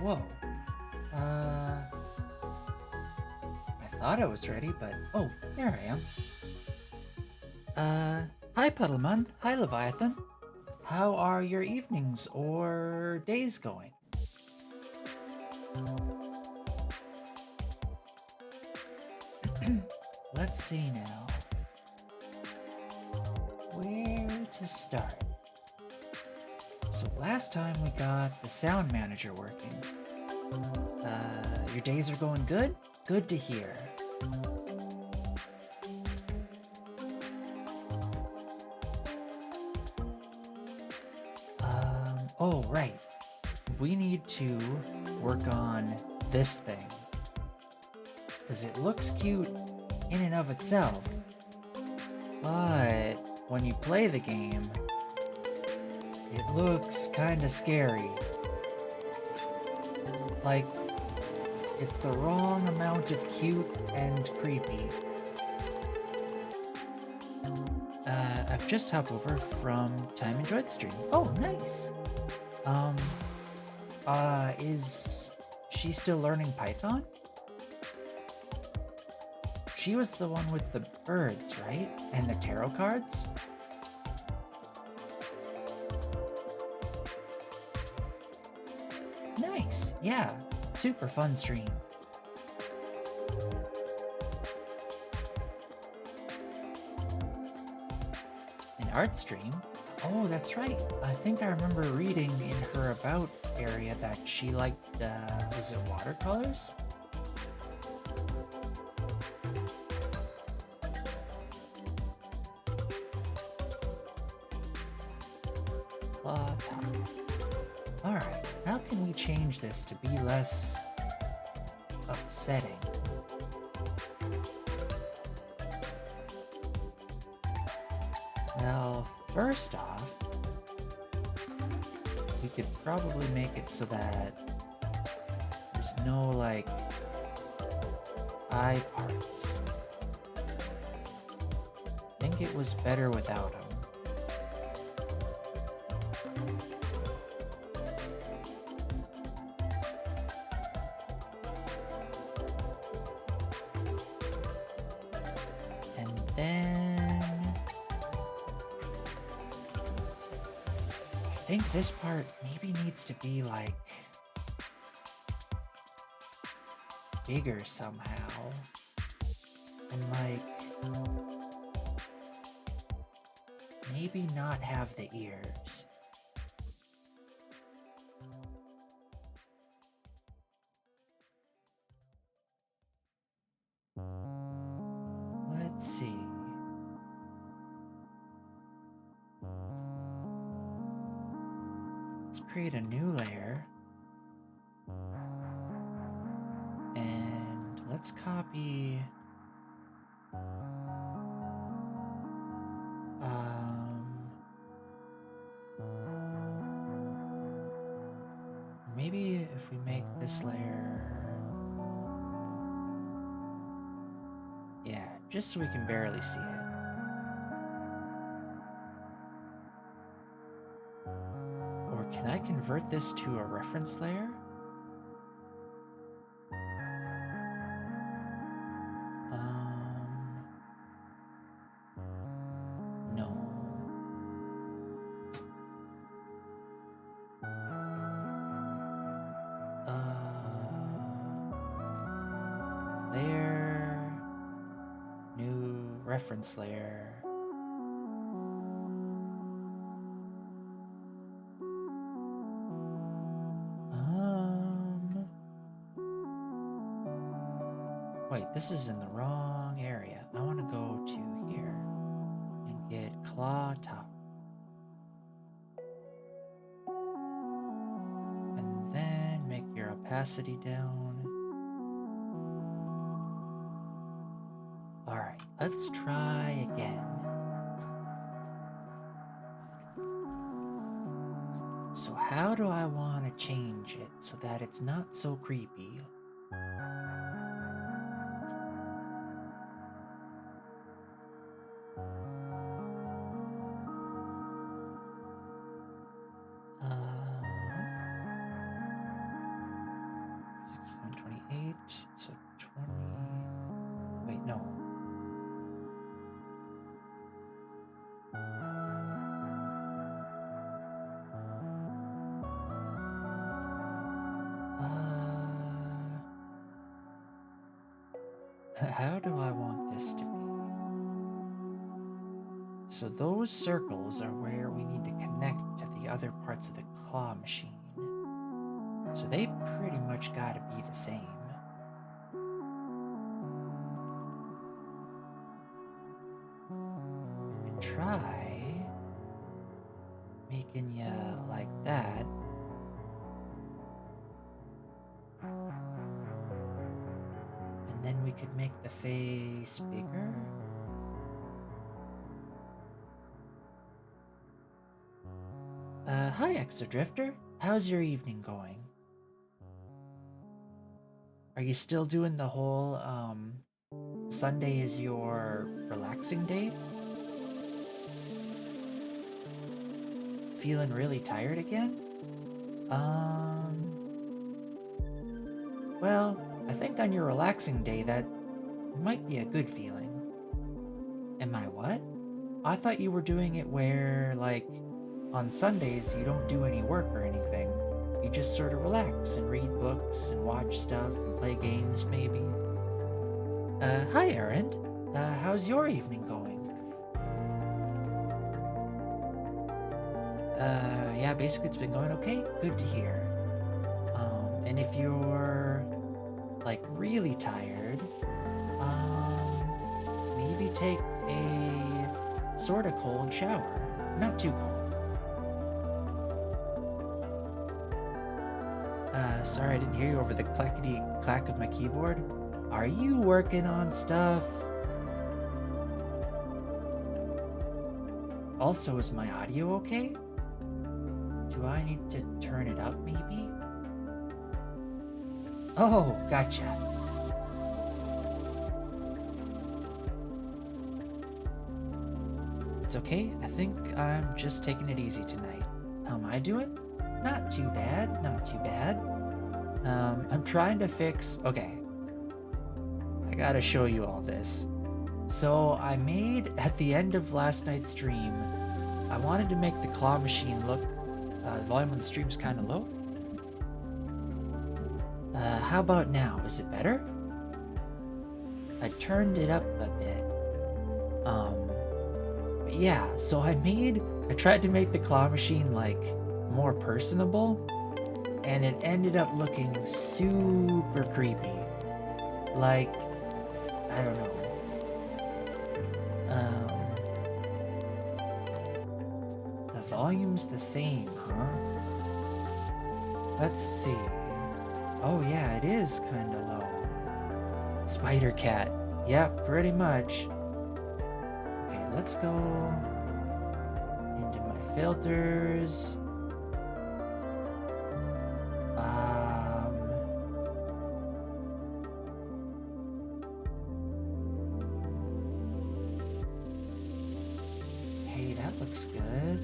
Whoa. I thought I was ready, but oh, there I am. Hi Puddleman. Hi Leviathan. How are your evenings or days going? Let's see now. Where to start? So last time we got the sound manager working. Your days are going good? Good to hear. Oh, right. We need to work on this thing. Because it looks cute in and of itself. But when you play the game, it looks kinda scary. Like, it's the wrong amount of cute and creepy. I've just hopped over from Time Enjoyed stream. Oh, nice! Is she still learning Python? She was the one with the birds, right? And the tarot cards? Nice! Yeah, super fun stream. An art stream? Oh, that's right. I think I remember reading in her about area that she liked, was it watercolors? Claw top. Alright, how can we change this to be less upsetting? Well, first off, we could probably make it so that there's no, like, eye parts. I think it was better without them. And then I think this part maybe needs to be like bigger somehow. And like maybe not have the ears. Let's see. Let's create a new layer. And let's copy maybe if we make this layer, yeah, just so we can barely see it. Or can I convert this to a reference layer? No. Layer, new reference layer. Wait, this is in the wrong area. I want to go to here and get claw top. And then make your opacity down. Alright, let's try again. So how do I want to change it so that it's not so creepy? So 20. Wait, no. How do I want this to be? So those circles are where we need to connect to the other parts of the claw machine. So they pretty much gotta be the same. And try making you like that. And then we could make the face bigger. Hi, Exodrifter. How's your evening going? Are you still doing the whole, Sunday is your relaxing day? Feeling really tired again? Well, I think on your relaxing day that might be a good feeling. Am I what? I thought you were doing it where, like, on Sundays you don't do any work or anything. You just sort of relax and read books and watch stuff and play games, maybe. Hi, Erend. How's your evening going? Yeah, basically it's been going okay. Good to hear. And if you're like really tired, maybe take a sort of cold shower. Not too cold. Sorry I didn't hear you over the clackety clack of my keyboard. Are you working on stuff? Also, is my audio okay? Do I need to turn it up, maybe? Oh, gotcha. It's okay. I think I'm just taking it easy tonight. How am I doing? Not too bad, not too bad. I'm trying to fix... Okay. I gotta show you all this. So I made, at the end of last night's stream, I wanted to make the claw machine look... the volume on the stream's kind of low. How about now? Is it better? I turned it up a bit. But yeah, so I tried to make the claw machine, like, more personable, and it ended up looking super creepy. Like, I don't know. The volume's the same, huh? Let's see. Oh yeah, it is kind of low. Spider cat. Yep, pretty much. Okay, let's go into my filters. Hey, that looks good.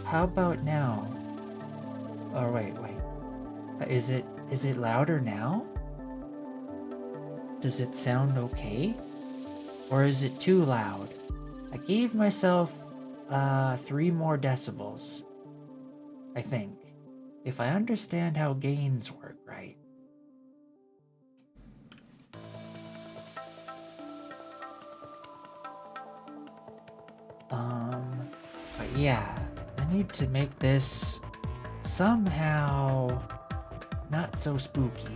How about now? Oh, wait. Is it louder now? Does it sound okay? Or is it too loud? I gave myself 3 more decibels, I think, if I understand how gains work right. But yeah, I need to make this somehow not so spooky.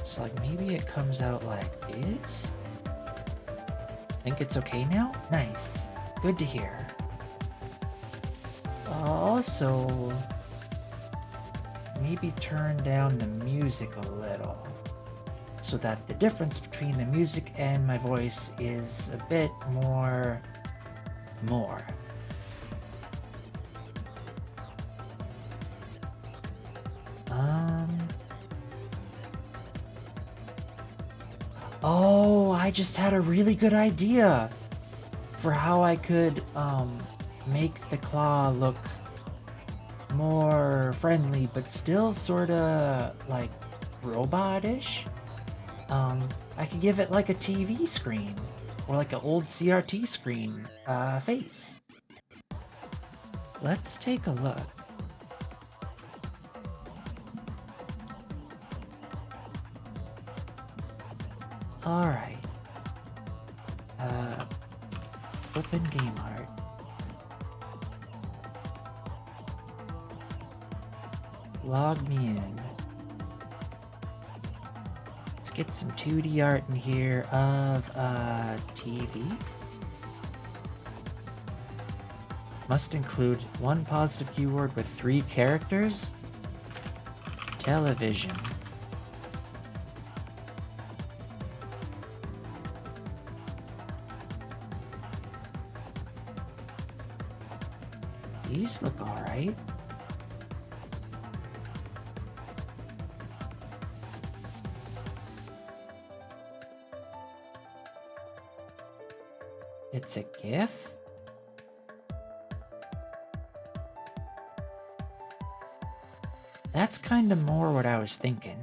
So like maybe it comes out like this? Think it's okay now? Nice. Good to hear. Also, maybe turn down the music a little so that the difference between the music and my voice is a bit more. Oh, I just had a really good idea for how I could make the claw look more friendly, but still sorta like robot-ish. I could give it like a TV screen or like an old CRT screen face. Let's take a look. Alright. Open game art. Log me in. Let's get some 2D art in here of TV. Must include 1 positive keyword with 3 characters. Television. These look alright. It's a GIF? That's kind of more what I was thinking.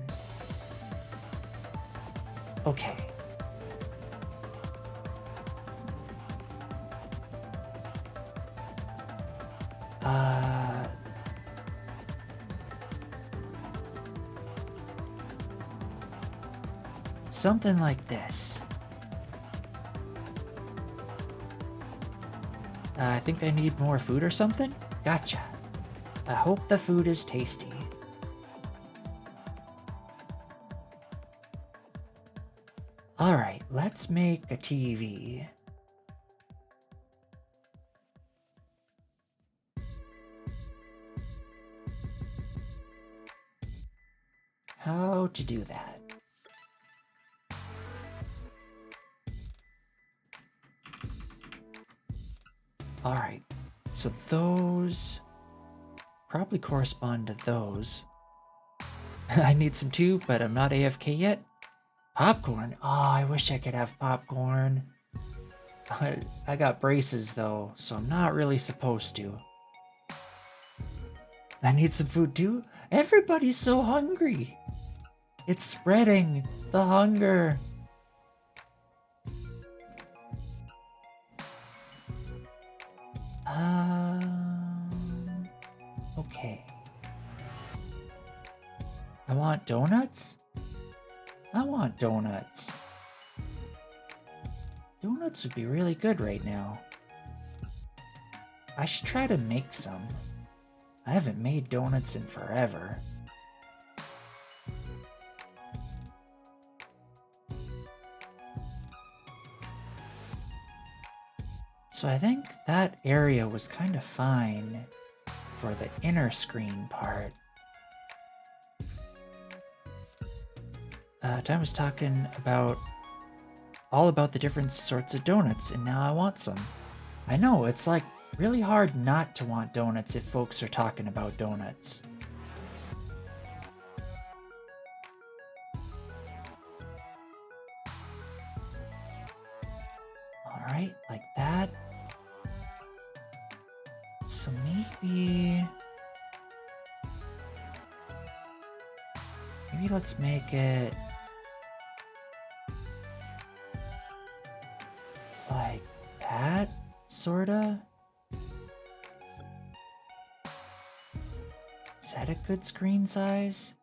Okay. Something like this. I think I need more food or something? Gotcha. I hope the food is tasty. Alright, let's make a TV. How to do that? Alright, so those probably correspond to those. I need some too, but I'm not AFK yet. Popcorn? Oh, I wish I could have popcorn. I got braces though, so I'm not really supposed to. I need some food too? Everybody's so hungry. It's spreading, the hunger. Okay. I want donuts? I want donuts. Donuts would be really good right now. I should try to make some. I haven't made donuts in forever. So I think that area was kind of fine for the inner screen part. Time was talking about all about the different sorts of donuts, and now I want some. I know, it's like really hard not to want donuts if folks are talking about donuts. Alright, like that. So maybe let's make it like that, sorta. Is that a good screen size?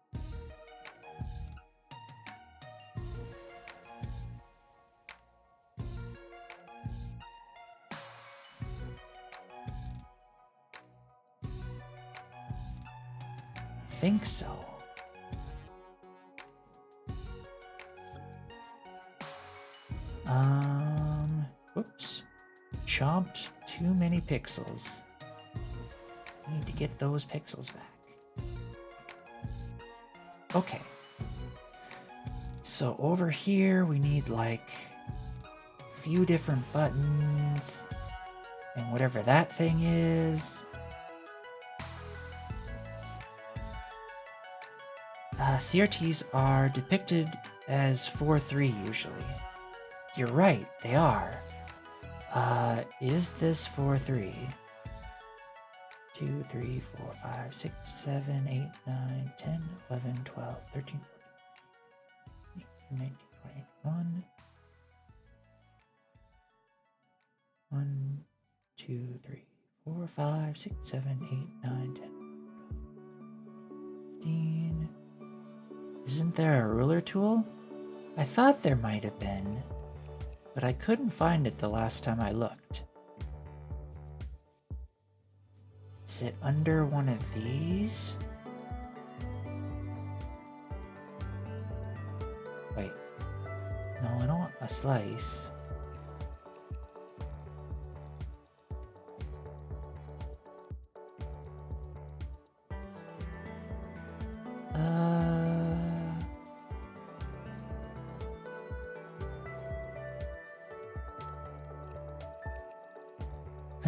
I think so. Whoops. Chomped too many pixels. Need to get those pixels back. Okay. So over here we need like a few different buttons and whatever that thing is. CRTs are depicted as 4-3 usually. You're right, they are. Is this 4-3? 2, 3, 4, 5, 6, 7, 8, 9, 10, 11, 12, 13, 14, 18, 19, 20, 21. 1, 2, 3, 4, 5, 6, 7, 8, 9, 10, 15. Isn't there a ruler tool? I thought there might have been, but I couldn't find it the last time I looked. Is it under one of these? Wait. No, I don't want a slice.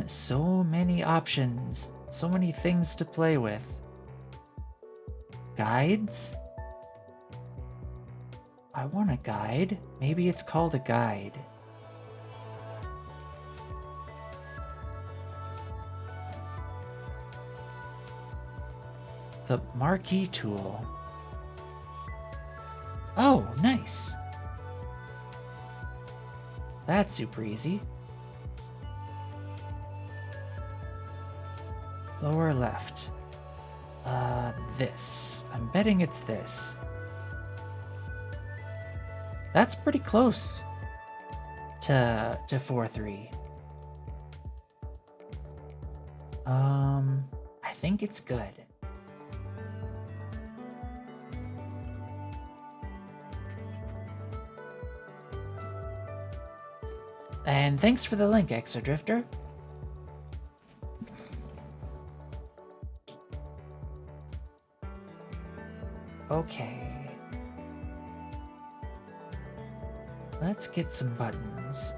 So many options, so many things to play with. Guides? I want a guide. Maybe it's called a guide. The marquee tool. Oh, nice. That's super easy. Lower left. This. I'm betting it's this. That's pretty close to 4-3. I think it's good. And thanks for the link, Exodrifter. Okay. Let's get some buttons.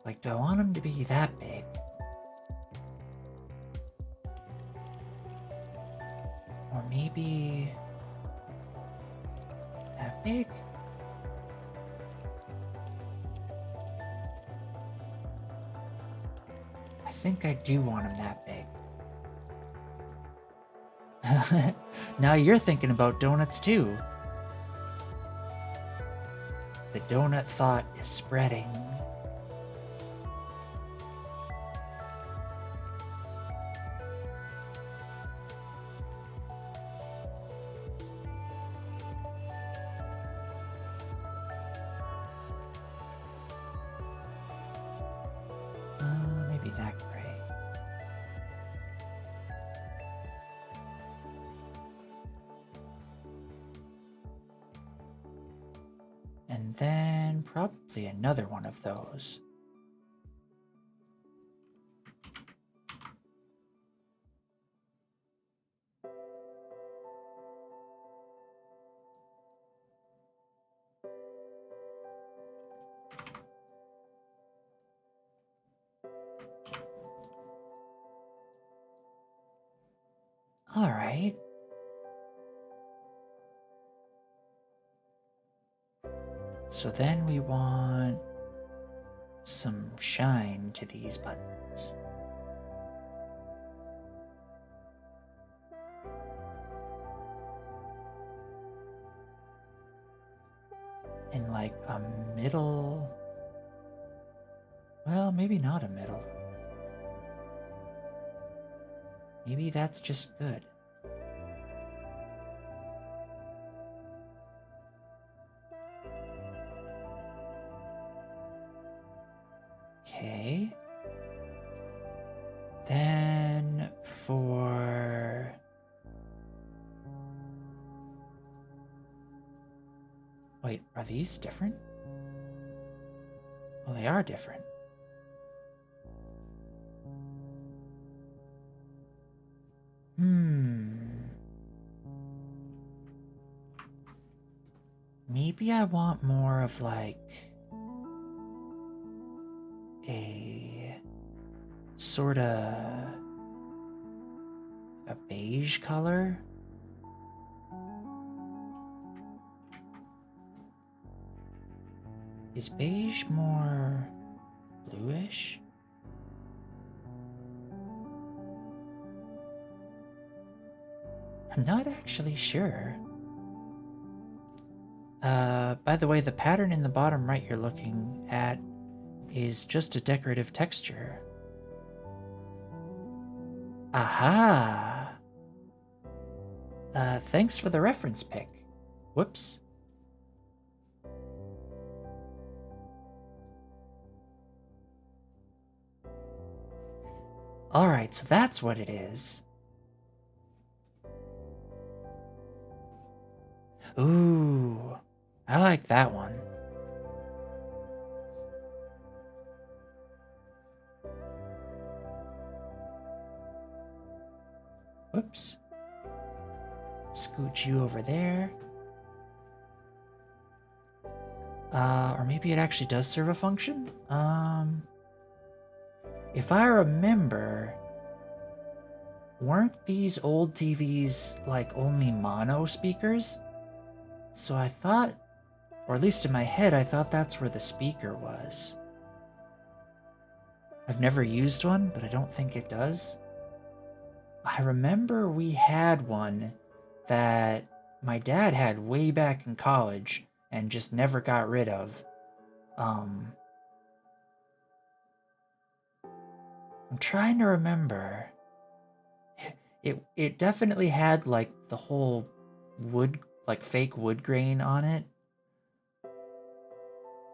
Like, do I want them to be that big? Or maybe that big? I think I do want them that big. Now you're thinking about donuts too. The donut thought is spreading. Maybe that gray. And then probably another one of those. All right. So then we want some shine to these buttons. In like a middle, well, maybe not a middle. Maybe that's just good. Okay. Then for... Wait, are these different? Well, they are different. Maybe I want more of like a sort of a beige color. Is beige more bluish? I'm not actually sure. By the way, the pattern in the bottom right you're looking at is just a decorative texture. Aha! Thanks for the reference pic. Whoops. Alright, so that's what it is. Ooh, I like that one. Whoops. Scooch you over there. Or maybe it actually does serve a function? If I remember, weren't these old TVs like only mono speakers? So I thought, or at least in my head, I thought that's where the speaker was. I've never used one, but I don't think it does. I remember we had one that my dad had way back in college and just never got rid of. I'm trying to remember. It definitely had like the whole wood, like fake wood grain on it.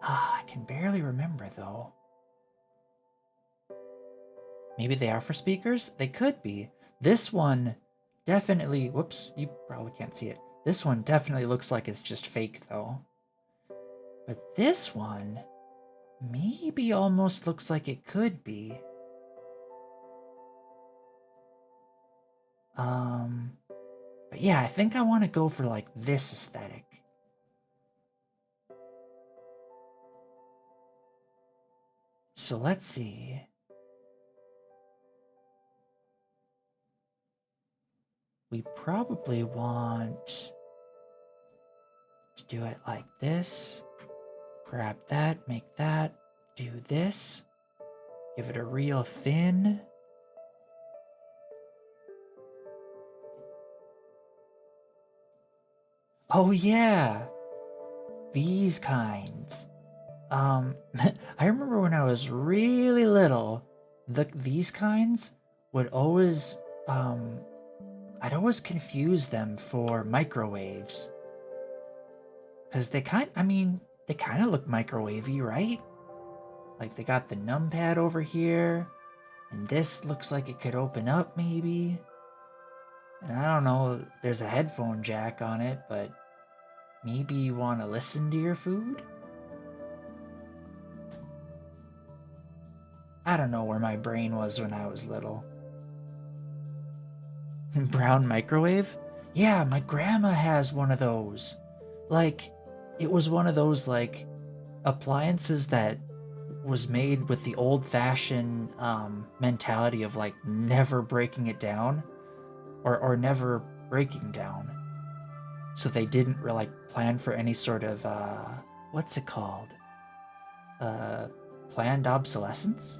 I can barely remember though. Maybe they are for speakers? They could be. This one definitely, whoops, you probably can't see it. This one definitely looks like it's just fake though. But this one maybe almost looks like it could be. But yeah, I think I want to go for like this aesthetic. So let's see. We probably want to do it like this. Grab that, make that, do this. Give it a real thin. Oh yeah, these kinds. I remember when I was really little, these kinds would always, I'd always confuse them for microwaves. Because they kind of look microwavy, right? Like they got the numpad over here, and this looks like it could open up maybe. And I don't know, there's a headphone jack on it, but maybe you want to listen to your food? I don't know where my brain was when I was little. Brown microwave? Yeah, my grandma has one of those. Like, it was one of those, like, appliances that was made with the old-fashioned mentality of, like, never breaking it down. Or never breaking down. So they didn't like plan for any sort of what's it called? Planned obsolescence?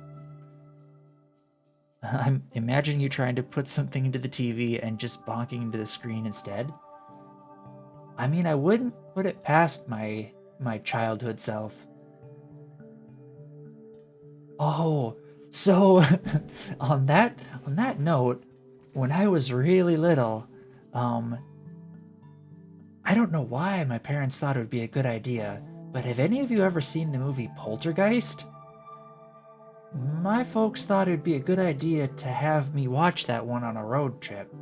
I'm imagining you trying to put something into the TV and just bonking into the screen instead. I mean, I wouldn't put it past my childhood self. Oh, so on that note, when I was really little, I don't know why my parents thought it would be a good idea, but have any of you ever seen the movie Poltergeist? My folks thought it would be a good idea to have me watch that one on a road trip.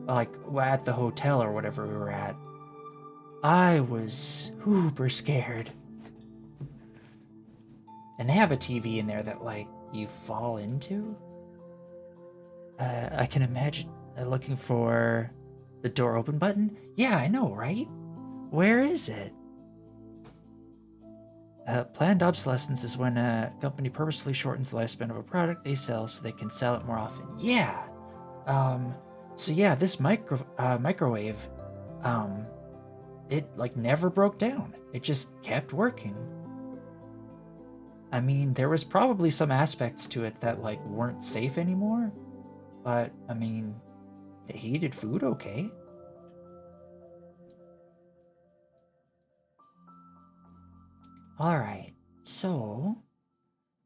Like, at the hotel or whatever we were at. I was super scared. And they have a TV in there that, like, you fall into? I can imagine looking for the door open button. Yeah, I know, right? Where is it? Planned obsolescence is when a company purposefully shortens the lifespan of a product they sell so they can sell it more often. Yeah. So yeah, this microwave, it like never broke down. It just kept working. I mean, there was probably some aspects to it that like weren't safe anymore, but I mean, it heated food okay. All right, so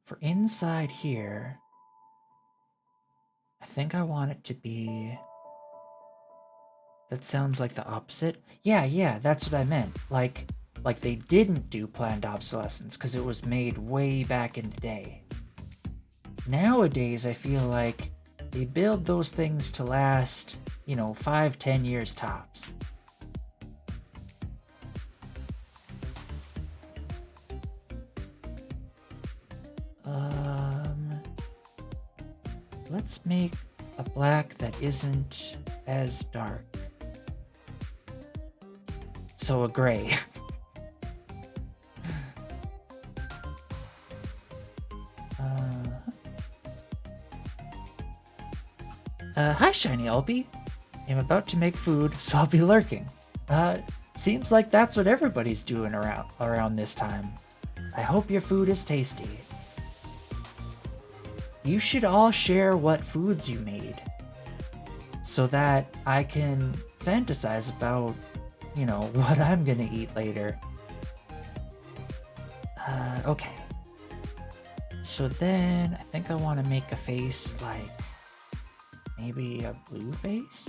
for inside here, I think I want it to be... That sounds like the opposite. Yeah, that's what I meant. Like they didn't do planned obsolescence because it was made way back in the day. Nowadays, I feel like they build those things to last, 5-10 years tops. Let's make a black that isn't as dark. So a gray. Hi, Shiny Albie. I'm about to make food, so I'll be lurking. Seems like that's what everybody's doing around this time. I hope your food is tasty. You should all share what foods you made, so that I can fantasize about, what I'm gonna eat later. Okay. So then I think I want to make a face like maybe a blue face.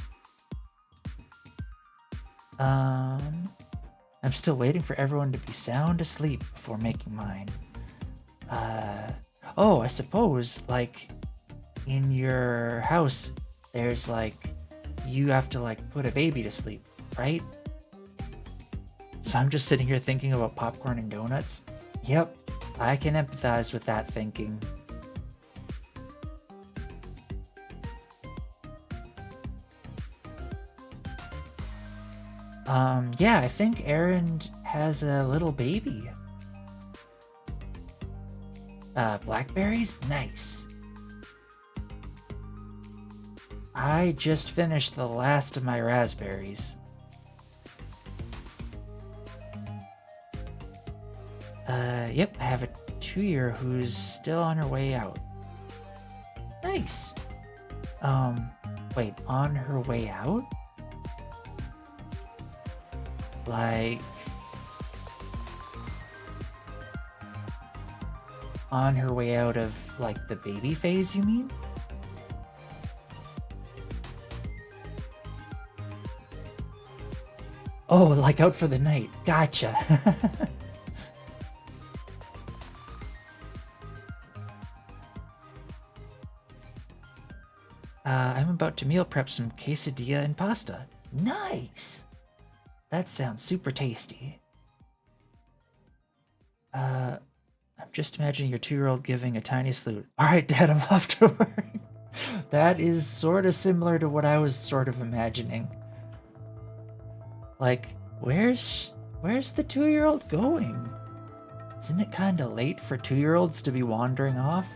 I'm still waiting for everyone to be sound asleep before making mine. Oh, I suppose like in your house there's like you have to like put a baby to sleep, right? So I'm just sitting here thinking about popcorn and donuts. Yep, I can empathize with that thinking. Yeah, I think Aaron has a little baby. Blackberries? Nice. I just finished the last of my raspberries. Yep, I have a 2-year who's still on her way out. Nice. Wait, on her way out? Like... on her way out of, like, the baby phase, you mean? Oh, like out for the night. Gotcha. I'm about to meal prep some quesadilla and pasta. Nice! That sounds super tasty. I'm just imagining your 2-year-old giving a tiny salute. Alright, Dad, I'm off to work. That is sort of similar to what I was sort of imagining. Like, where's the 2-year-old going? Isn't it kind of late for 2-year-olds to be wandering off?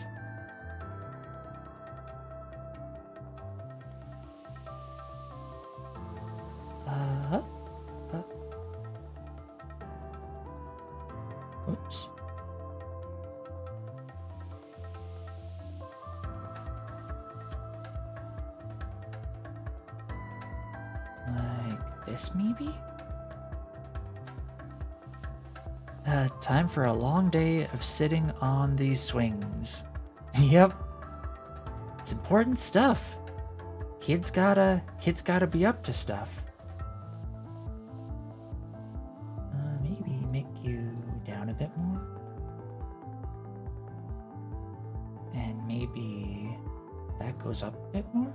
Oops. Like this, maybe? Time for a long day of sitting on these swings. Yep. It's important stuff. Kids gotta be up to stuff. Maybe make you down a bit more. And maybe that goes up a bit more.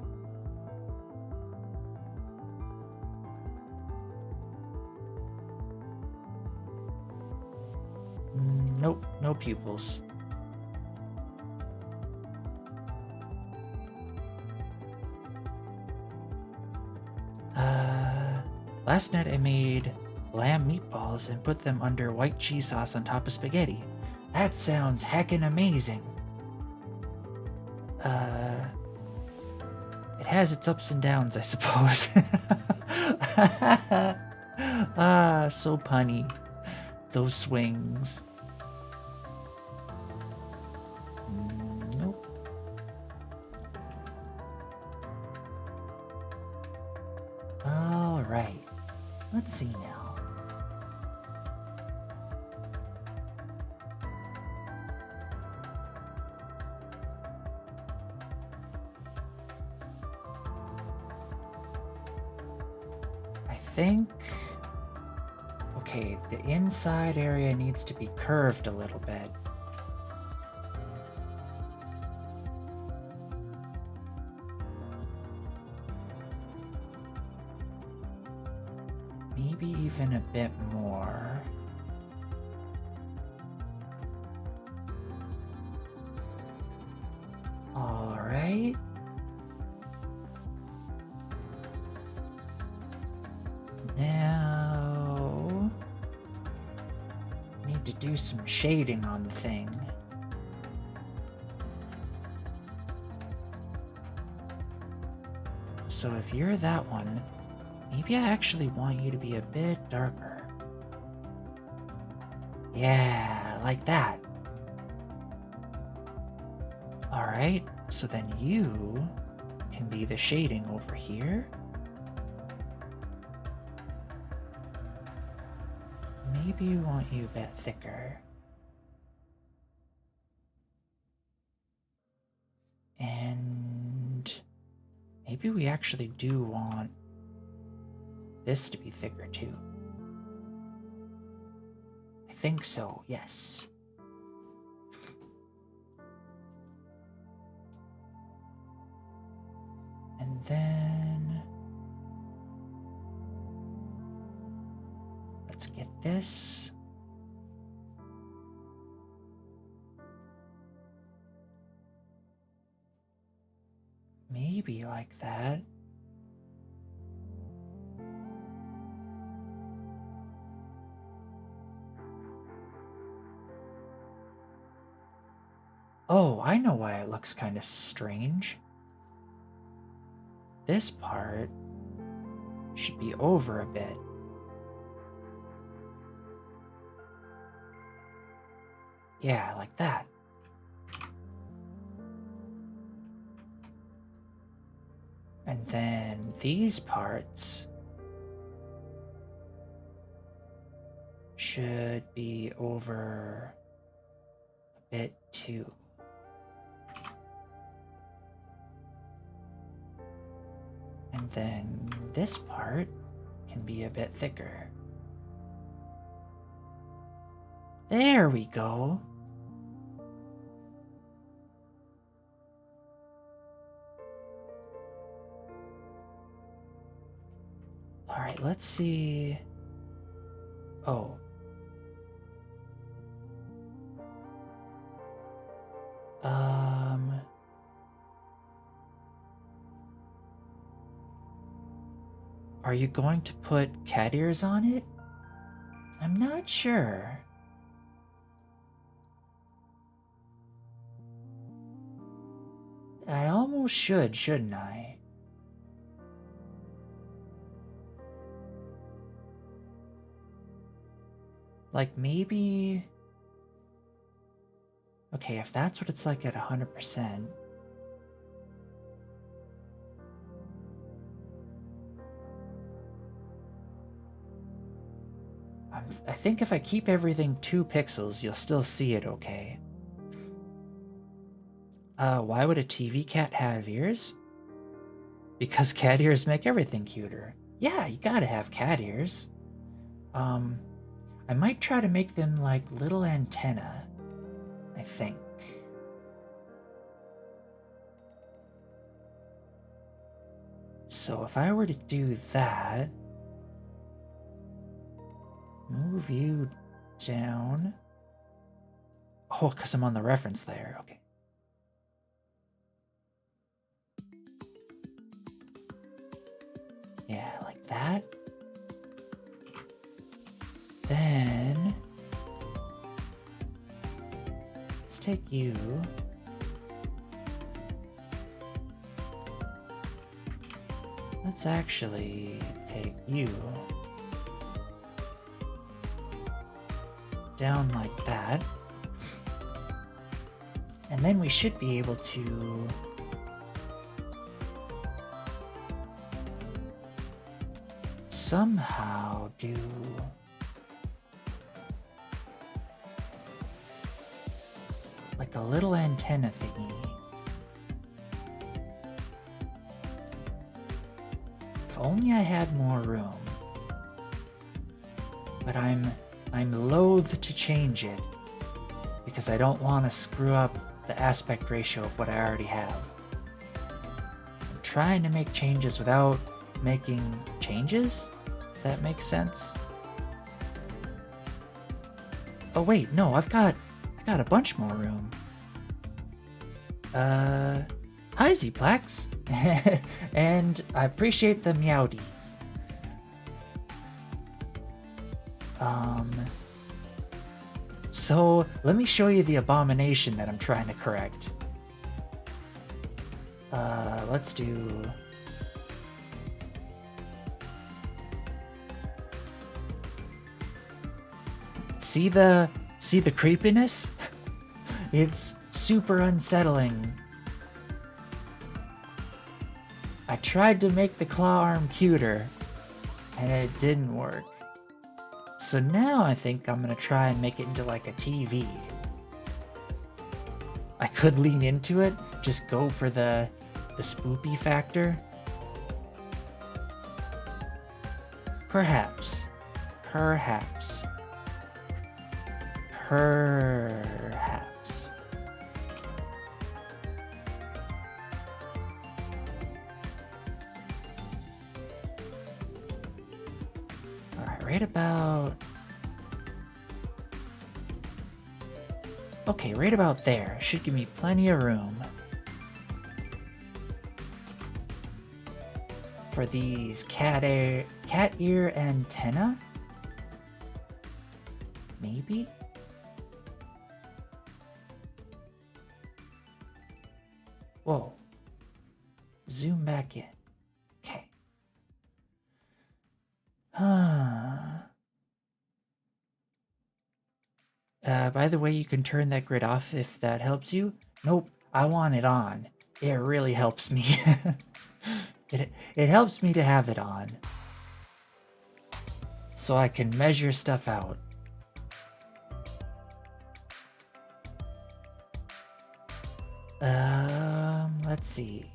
Nope, no pupils. Last night I made lamb meatballs and put them under white cheese sauce on top of spaghetti. That sounds heckin' amazing. It has its ups and downs, I suppose. So punny. Those swings. Nope. Alright. Let's see now. I think... okay, the inside area needs to be curved a little bit. Maybe even a bit more. All right. Now, need to do some shading on the thing. So if you're that one, maybe I actually want you to be a bit darker. Yeah, like that. Alright, so then you can be the shading over here. Maybe we want you a bit thicker. Maybe we actually do want this to be thicker too. I think so, yes. And then let's get this. Maybe like that. Oh, I know why it looks kind of strange. This part should be over a bit. Yeah, like that. And then these parts should be over a bit too. And then this part can be a bit thicker. There we go. All right, let's see. Oh. Are you going to put cat ears on it? I'm not sure. I almost should, shouldn't I? Like maybe... Okay, if that's what it's like at 100%. I think if I keep everything 2 pixels, you'll still see it okay. Why would a TV cat have ears? Because cat ears make everything cuter. Yeah, you gotta have cat ears. I might try to make them like little antenna, I think. So if I were to do that, move you down. Oh, because I'm on the reference layer. Okay. Yeah, like that. Then let's take you. Let's actually take you down like that. And then we should be able to somehow do like a little antenna thingy. If only I had more room. But I'm loath to change it because I don't want to screw up the aspect ratio of what I already have. I'm trying to make changes without making changes, if that makes sense. Oh wait, no, I got a bunch more room. Hi Zplex. And I appreciate the meowdy. So let me show you the abomination that I'm trying to correct. Let's do... See the creepiness? It's super unsettling. I tried to make the claw arm cuter, and it didn't work. So now I think I'm gonna try and make it into like a TV. I could lean into it, just go for the spoopy factor, Perhaps. Perhaps. Perhaps. Alright, right about... Okay, right about there. Should give me plenty of room for these cat ear antenna? Maybe? Whoa. Zoom back in. Okay. By the way, you can turn that grid off if that helps you. Nope, I want it on. It really helps me. It helps me to have it on. So I can measure stuff out. Let's see.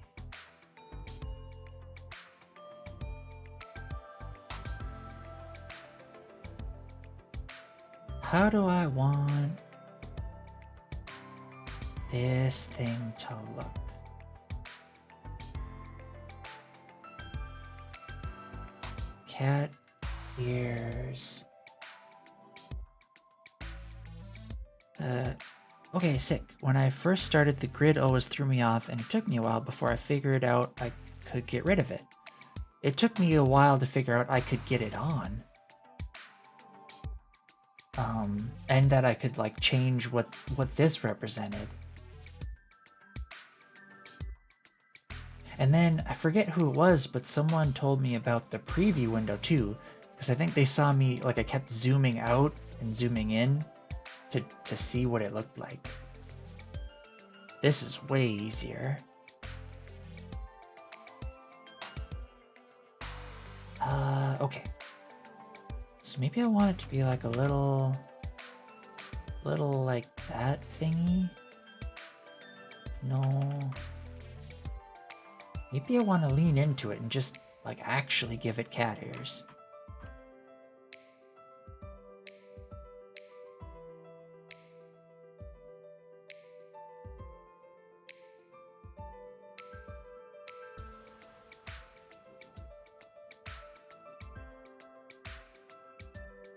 How do I want this thing to look? Cat ears. Okay, sick. When I first started, the grid always threw me off, and it took me a while before I figured out I could get rid of it. It took me a while to figure out I could get it on. And that I could, like, change what this represented. And then, I forget who it was, but someone told me about the preview window too, because I think they saw me, like, I kept zooming out and zooming in to see what it looked like. This is way easier. Okay. So maybe I want it to be like a little like that thingy. No. Maybe I want to lean into it and just like actually give it cat ears.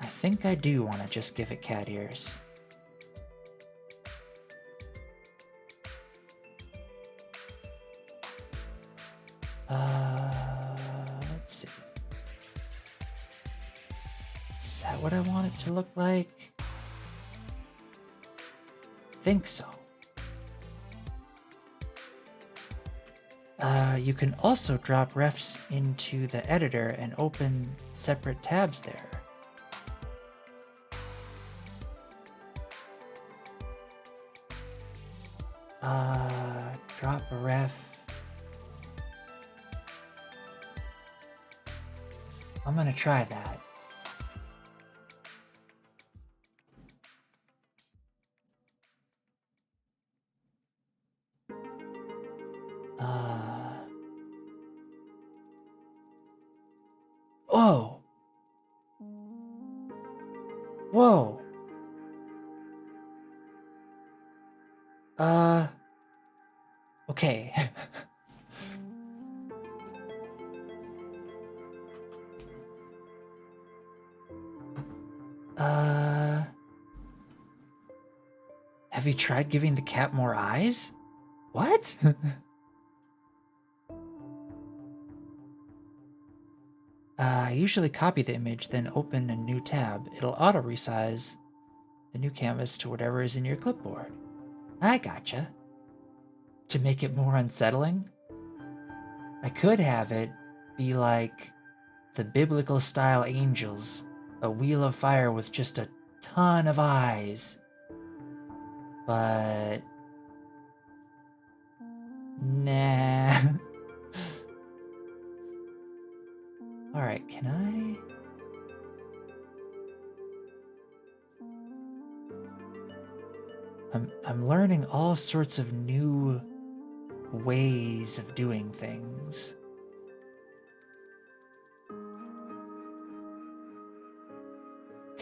I think I do want to just give it cat ears. Let's see. Is that what I want it to look like? Think so. You can also drop refs into the editor and open separate tabs there. Drop a ref. I'm gonna try that. Oh! Whoa! Okay. Have you tried giving the cat more eyes? What? I usually copy the image, then open a new tab. It'll auto-resize the new canvas to whatever is in your clipboard. I gotcha. To make it more unsettling, I could have it be like the biblical style angels, a wheel of fire with just a ton of eyes. But nah. All right, can I? I'm learning all sorts of new ways of doing things.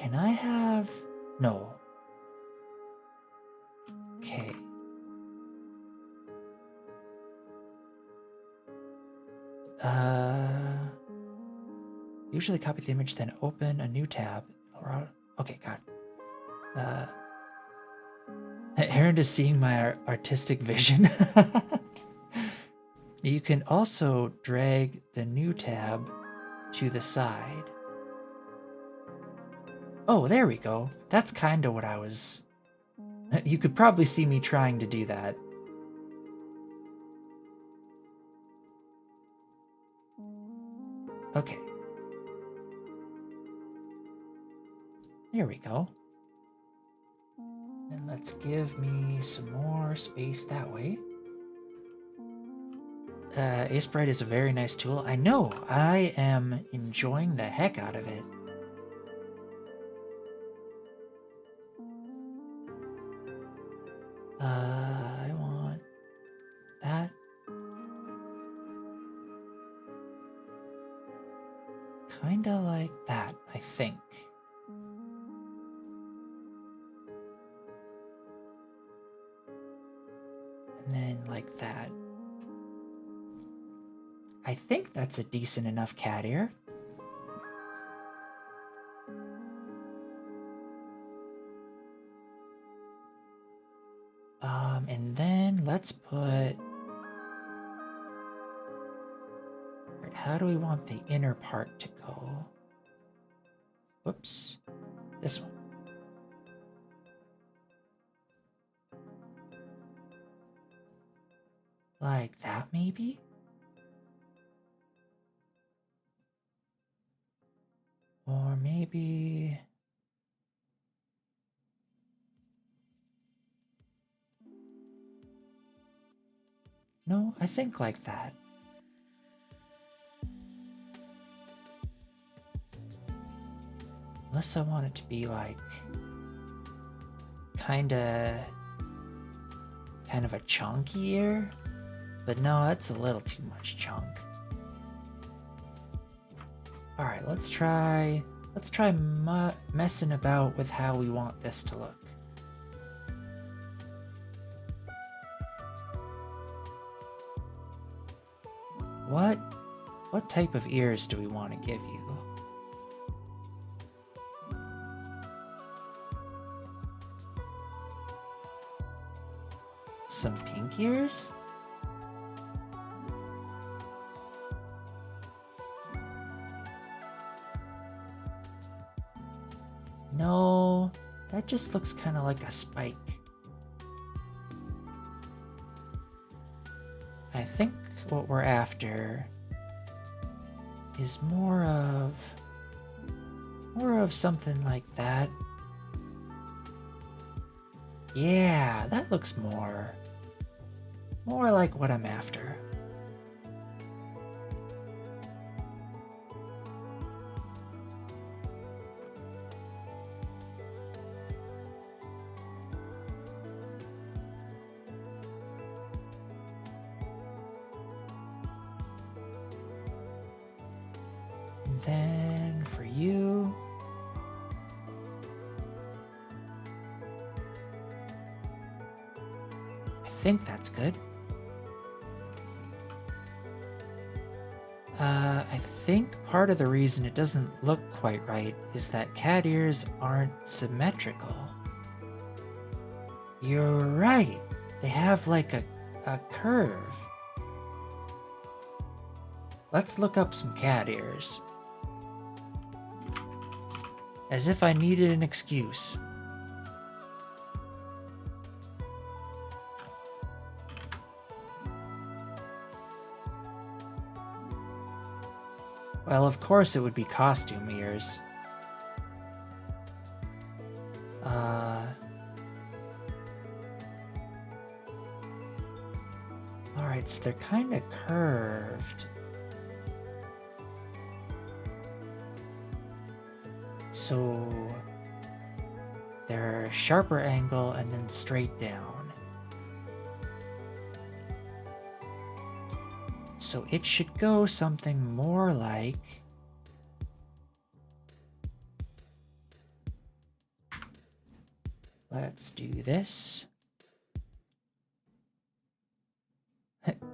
Can I have... No. Okay. Usually copy the image, then open a new tab. Okay, got it. Aaron is seeing my artistic vision. You can also drag the new tab to the side. Oh, there we go. That's kind of what I was... You could probably see me trying to do that. Okay. There we go. And let's give me some more space that way. Acebrite is a very nice tool. I know. I am enjoying the heck out of it. I want that. Kinda like that, I think. And then like that. I think that's a decent enough cat ear. And then let's put... How do we want the inner part to go? Whoops. This one. Like that, maybe? Or maybe... No, I think like that. Unless I want it to be like... kind of a chunky ear. But no, that's a little too much chunk. Alright, let's try messing about with how we want this to look. What type of ears do we want to give you? Some pink ears? No, that just looks kind of like a spike. I think what we're after is more of something like that. Yeah, that looks more like what I'm after. And then for you, I think that's good. I think part of the reason it doesn't look quite right is that cat ears aren't symmetrical. You're right. They have like a curve. Let's look up some cat ears. As if I needed an excuse. Well, of course it would be costume ears. Alright, so they're kind of curved. So they're a sharper angle and then straight down. So it should go something more like Let's do this.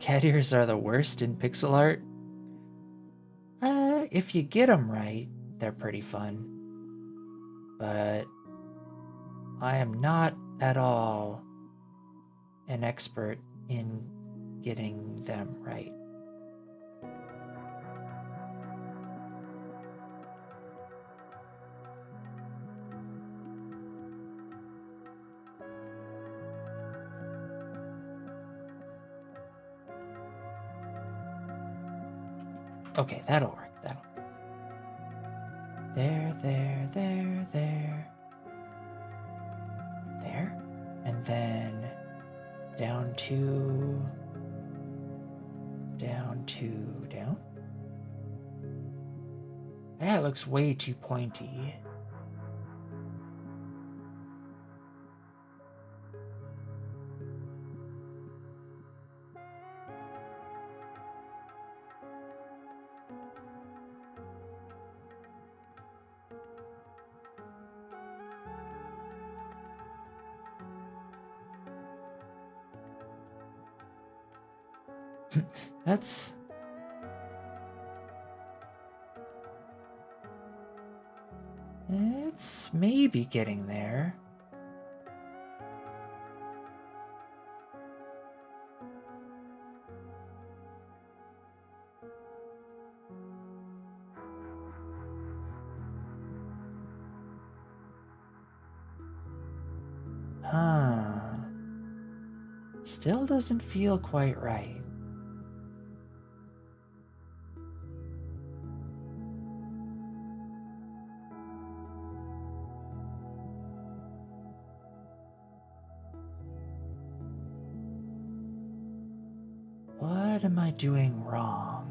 Cat ears are the worst in pixel art. If you get them right, they're pretty fun. But I am not at all an expert in getting them right. Okay, that'll work. That'll work. There. There. And then down. That looks way too pointy. It's maybe getting there. Still doesn't feel quite right. What am I doing wrong?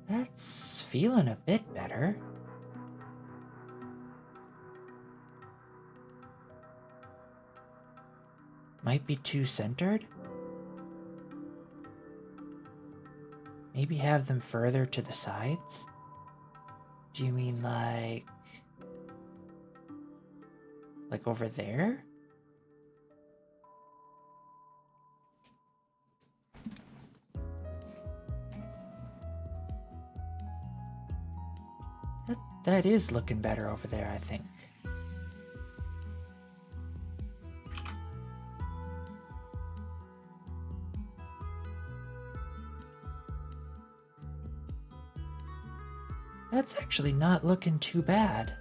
That's feeling a bit better. Might be too centered. Maybe have them further to the sides? Do you mean like over there? That is looking better over there, I think. That's actually not looking too bad.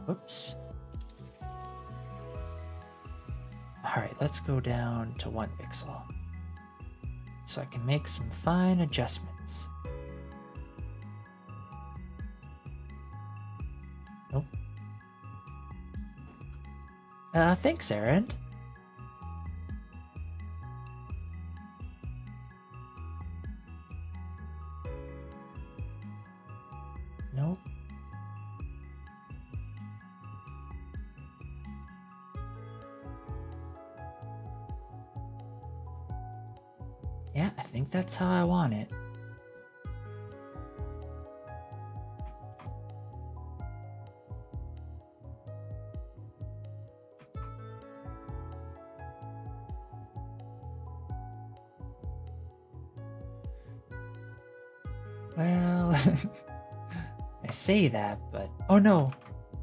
Whoops. Alright, let's go down to 1 pixel. So I can make some fine adjustments. Nope. Thanks, Erend. Nope. Yeah, I think that's how I want it. Well, I say that, but oh no,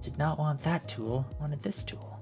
did not want that tool, wanted this tool.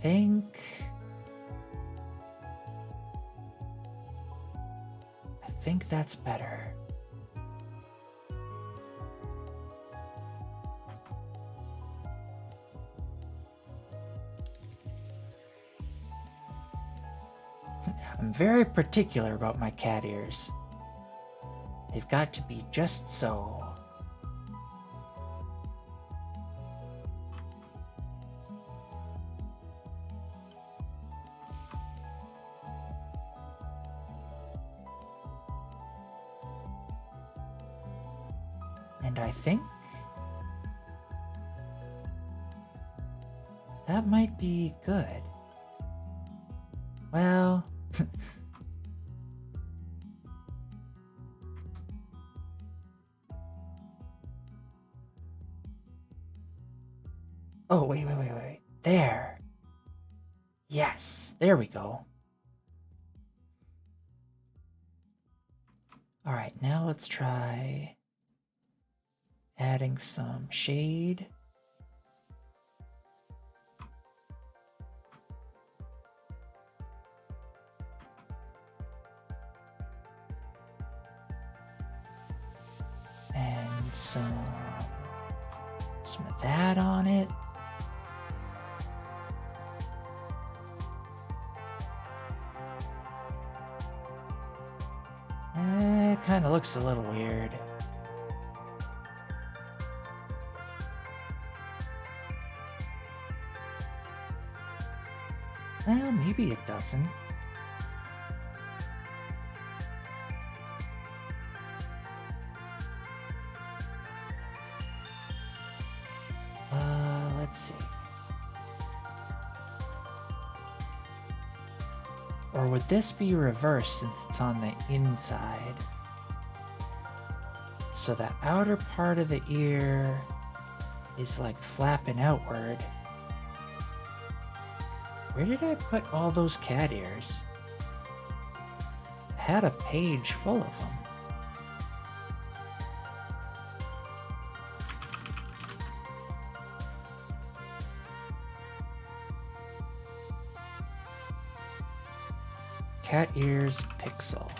think that's better. I'm very particular about my cat ears. They've got to be just so. And I think that might be good. Well, oh, wait. There. Yes, there we go. All right, now let's try adding some shade. And some of that on it. It kind of looks a little weird. Well, maybe it doesn't. Let's see. Or would this be reversed since it's on the inside? So the outer part of the ear is like flapping outward. Where did I put all those cat ears? I had a page full of them. Cat ears pixel.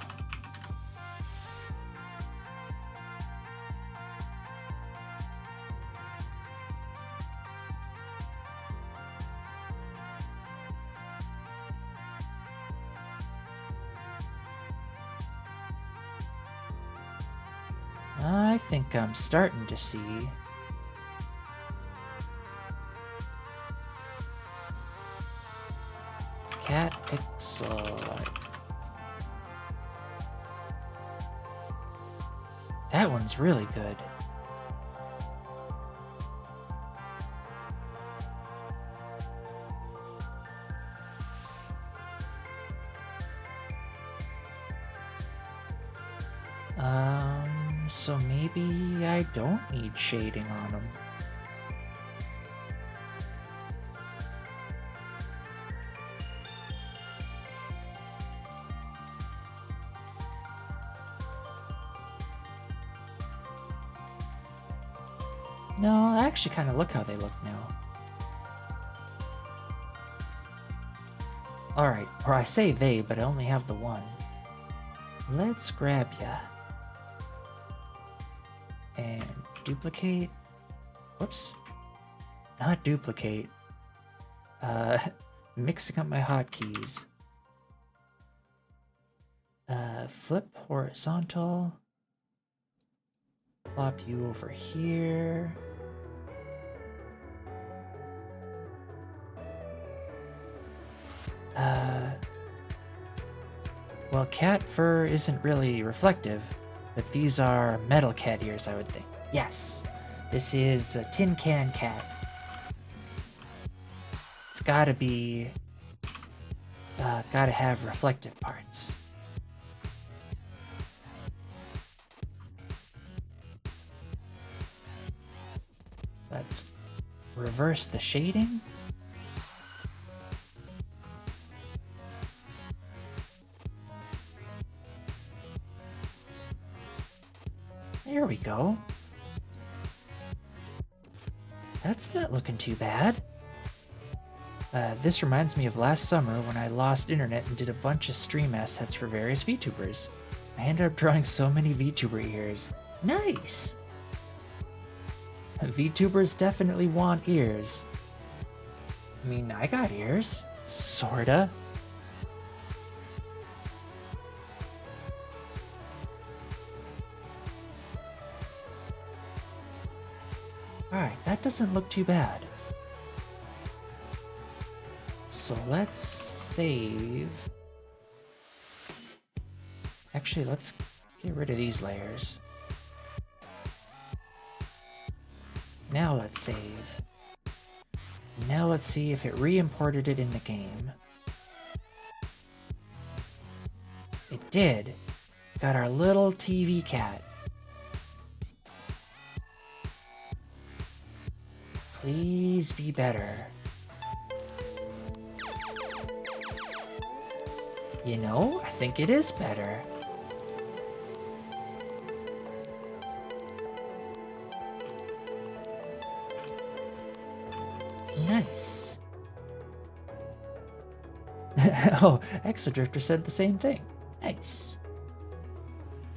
I think I'm starting to see. Cat pixel art. That one's really good. So maybe I don't need shading on them. No, I actually kind of look how they look now. Alright, or I say they, but I only have the one. Let's grab ya. And duplicate. Whoops. Not duplicate. Mixing up my hotkeys. Flip horizontal. Plop you over here. Well, cat fur isn't really reflective, but these are metal cat ears, I would think. Yes, this is a tin can cat. It's gotta be, gotta have reflective parts. Let's reverse the shading. There we go. That's not looking too bad. This reminds me of last summer when I lost internet and did a bunch of stream assets for various VTubers. I ended up drawing so many VTuber ears. Nice! VTubers definitely want ears. I mean, I got ears. Sorta. Alright, that doesn't look too bad. So let's save. Actually, let's get rid of these layers. Now let's save. Now let's see if it re-imported it in the game. It did. Got our little TV cat. Please be better. You know, I think it is better. Nice. Oh, Exodrifter said the same thing. Nice.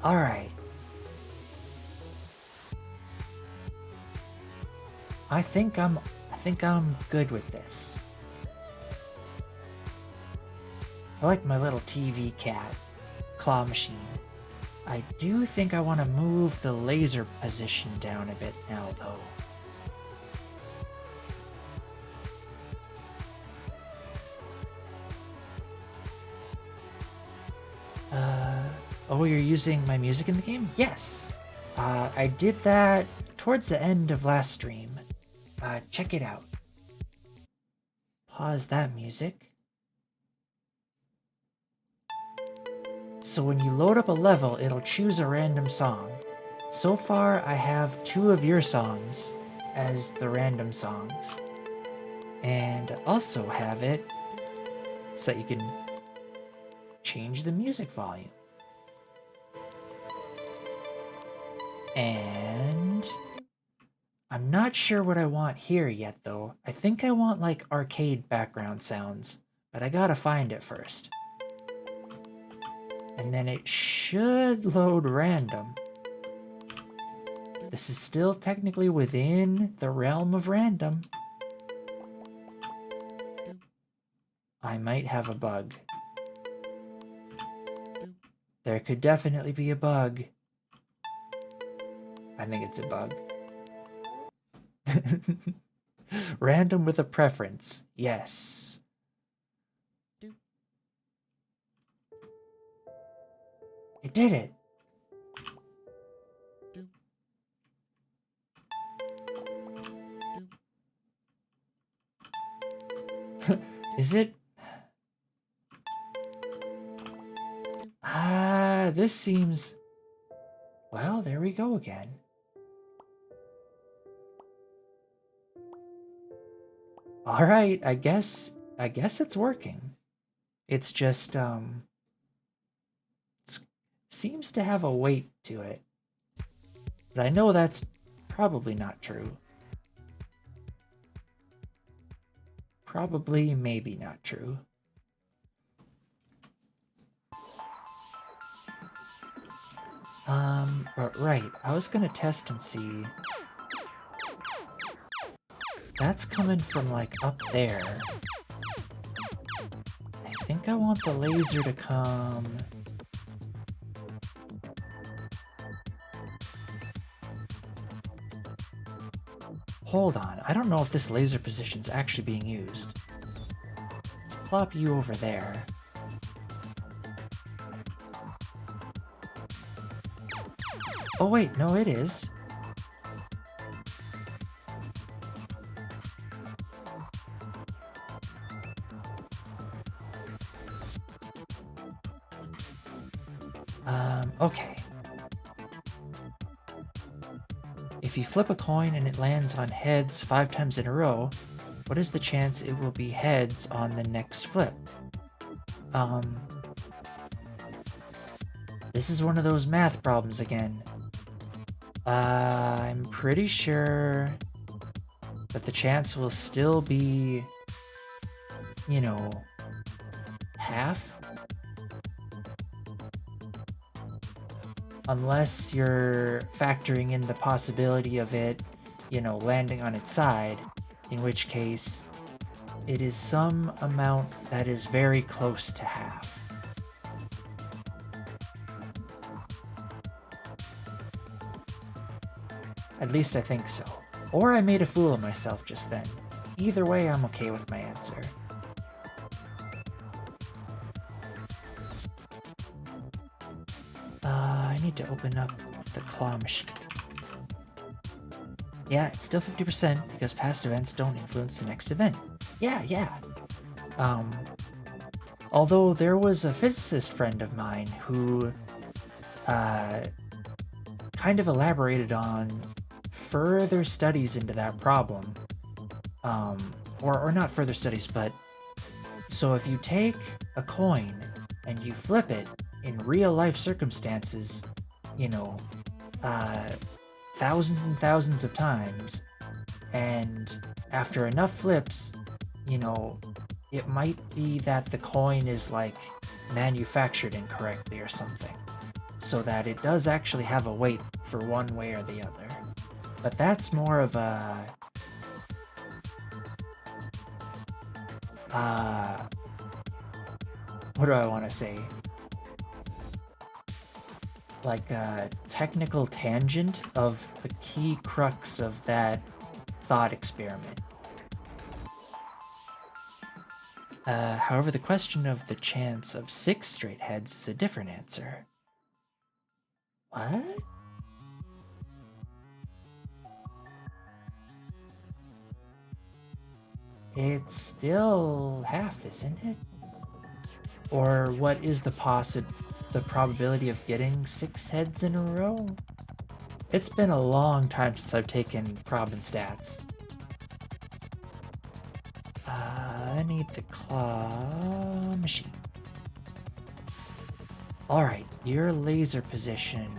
Alright. I think I'm good with this. I like my little TV cat, claw machine. I do think I want to move the laser position down a bit now, though. Oh, you're using my music in the game? Yes. I did that towards the end of last stream. Check it out. Pause that music. So when you load up a level, it'll choose a random song. So far, I have 2 of your songs as the random songs. And also have it so that you can change the music volume. And I'm not sure what I want here yet, though. I think I want, like, arcade background sounds, but I gotta find it first. And then it should load random. This is still technically within the realm of random. I might have a bug. There could definitely be a bug. I think it's a bug. Random with a preference. Yes. It did it. Is it? This seems... Well, there we go again. All right, I guess it's working. It's just seems to have a weight to it. But I know that's probably not true. Probably maybe not true. But right, I was gonna test and see. That's coming from, like, up there. I think I want the laser to come... Hold on, I don't know if this laser position's actually being used. Let's plop you over there. Oh wait, no it is. Okay. If you flip a coin and it lands on heads 5 times in a row, what is the chance it will be heads on the next flip? This is one of those math problems again. I'm pretty sure that the chance will still be you know, half. Unless you're factoring in the possibility of it, landing on its side, in which case it is some amount that is very close to half. At least I think so. Or I made a fool of myself just then. Either way, I'm okay with my answer. I need to open up the claw machine. Yeah, it's still 50% because past events don't influence the next event. Yeah. Although there was a physicist friend of mine who kind of elaborated on further studies into that problem. Or not further studies, but so if you take a coin and you flip it in real life circumstances, thousands and thousands of times, and after enough flips, it might be that the coin is like manufactured incorrectly or something, so that it does actually have a weight for one way or the other. But that's more of a what do I want to say? Like a technical tangent of the key crux of that thought experiment. However, the question of the chance of 6 straight heads is a different answer. What? It's still half, isn't it? Or what is the probability of getting 6 heads in a row? It's been a long time since I've taken prob and stats. I need the claw machine. Alright, your laser position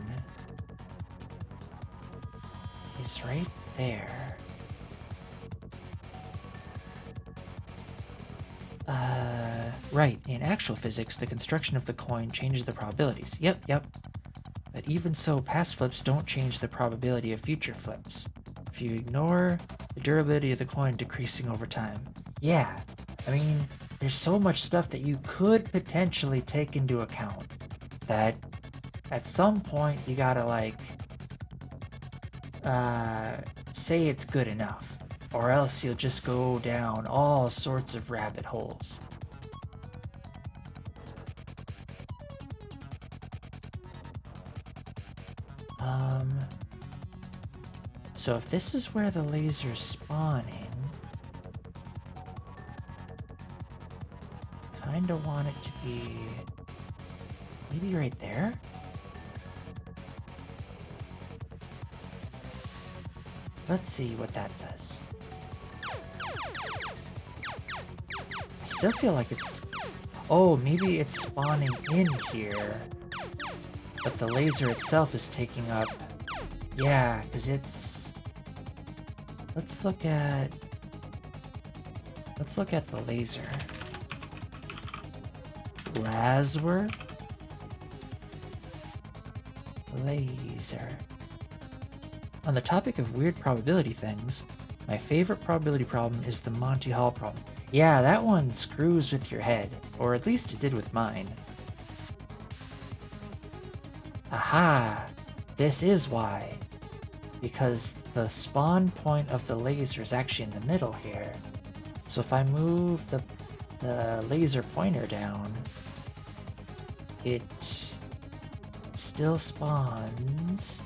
is right there. Right, in actual physics, the construction of the coin changes the probabilities. Yep. But even so, past flips don't change the probability of future flips. If you ignore the durability of the coin decreasing over time. Yeah, I mean, there's so much stuff that you could potentially take into account that at some point you gotta say it's good enough, or else you'll just go down all sorts of rabbit holes. So if this is where the laser's spawning, kinda want it to be maybe right there? Let's see what that does. I still feel like it's... Oh, maybe it's spawning in here, but the laser itself is taking up... Yeah, because it's... Let's look at the laser. Lasworth? Laser. On the topic of weird probability things, my favorite probability problem is the Monty Hall problem. Yeah, that one screws with your head, or at least it did with mine. Aha! This is why. Because the spawn point of the laser is actually in the middle here. So if I move the laser pointer down, it still spawns.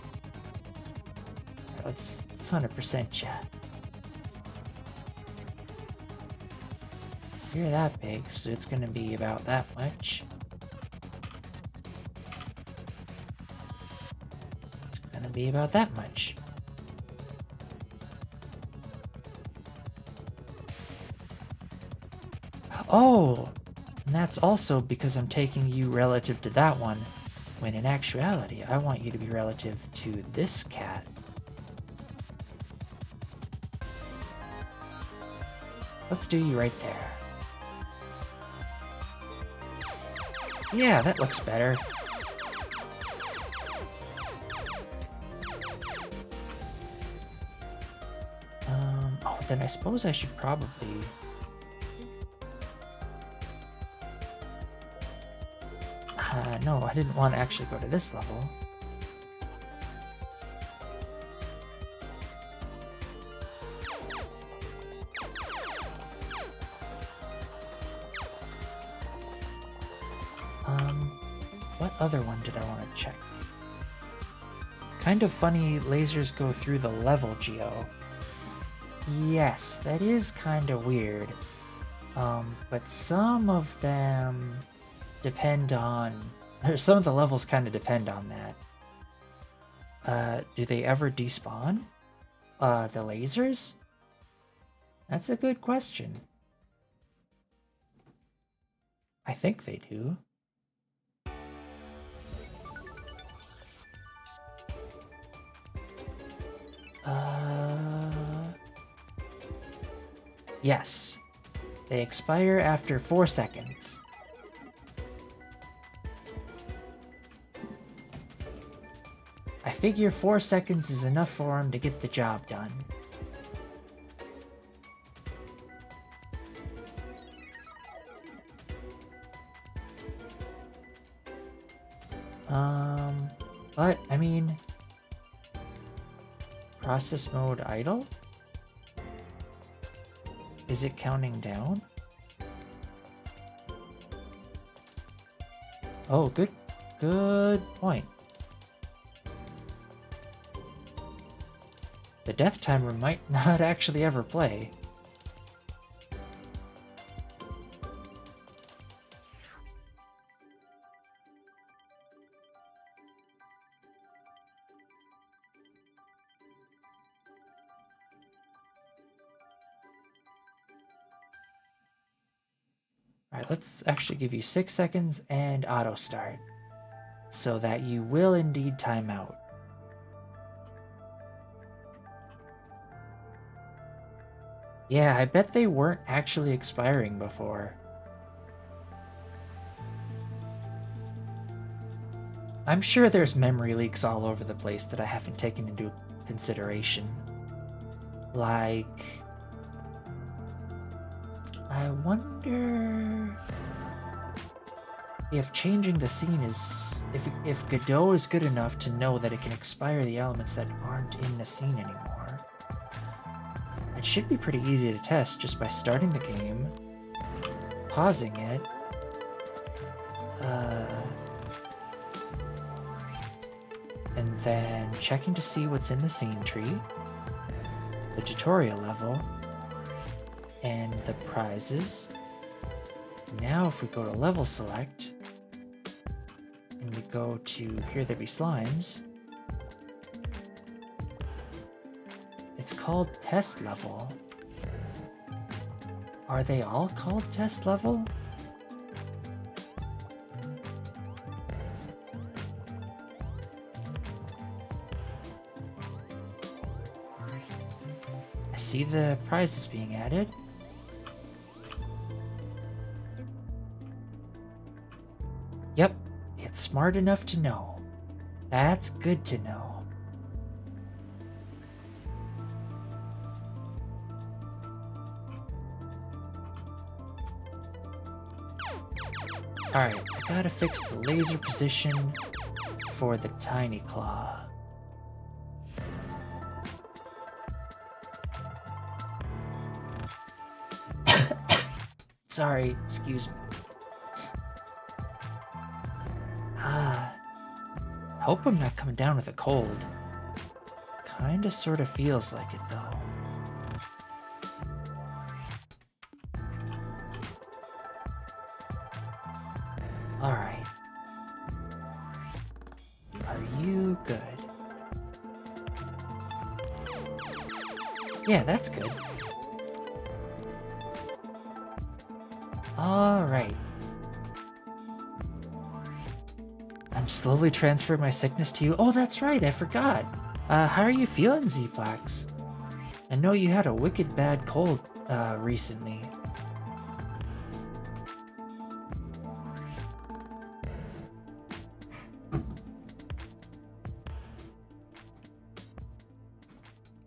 Let's 100% ya. You're that big, so it's gonna be about that much. It's gonna be about that much. Oh! And that's also because I'm taking you relative to that one, when in actuality, I want you to be relative to this cat. Let's do you right there. Yeah, that looks better. Oh, then I suppose I should probably... no, I didn't want to actually go to this level. What other one did I want to check? Kind of funny lasers go through the level geo. Yes, that is kind of weird. But some of them depend on... Some of the levels kind of depend on that. Do they ever despawn? The lasers? That's a good question. I think they do. Yes. They expire after 4 seconds. I figure 4 seconds is enough for him to get the job done. But, I mean... Process mode idle? Is it counting down? Oh, good point. The death timer might not actually ever play. Alright, let's actually give you 6 seconds and auto start, so that you will indeed time out. Yeah, I bet they weren't actually expiring before. I'm sure there's memory leaks all over the place that I haven't taken into consideration. Like... I wonder if changing the scene is... If Godot is good enough to know that it can expire the elements that aren't in the scene anymore. It should be pretty easy to test just by starting the game, pausing it, and then checking to see what's in the scene tree, the tutorial level, and the prizes. Now if we go to level select, and we go to Here There Be Slimes, it's called test level. Are they all called test level? I see the prizes being added. Yep, it's smart enough to know. That's good to know. Alright, I gotta fix the laser position for the tiny claw. Sorry, excuse me. Hope I'm not coming down with a cold. Kinda sorta feels like it though. Alright. Are you good? Yeah, that's good. Alright. I'm slowly transferring my sickness to you. Oh, that's right, I forgot. How are you feeling, Zplax? I know you had a wicked bad cold, recently.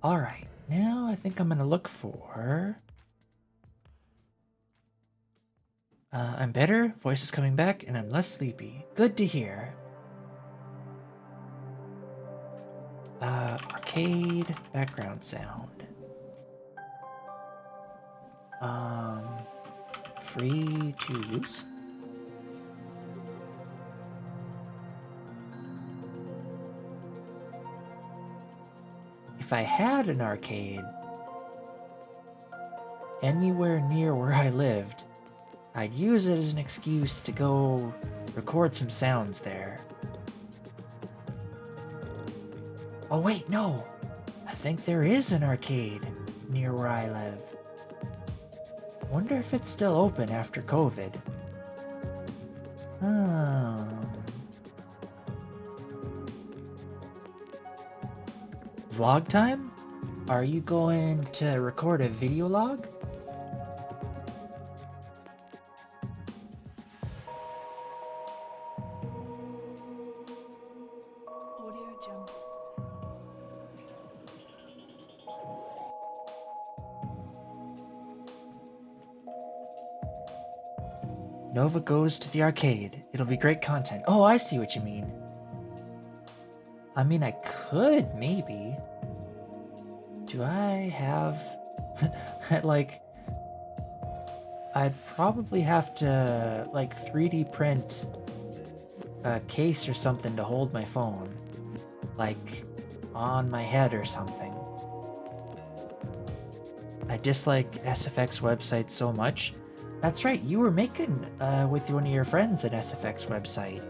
Alright, now I think I'm gonna look for... I'm better, voice is coming back, and I'm less sleepy. Good to hear. Arcade background sound. Free to use? If I had an arcade anywhere near where I lived, I'd use it as an excuse to go record some sounds there. Oh wait, no! I think there is an arcade near where I live. Wonder if it's still open after COVID. Vlog time? Are you going to record a video log? Nova goes to the arcade. It'll be great content. Oh, I see what you mean. I mean, I could, maybe. Do I have... like... I'd probably have to, like, 3D print a case or something to hold my phone. Like, on my head or something. I dislike SFX websites so much. That's right, you were making with one of your friends an SFX website.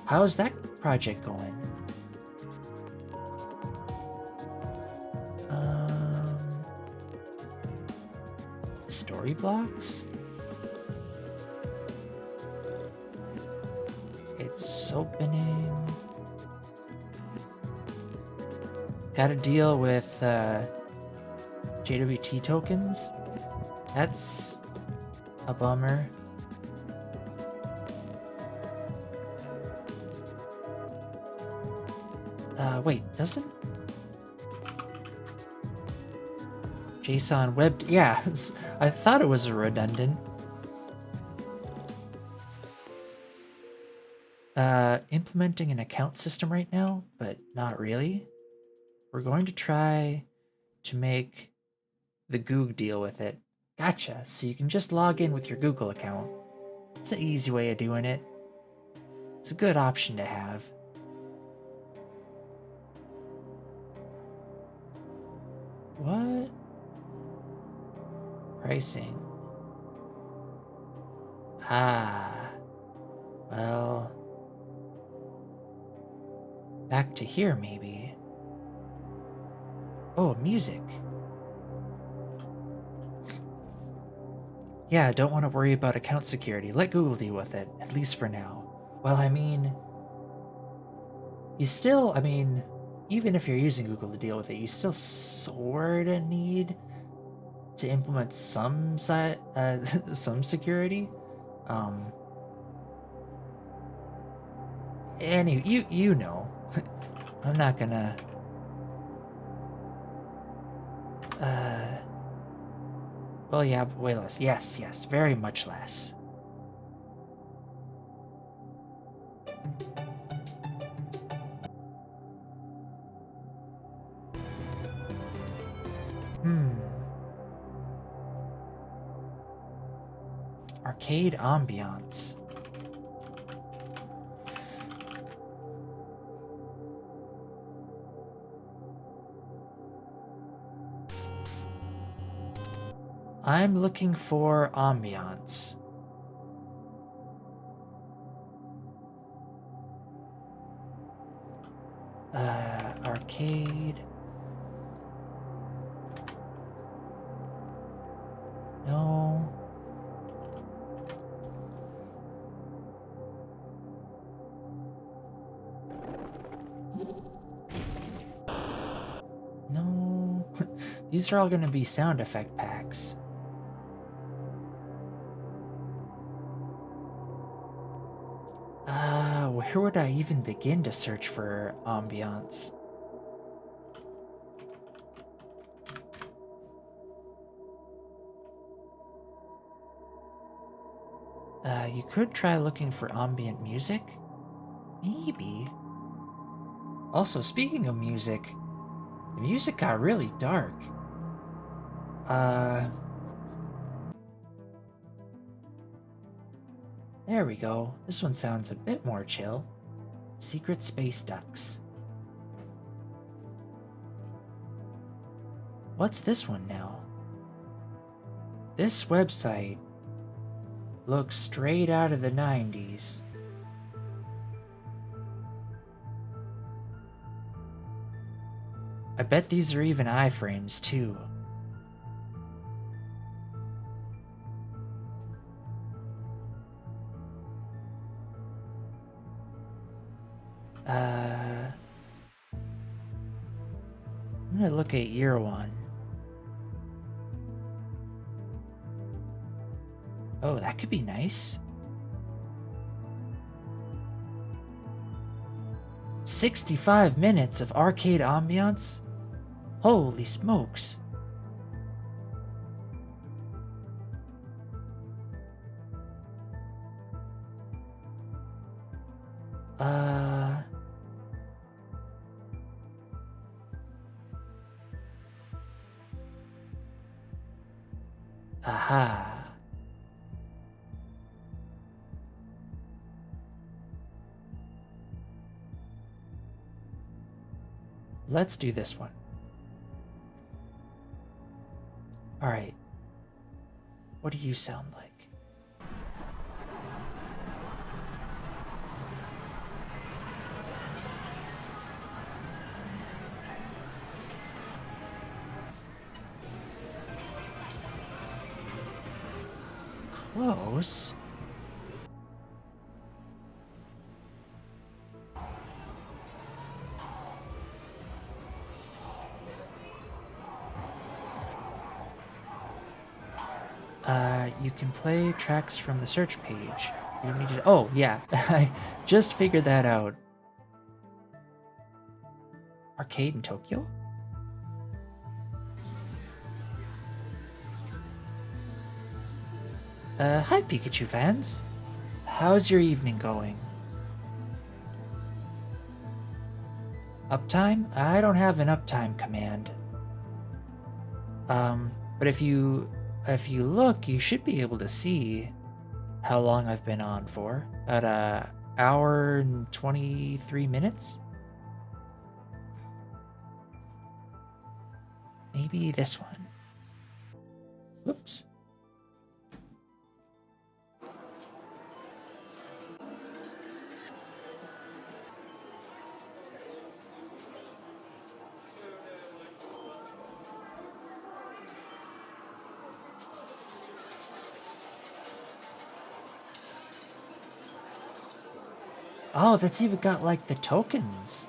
How's that project going? Story blocks? It's opening. Gotta deal with JWT tokens. That's a bummer. Wait, doesn't JSON web... Yeah, I thought it was a redundant. Implementing an account system right now, but not really. We're going to try to make the Goog deal with it. Gotcha, so you can just log in with your Google account. It's an easy way of doing it. It's a good option to have. What? Pricing. Ah. Well. Back to here, maybe. Oh, music. Yeah, don't want to worry about account security. Let Google deal with it, at least for now. Well, I mean... You still, I mean... Even if you're using Google to deal with it, you still sorta need to implement some some security. Anyway, you know, I'm not gonna. Well, yeah, but way less. Yes, very much less. Arcade ambiance. I'm looking for ambiance. Arcade. No. No. These are all going to be sound effect packs. Where would I even begin to search for ambiance? You could try looking for ambient music. Maybe. Also, speaking of music, the music got really dark. There we go. This one sounds a bit more chill. Secret Space Ducks. What's this one now? This website looks straight out of the 90s. I bet these are even iframes too. I'm gonna look at year one. Oh, that could be nice. 65 minutes of arcade ambiance? Holy smokes. Aha. Let's do this one. All right. What do you sound like? Close. You can play tracks from the search page. You don't need to. Oh, yeah. I just figured that out. Arcade in Tokyo? Hi, Pikachu fans. How's your evening going? Uptime? I don't have an uptime command. But if you look, you should be able to see how long I've been on for. About an hour and 23 minutes? Maybe this one. Whoops. Oh, that's even got like the tokens.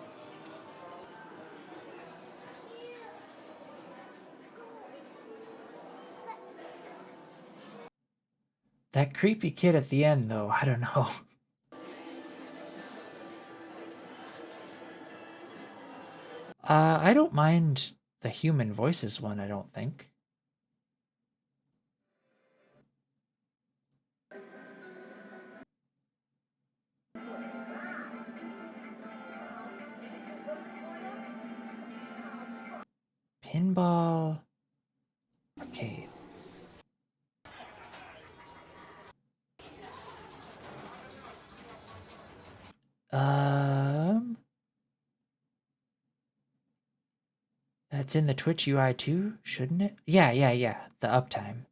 That creepy kid at the end, though, I don't know. I don't mind the human voices one, I don't think. Pinball Arcade. That's in the Twitch UI too, shouldn't it? Yeah, the uptime.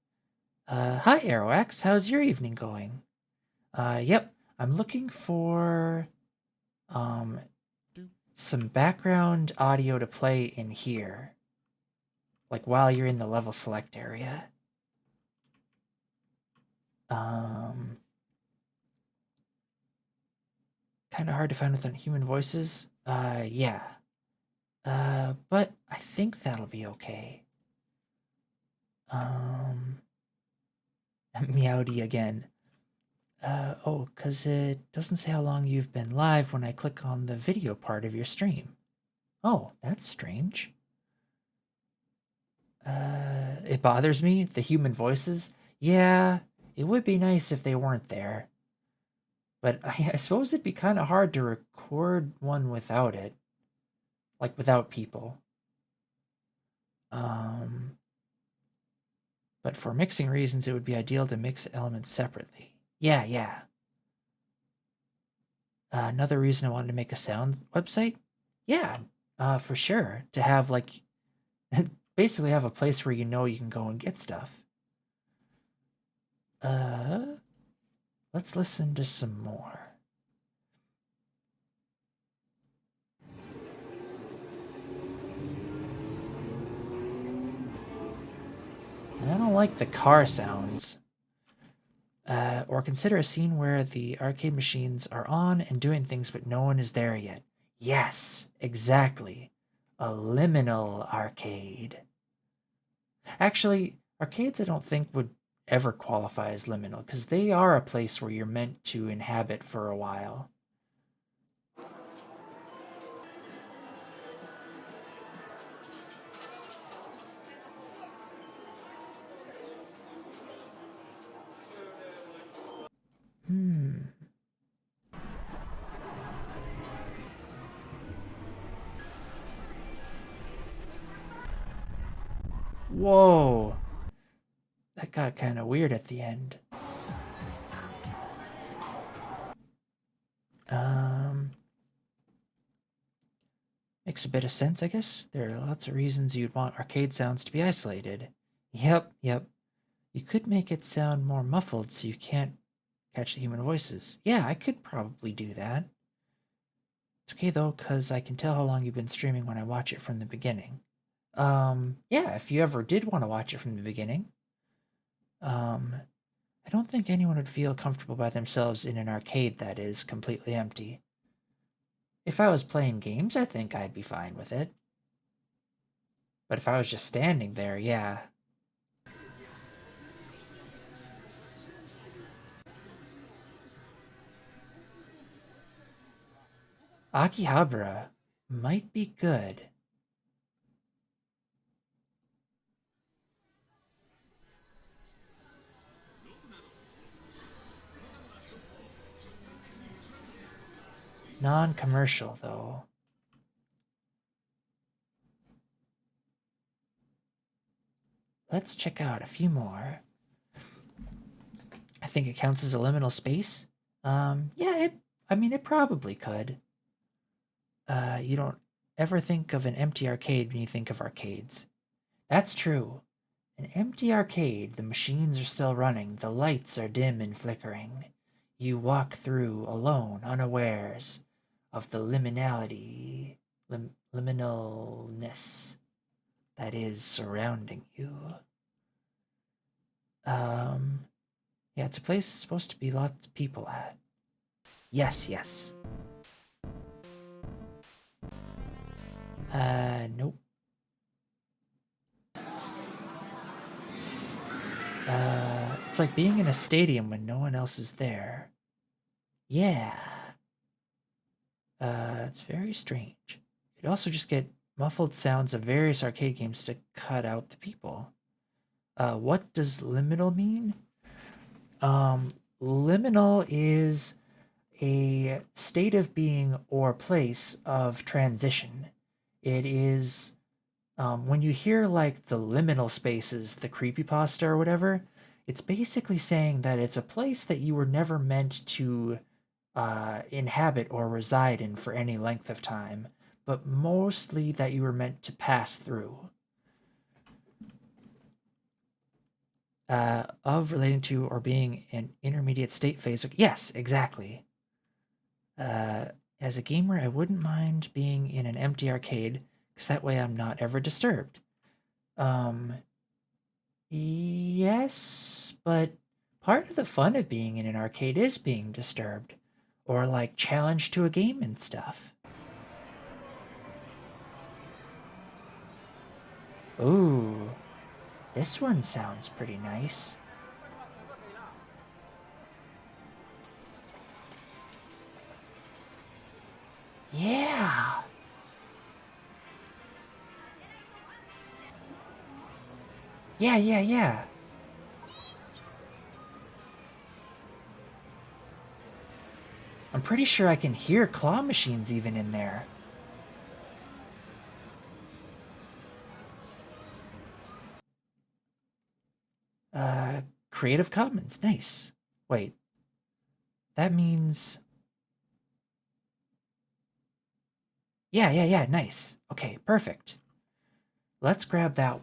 Hi AeroX, how's your evening going? Yep, I'm looking for some background audio to play in here. Like while you're in the level select area. Kind of hard to find without human voices. Yeah. But I think that'll be okay. Meowdy again. Oh, because it doesn't say how long you've been live when I click on the video part of your stream. Oh, that's strange. It bothers me, the human voices. Yeah, It would be nice if they weren't there. But I suppose it'd be kind of hard to record one without it. Like, without people. But for mixing reasons, it would be ideal to mix elements separately. Yeah, yeah. Another reason I wanted to make a sound website? Yeah, for sure. To have, like, basically have a place where you know you can go and get stuff. Let's listen to some more. I don't like the car sounds. Or consider a scene where the arcade machines are on and doing things, but no one is there yet. Yes, exactly. A liminal arcade. Actually, arcades I don't think would ever qualify as liminal, because they are a place where you're meant to inhabit for a while. Whoa. That got kind of weird at the end. Makes a bit of sense, I guess. There are lots of reasons you'd want arcade sounds to be isolated. Yep, yep. You could make it sound more muffled so you can't catch the human voices. Yeah, I could probably do that. It's okay though, because I can tell how long you've been streaming when I watch it from the beginning. Yeah, if you ever did want to watch it from the beginning. I don't think anyone would feel comfortable by themselves in an arcade that is completely empty. If I was playing games, I think I'd be fine with it. But if I was just standing there, yeah. Akihabara might be good. Non-commercial, though. Let's check out a few more. I think it counts as a liminal space. Yeah, it probably could. You don't ever think of an empty arcade when you think of arcades. That's true. An empty arcade, the machines are still running, the lights are dim and flickering. You walk through alone, unawares of the liminalness that is surrounding you. Yeah, it's a place supposed to be lots of people at. Yes, yes. Nope. It's like being in a stadium when no one else is there. Yeah. It's very strange. You'd also just get muffled sounds of various arcade games to cut out the people. What does liminal mean? Liminal is a state of being or place of transition. It is when you hear like the liminal spaces, the creepypasta or whatever, it's basically saying that it's a place that you were never meant to inhabit or reside in for any length of time, but mostly that you were meant to pass through. Of relating to or being an intermediate state phase. Yes, exactly. As a gamer, I wouldn't mind being in an empty arcade, because that way I'm not ever disturbed. Yes, but part of the fun of being in an arcade is being disturbed, or like challenged to a game and stuff. Ooh, this one sounds pretty nice. Yeah. Yeah, yeah, yeah. I'm pretty sure I can hear claw machines even in there. Creative Commons, nice. Wait, that means... Yeah, nice. Okay, perfect. Let's grab that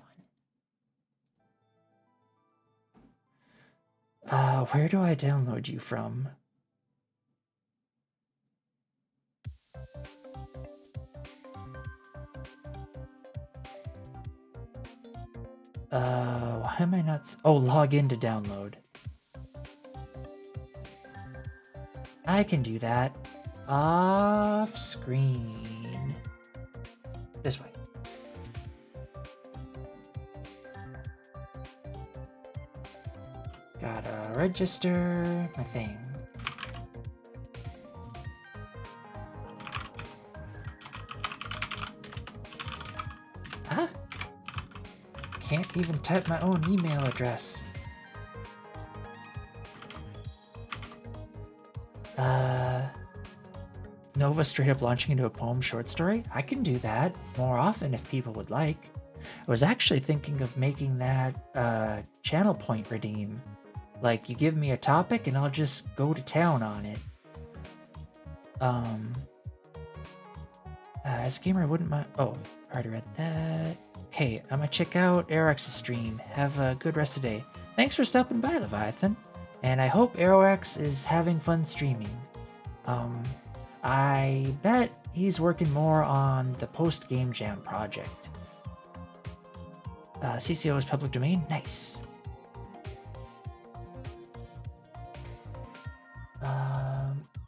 one. Where do I download you from? Why am I not... Oh, log in to download. I can do that. Off screen. This way. Gotta register my thing. Huh? Can't even type my own email address. Nova straight up launching into a poem short story? I can do that more often if people would like. I was actually thinking of making that channel point redeem. Like, you give me a topic and I'll just go to town on it. As a gamer, I wouldn't mind... Oh, already read that. Okay, I'm gonna check out Aerox's stream. Have a good rest of the day. Thanks for stopping by, Leviathan. And I hope Aerox is having fun streaming. I bet he's working more on the post-game jam project. CCO is public domain? Nice.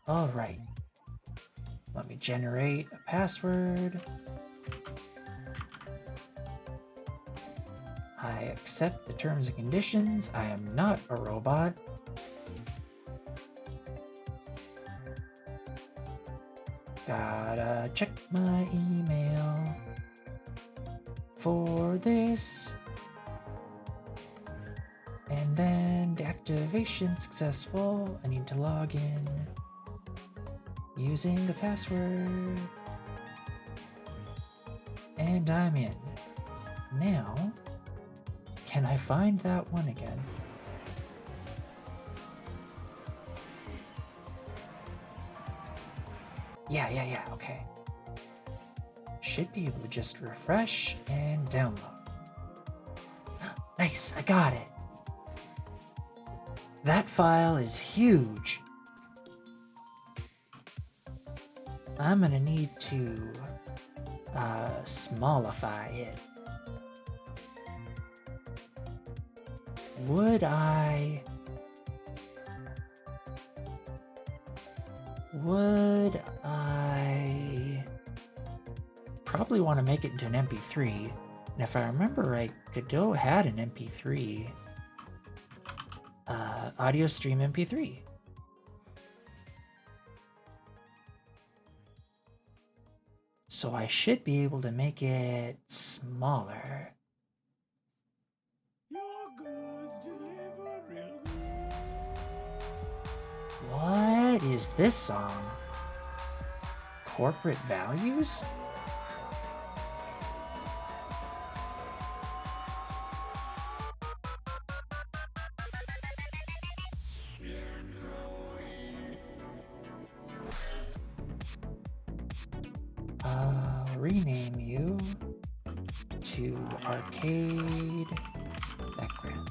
Alright. Let me generate a password. I accept the terms and conditions. I am not a robot. Gotta check my email for this. And then the activation successful. I need to log in using the password. And I'm in. Now, can I find that one again? Yeah, okay. Should be able to just refresh and download. Nice, I got it. That file is huge. I'm gonna need to smallify it. Would I probably want to make it into an MP3? And if I remember right, Godot had an MP3 audio stream MP3. So I should be able to make it smaller. What is this song? Corporate values? Rename you to arcade background.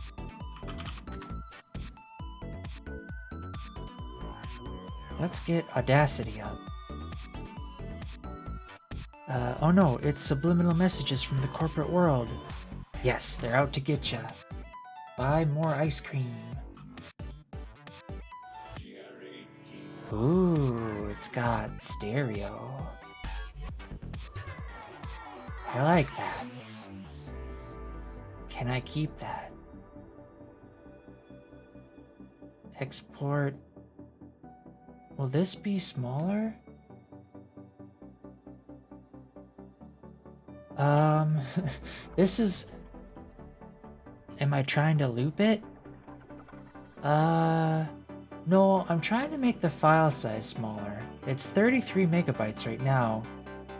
Let's get Audacity up. Oh no, it's subliminal messages from the corporate world. Yes, they're out to get ya. Buy more ice cream. Ooh, it's got stereo. I like that. Can I keep that? Export. Will this be smaller? This is... Am I trying to loop it? No, I'm trying to make the file size smaller. It's 33 megabytes right now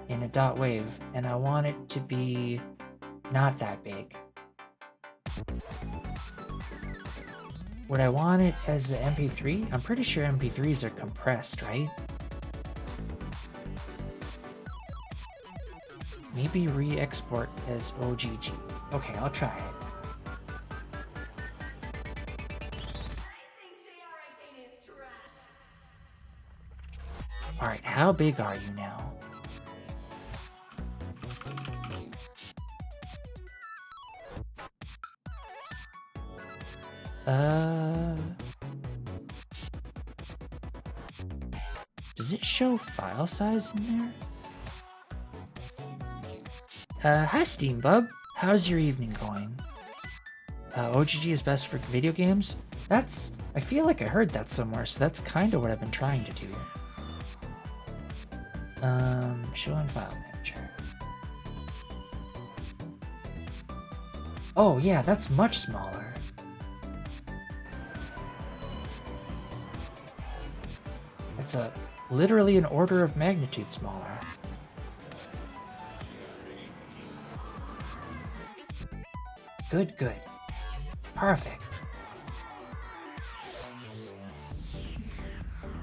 in a .wav, and I want it to be not that big. Would I want it as an MP3? I'm pretty sure MP3s are compressed, right? Maybe re-export as OGG. Okay, I'll try it. Alright, how big are you now? Does it show file size in there? Hi Steam Bub. How's your evening going? OGG is best for video games? I feel like I heard that somewhere, so that's kind of what I've been trying to do. Show in file manager. Oh yeah, that's much smaller. It's literally an order of magnitude smaller. Good, good. Perfect.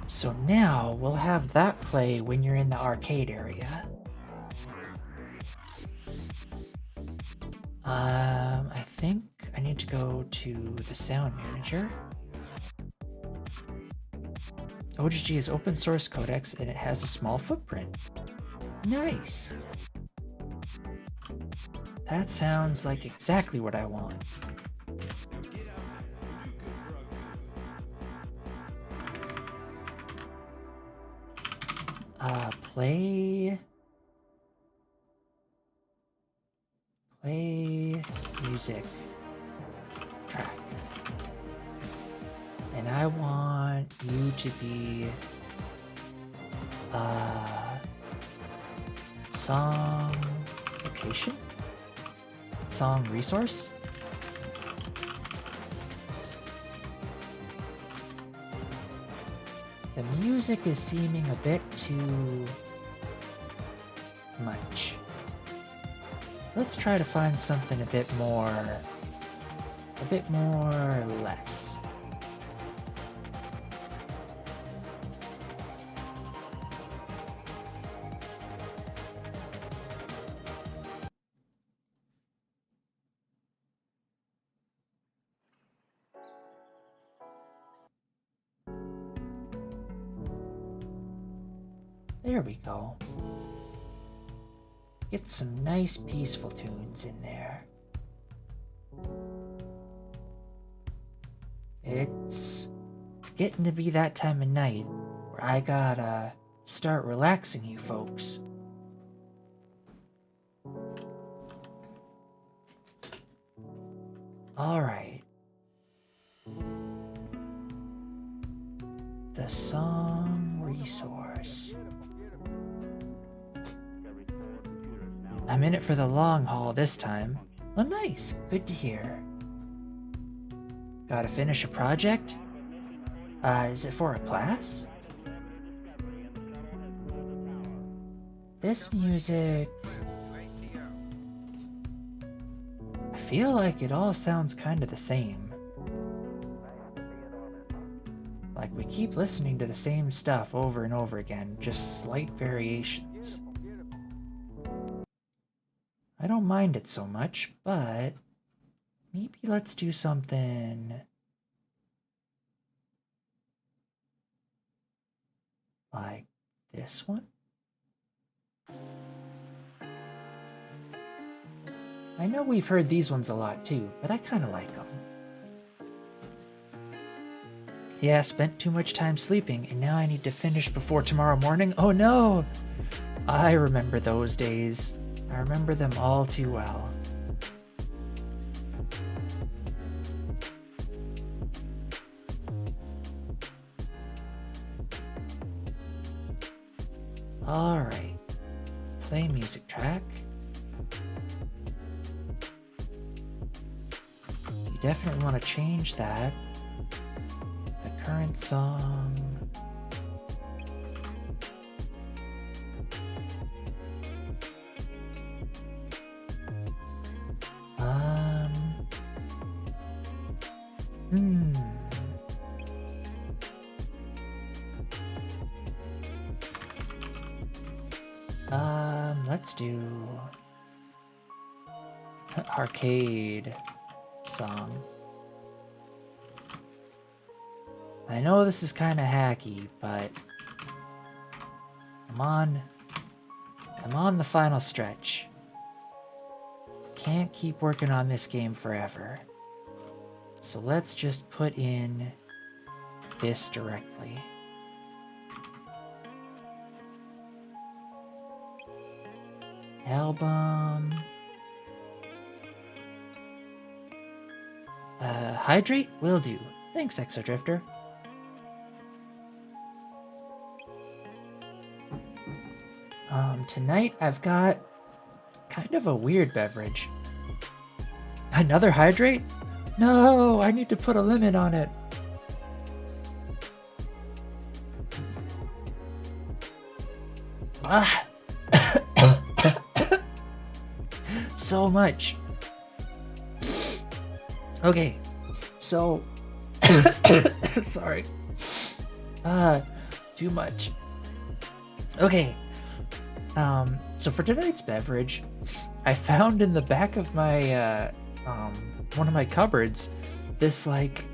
So now we'll have that play when you're in the arcade area. I think I need to go to the sound manager. OGG is open source codecs and it has a small footprint. Nice. That sounds like exactly what I want. Play music track. And I want you to be song location? Song resource? The music is seeming a bit too much. Let's try to find something a bit more less. There we go. Get some nice peaceful tunes in there. It's getting to be that time of night where I gotta start relaxing you folks. Alright. The song resource. I'm in it for the long haul this time. Oh, nice. Good to hear. Gotta finish a project? Is it for a class? This music... I feel like it all sounds kind of the same. Like we keep listening to the same stuff over and over again, just slight variations. I don't mind it so much, but maybe let's do something like this one. I know we've heard these ones a lot too, but I kind of like them. Yeah, spent too much time sleeping, and now I need to finish before tomorrow morning. Oh no! I remember those days. I remember them all too well. Alright. Play music track. You definitely want to change that. The Current song. Hmm. Let's do arcade song. I know this is kind of hacky, but I'm on the final stretch. Can't keep working on this game forever. So let's just put in this directly. Album. Hydrate? Will do. Thanks, Exodrifter. Tonight I've got kind of a weird beverage. Another hydrate? No, I need to put a limit on it. Ah. So much. Okay, so sorry. Too much. Okay. So for tonight's beverage, I found in the back of my one of my cupboards this like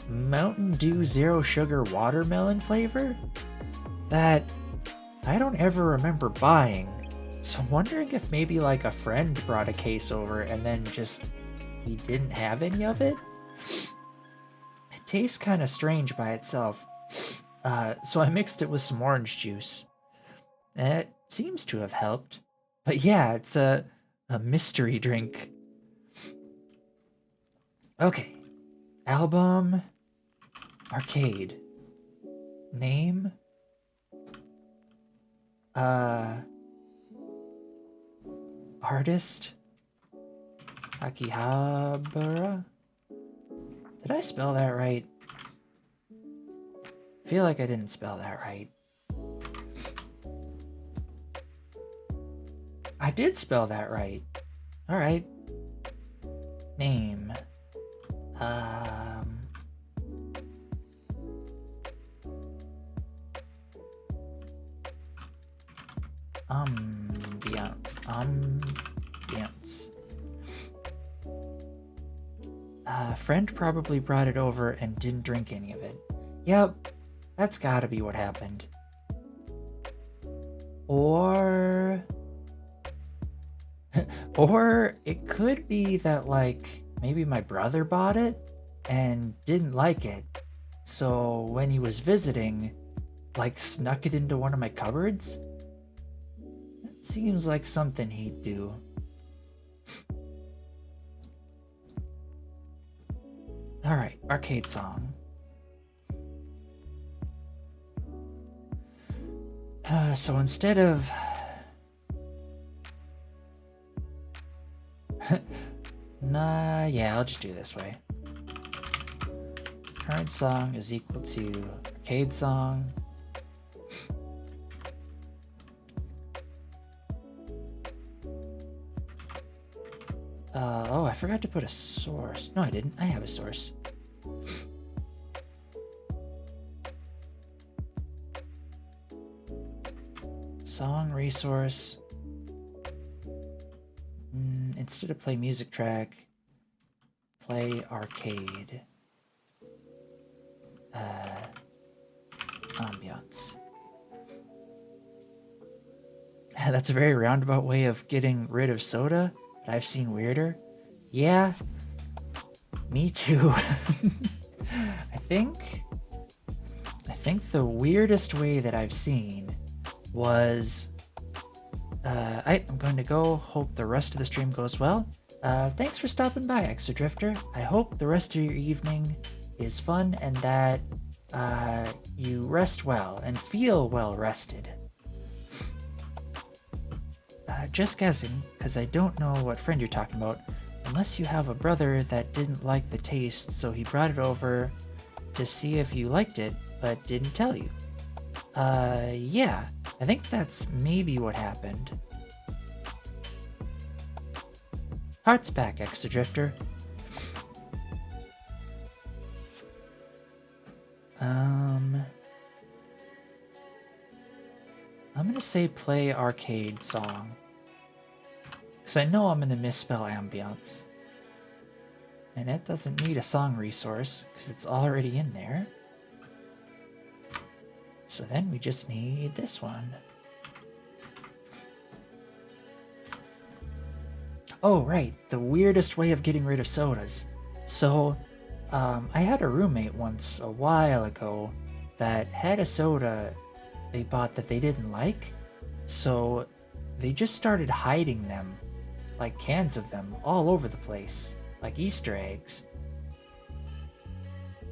Mountain Dew Zero Sugar watermelon flavor that I don't ever remember buying. So I'm wondering if maybe like a friend brought a case over and then just we didn't have any of it. It tastes kind of strange by itself. So I mixed it with some orange juice. And it seems to have helped. But yeah, it's a mystery drink. Okay. Album. Arcade. Name. Artist. Akihabara. Did I spell that right? I feel like I didn't spell that right. I did spell that right. All right. Name. Ambiance. A friend probably brought it over and didn't drink any of it. Yep, that's gotta be what happened. Or it could be that like maybe my brother bought it and didn't like it. So when he was visiting, like snuck it into one of my cupboards. That seems like something he'd do. All right, arcade song. So instead of yeah, I'll just do it this way. Current song is equal to arcade song. Oh, I forgot to put a source. No, I didn't. I have a source. Song resource. Instead of play music track, play arcade. Ambiance. That's a very roundabout way of getting rid of soda, but I've seen weirder. Yeah, me too. I think the weirdest way that I've seen was I'm going to go. Hope the rest of the stream goes well. Thanks for stopping by, Exodrifter. I hope the rest of your evening is fun and that you rest well and feel well rested. Just guessing, because I don't know what friend you're talking about, unless you have a brother that didn't like the taste, so he brought it over to see if you liked it, but didn't tell you. Yeah, I think that's maybe what happened. Hearts back, Extra Drifter. I'm gonna say play arcade song. Because I know I'm gonna misspell ambiance. And it doesn't need a song resource, because it's already in there. So then we just need this one. Oh, right, the weirdest way of getting rid of sodas. So, I had a roommate once a while ago that had a soda they bought that they didn't like, so they just started hiding them, like cans of them, all over the place, like Easter eggs.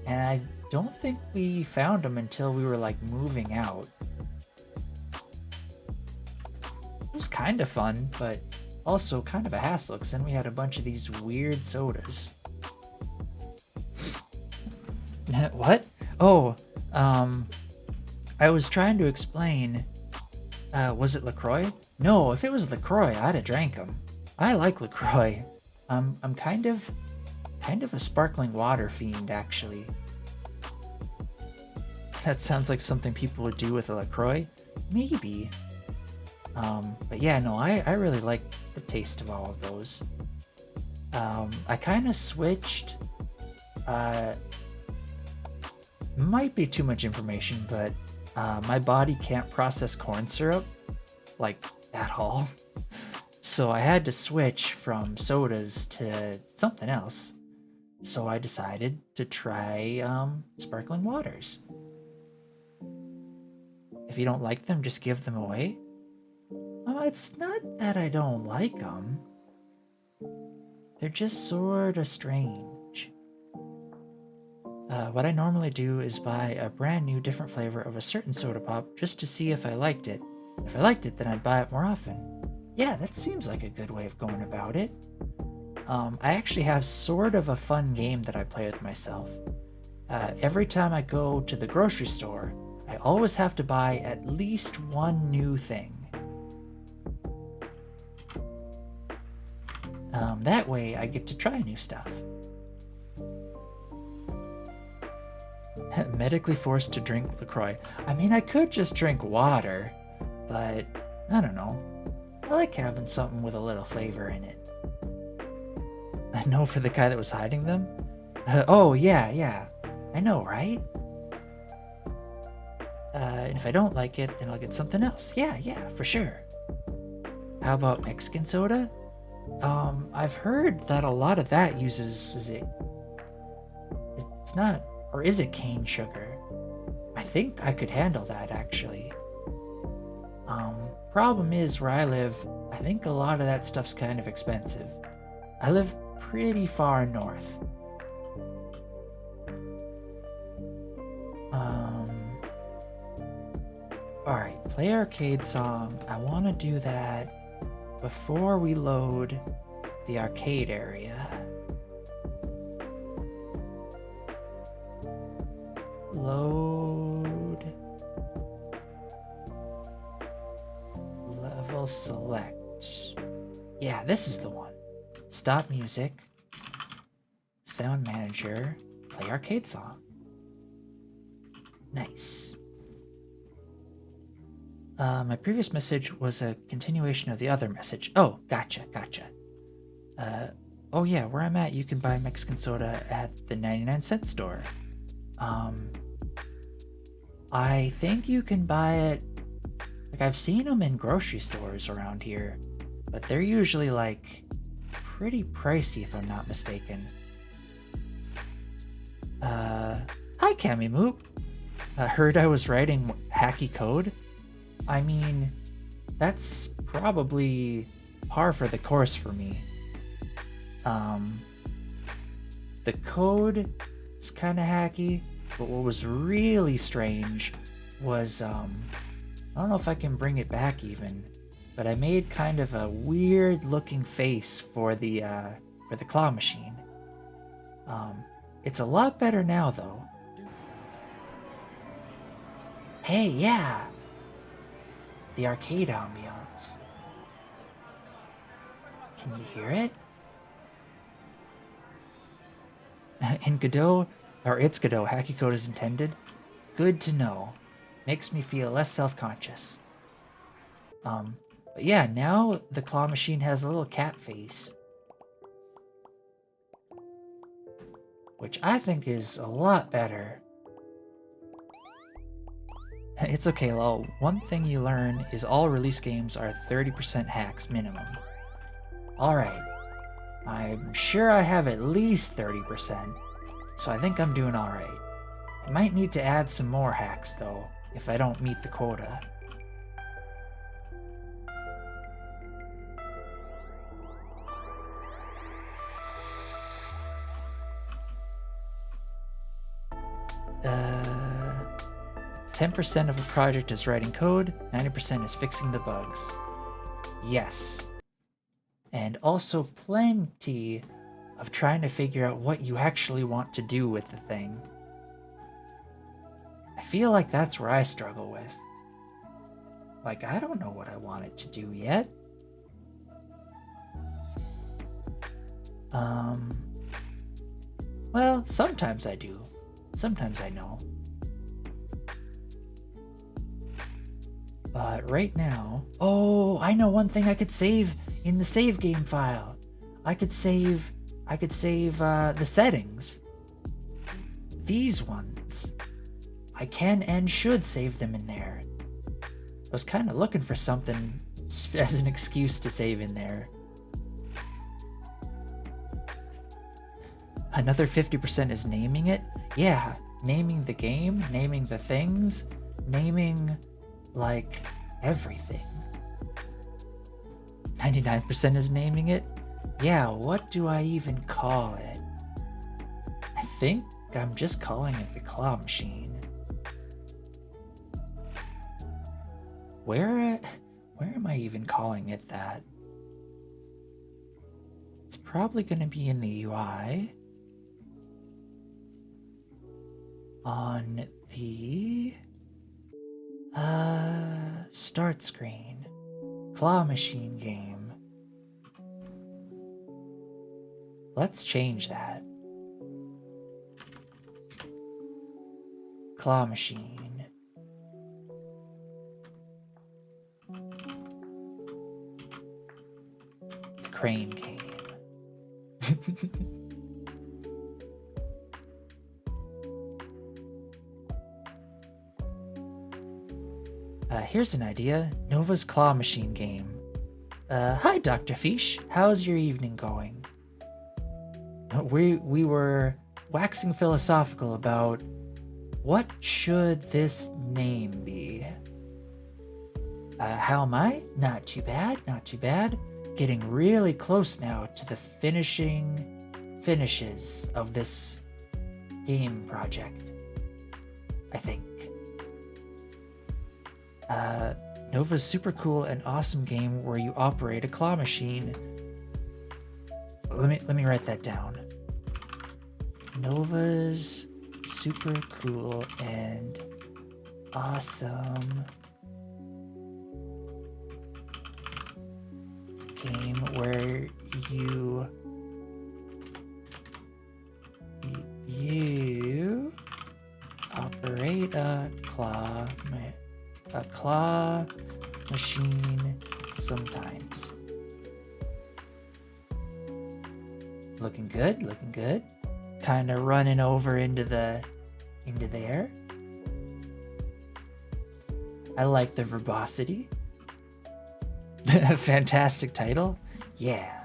And I don't think we found them until we were like moving out. It was kind of fun, but also kind of a hassle, because then we had a bunch of these weird sodas. What? Oh, I was trying to explain, was it LaCroix? No, if it was LaCroix, I'd have drank them. I like LaCroix. I'm kind of a sparkling water fiend, actually. That sounds like something people would do with a LaCroix. Maybe. But yeah, no, I really like the taste of all of those. I kind of switched, might be too much information, but my body can't process corn syrup, like, at all. So I had to switch from sodas to something else. So I decided to try sparkling waters. If you don't like them, just give them away. It's not that I don't like them. They're just sort of strange. What I normally do is buy a brand new different flavor of a certain soda pop just to see if I liked it. If I liked it, then I'd buy it more often. Yeah, that seems like a good way of going about it. I actually have sort of a fun game that I play with myself. Every time I go to the grocery store, I always have to buy at least one new thing. That way I get to try new stuff. Medically forced to drink LaCroix. I mean, I could just drink water, but I don't know. I like having something with a little flavor in it. I know, for the guy that was hiding them? Oh, yeah. I know, right? And if I don't like it, then I'll get something else. Yeah, for sure. How about Mexican soda? I've heard that a lot of that uses, it's not, or is it cane sugar? I think I could handle that, actually. Problem is, where I live, I think a lot of that stuff's kind of expensive. I live pretty far north. Alright, play arcade song. I want to do that before we load the arcade area. Load. Level select. Yeah, this is the one. Stop music. Sound manager. Play arcade song. Nice. My previous message was a continuation of the other message. Oh, gotcha. Oh yeah, where I'm at, you can buy Mexican soda at the 99-cent store. I think you can buy it, like, I've seen them in grocery stores around here, but they're usually, like, pretty pricey if I'm not mistaken. Hi, Camimoop. Heard I was writing hacky code? I mean, that's probably par for the course for me. The code is kind of hacky, but what was really strange was, I don't know if I can bring it back even, but I made kind of a weird looking face for the claw machine. It's a lot better now though. Hey, yeah! The arcade ambiance. Can you hear it? In Godot, or it's Godot, Hacky Code is intended. Good to know. Makes me feel less self-conscious. But yeah, now the claw machine has a little cat face. Which I think is a lot better. It's okay, lol. One thing you learn is all release games are 30% hacks minimum. Alright. I'm sure I have at least 30%, so I think I'm doing alright. I might need to add some more hacks, though, if I don't meet the quota. Uh... 10% of a project is writing code, 90% is fixing the bugs. Yes. And also plenty of trying to figure out what you actually want to do with the thing. I feel like that's where I struggle with. Like, I don't know what I want it to do yet. Well, sometimes I do. Sometimes I know. But right now... Oh, I know one thing I could save in the save game file. I could save the settings. These ones. I can and should save them in there. I was kind of looking for something as an excuse to save in there. Another 50% is naming it. Yeah, naming the game, naming the things, naming... like, everything. 99% is naming it? Yeah, what do I even call it? I think I'm just calling it the claw machine. Where am I even calling it that? It's probably going to be in the UI. On the... start screen. Claw machine game. Let's change that. Claw machine. The crane game. Here's an idea. Nova's Claw Machine game. Hi, Dr. Fish. How's your evening going? We were waxing philosophical about what should this name be. How am I? Not too bad, not too bad. Getting really close now to the finishes of this game project, I think. Nova's super cool and awesome game where you operate a claw machine. Let me write that down. Nova's super cool and awesome game where you operate a claw machine sometimes. Looking good, looking good. Kind of running over into there. I like the verbosity. Fantastic title. Yeah.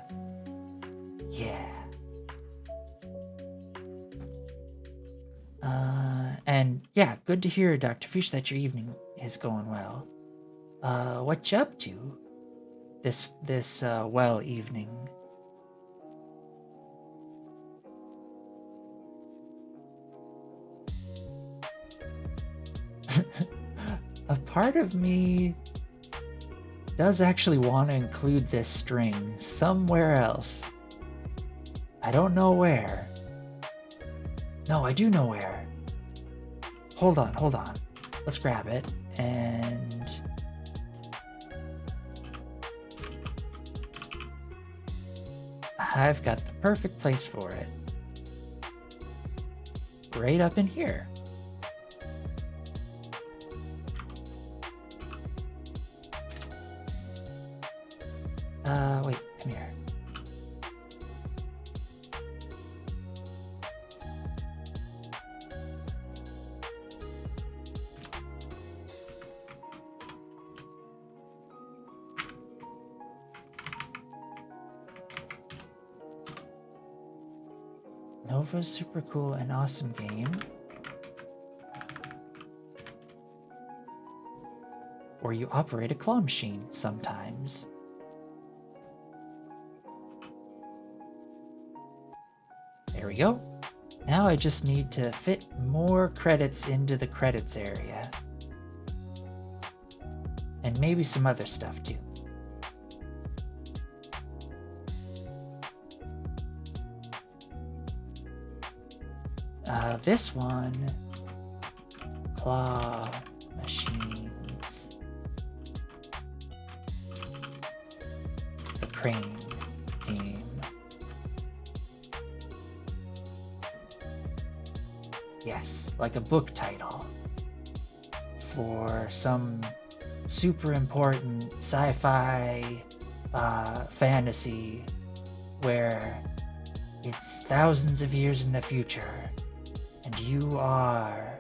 And yeah, good to hear, Dr. Fish, that your evening is going well. What you up to this evening? A part of me does actually want to include this string somewhere else. I don't know where. No, I do know where. Hold on. let's grab it, and I've got the perfect place for it. Right up in here. Wait, come here. Nova's super cool and awesome game. Or you operate a claw machine sometimes. There we go. Now I just need to fit more credits into the credits area. And maybe some other stuff too. This one, claw machines. The crane game. Yes, like a book title for some super important sci-fi fantasy where it's thousands of years in the future and you are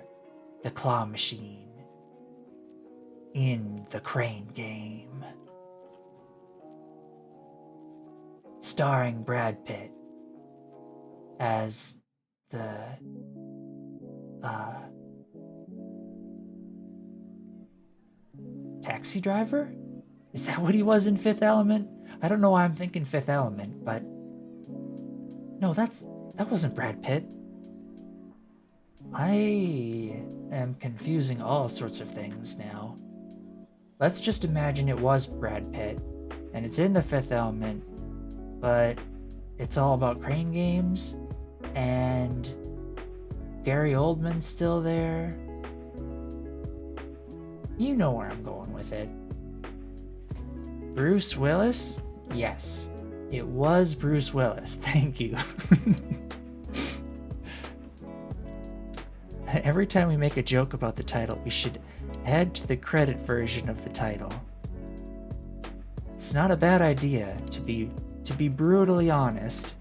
the claw machine in the crane game. Starring Brad Pitt as the taxi driver? Is that what he was in Fifth Element? I don't know why I'm thinking Fifth Element, but no, that wasn't Brad Pitt. I am confusing all sorts of things now. Let's just imagine it was Brad Pitt, and it's in the Fifth Element, but it's all about crane games, and Gary Oldman's still there. You know where I'm going with it. Bruce Willis? Yes, it was Bruce Willis. Thank you. Every time we make a joke about the title, we should add to the credit version of the title. It's not a bad idea, to be brutally honest.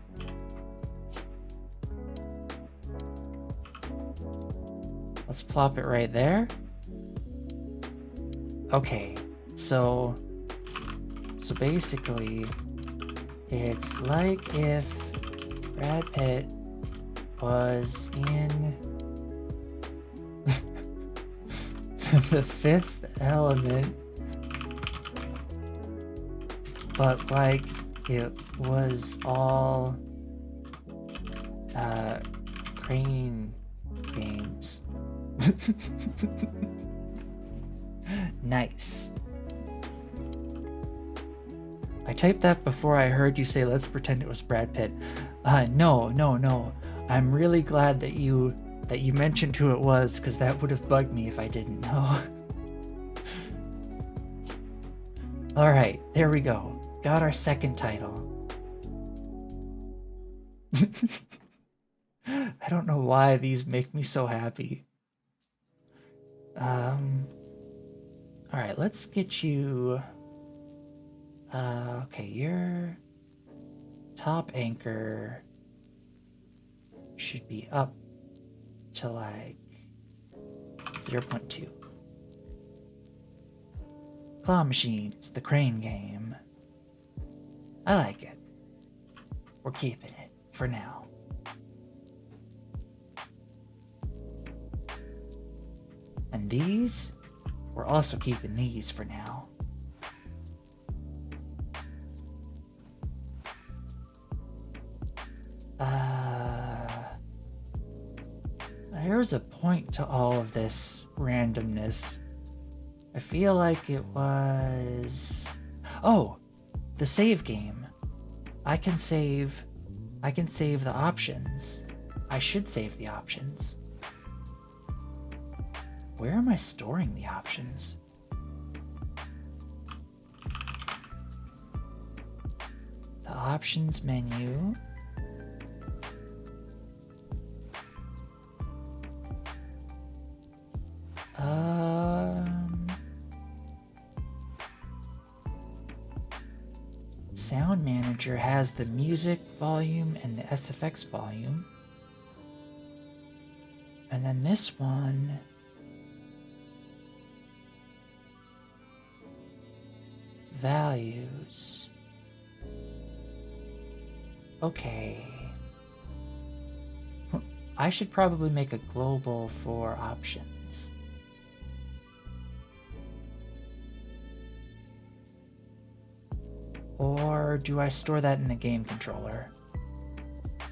Let's plop it right there. Okay, so basically, it's like if Brad Pitt was in the Fifth Element, but like it was all crane games. Nice. I typed that before I heard you say let's pretend it was Brad Pitt. No. I'm really glad that you mentioned who it was, because that would have bugged me if I didn't know. Alright, there we go. Got our second title. I don't know why these make me so happy. Alright, let's get you... okay, your top anchor should be up to like 0.2. Claw machine, it's the crane game. I like it. We're keeping it for now. And these, we're also keeping these for now. There's a point to all of this randomness. I feel like it was... Oh, the save game. I can save the options. I should save the options. Where am I storing the options? The options menu. Sound Manager has the music volume and the SFX volume. And then this one, values. Okay. I should probably make a global for options. Or do I store that in the game controller?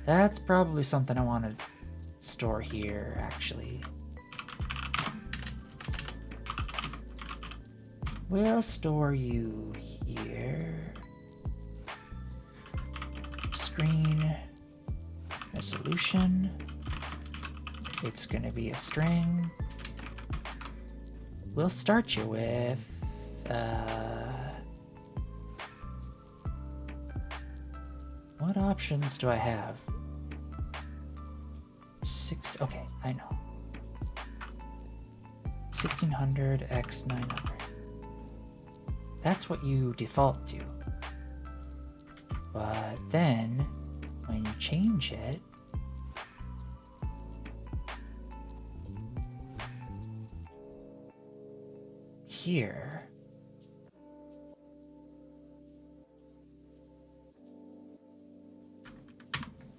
That's probably something I want to store here, actually. We'll store you here. Screen resolution. It's going to be a string. We'll start you with what options do I have? Okay, I know. 1600 x 900. That's what you default to. But then when you change it, here,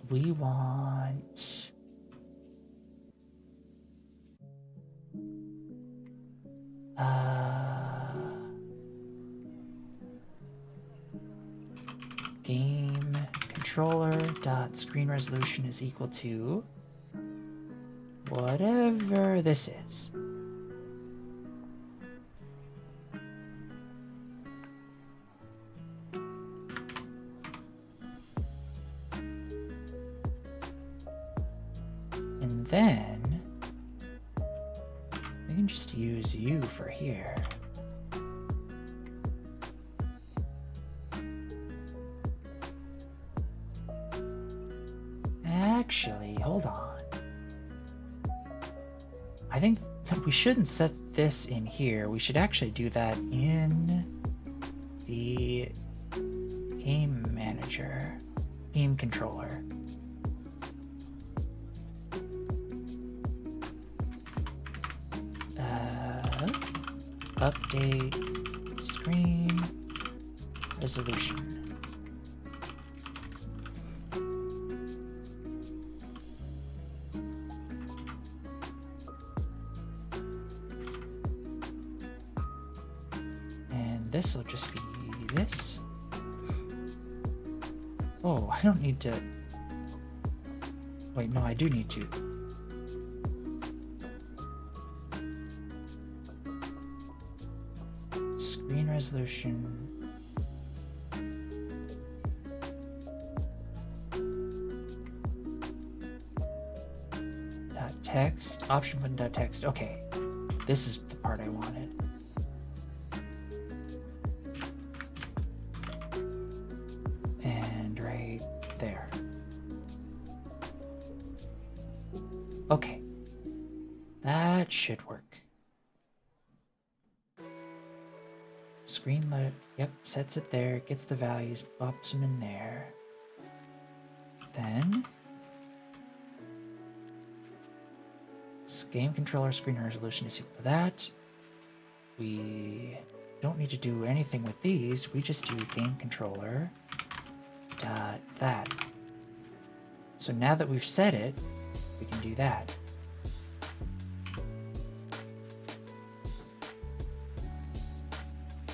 we want game controller dot screen resolution is equal to whatever this is. And then we can just use you for here. Actually, hold on. I think that we shouldn't set this in here. We should actually do that in the game manager, game controller. Update screen resolution. This will just be this. Oh, I don't need to. Wait, no, I do need to. Screen resolution. Text, option button dot text. Okay, this is the part I wanted. There. Okay. That should work. Screen load. Yep, sets it there, gets the values, pops them in there. Then game controller screen resolution is equal to that. We don't need to do anything with these. We just do game controller dot that. So now that we've set it, we can do that.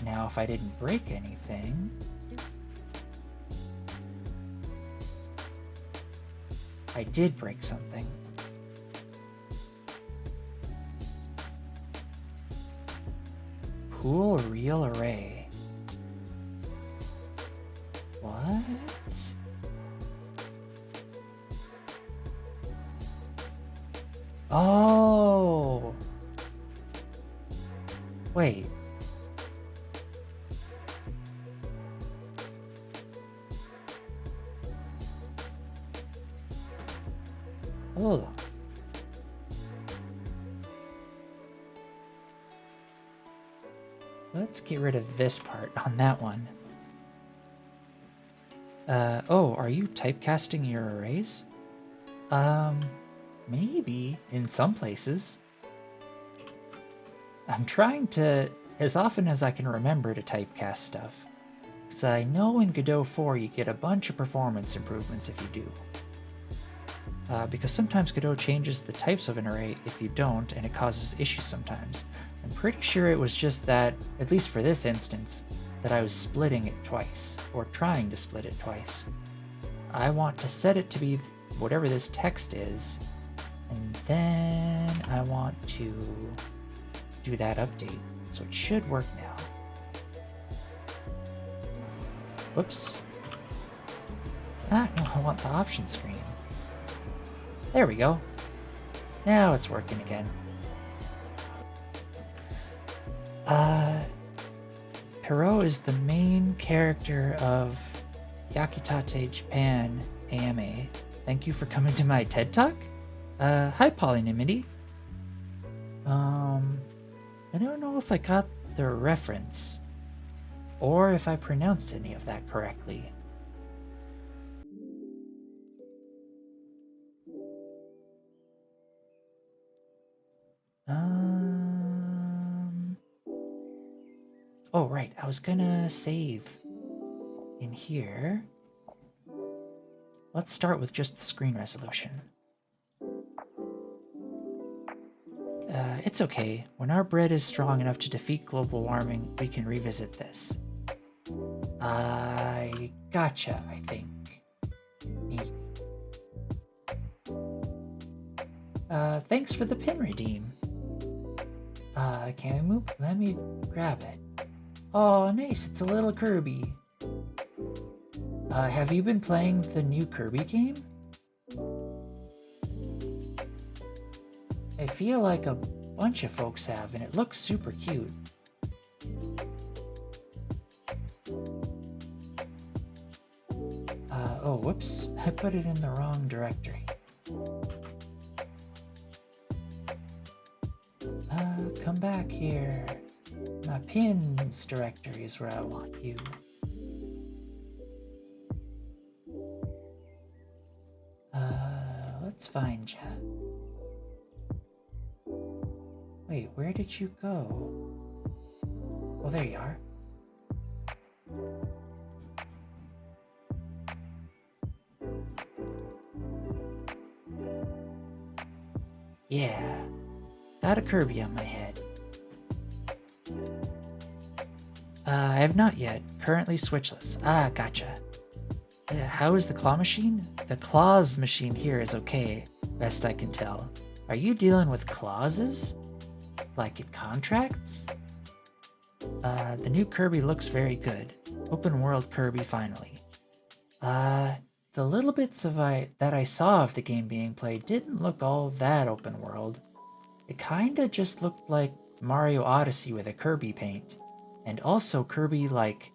Now if I didn't break anything, I did break something. Pool real array. What? Oh. Wait. Hold on. Let's get rid of this part on that one. Oh, are you typecasting your arrays? Maybe in some places. I'm trying to, as often as I can remember, to typecast stuff. Because I know in Godot 4 you get a bunch of performance improvements if you do. Because sometimes Godot changes the types of an array if you don't, and it causes issues sometimes. I'm pretty sure it was just that, at least for this instance, that I was splitting it twice, or trying to split it twice. I want to set it to be whatever this text is, and then I want to do that update, so it should work now. Whoops. Ah, no, I want the option screen. There we go. Now it's working again. Hiro is the main character of Yakitate Japan AMA. Thank you for coming to my TED Talk. Hi, Polynimity. I don't know if I got the reference, or if I pronounced any of that correctly. Oh, right, I was gonna save in here. Let's start with just the screen resolution. It's okay. When our bread is strong enough to defeat global warming, we can revisit this. I gotcha, I think. Thanks for the pin redeem. Can we move? Let me grab it. Oh, nice, it's a little Kirby. Have you been playing the new Kirby game? I feel like a bunch of folks have, and it looks super cute. Oh, whoops, I put it in the wrong directory. Come back here. My pins directory is where I want you. Let's find ya. Wait, where did you go? Oh, there you are. Yeah, got a Kirby on my head. I have not yet. Currently switchless. Ah, gotcha. How is the claw machine? The claws machine here is okay, best I can tell. Are you dealing with clauses? Like in contracts? The new Kirby looks very good. Open world Kirby finally. The little bits of that I saw of the game being played didn't look all that open world. It kinda just looked like Mario Odyssey with a Kirby paint. And also Kirby, like,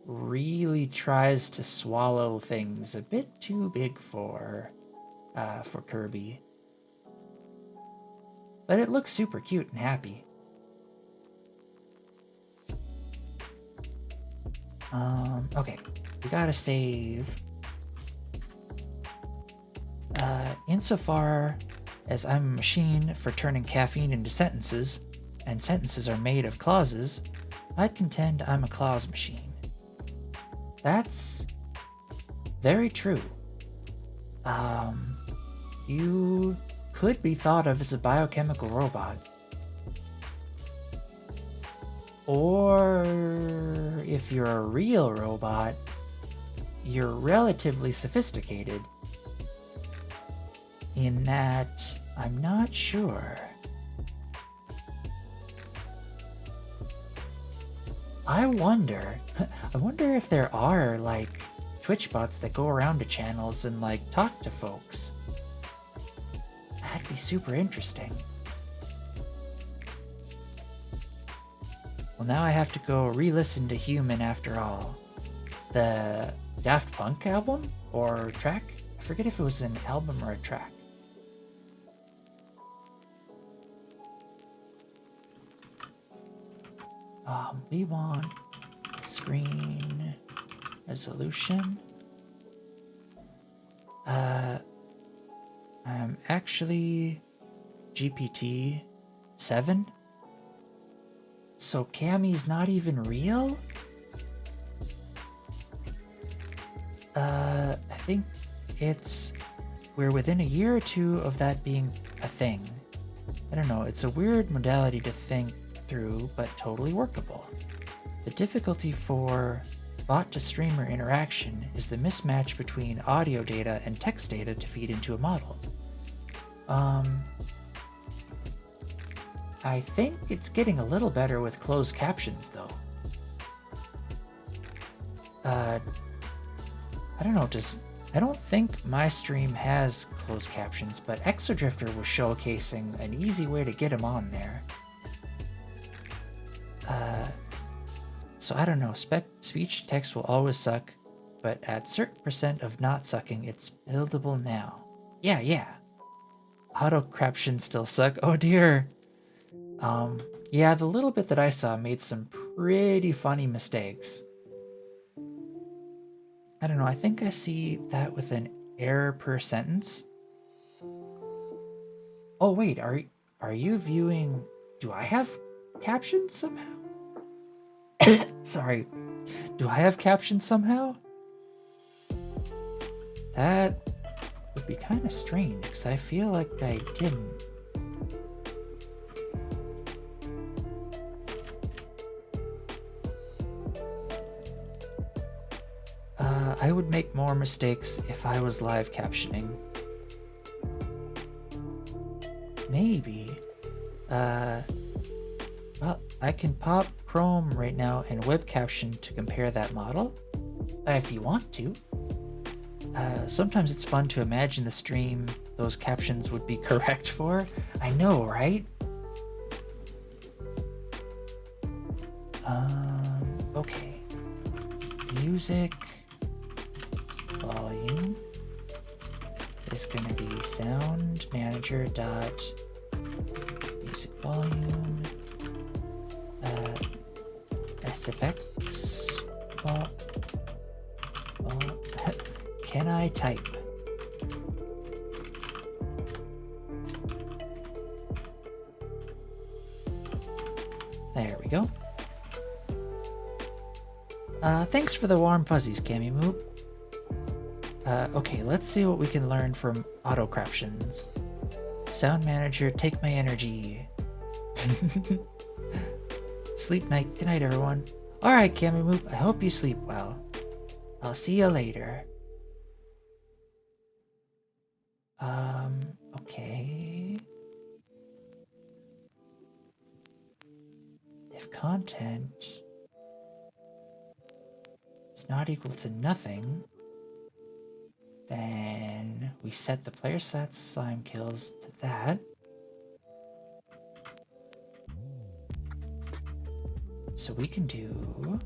really tries to swallow things a bit too big for Kirby. But it looks super cute and happy. Okay, we gotta save. Insofar as I'm a machine for turning caffeine into sentences, and sentences are made of clauses, I'd contend I'm a clause machine. That's very true. You could be thought of as a biochemical robot. Or if you're a real robot, you're relatively sophisticated. In that, I'm not sure. I wonder if there are, like, Twitch bots that go around to channels and, like, talk to folks. That'd be super interesting. Well, now I have to go re-listen to Human after all. The Daft Punk album? Or track? I forget if it was an album or a track. We want screen resolution. I'm actually GPT 7. So Cammy's not even real? I think we're within a year or two of that being a thing. I don't know, it's a weird modality to think through, but totally workable. The difficulty for bot to streamer interaction is the mismatch between audio data and text data to feed into a model. I think it's getting a little better with closed captions though. I don't know, I don't think my stream has closed captions, but Exodrifter was showcasing an easy way to get them on there. So I don't know, speech text will always suck, but at certain percent of not sucking, it's buildable now. Yeah. Auto captions still suck, oh dear. Yeah, the little bit that I saw made some pretty funny mistakes. I don't know, I think I see that with an error per sentence. Oh wait, are you viewing... Do I have captions somehow? Sorry. Do I have captions somehow? That would be kind of strange, because I feel like I didn't. I would make more mistakes if I was live captioning. Maybe. Well, I can pop Chrome right now and web caption to compare that model, if you want to. Sometimes it's fun to imagine the stream those captions would be correct for. I know, right? Okay. Music volume is going to be sound manager dot music volume SFX can I type? There we go. Thanks for the warm fuzzies, Cammy Moop. Okay, let's see what we can learn from auto captions. Sound manager, take my energy. Sleep night. Good night, everyone. Alright, Cammy Moop, I hope you sleep well. I'll see you later. Okay. If content is not equal to nothing, then we set the player stats slime kills to that. So we can do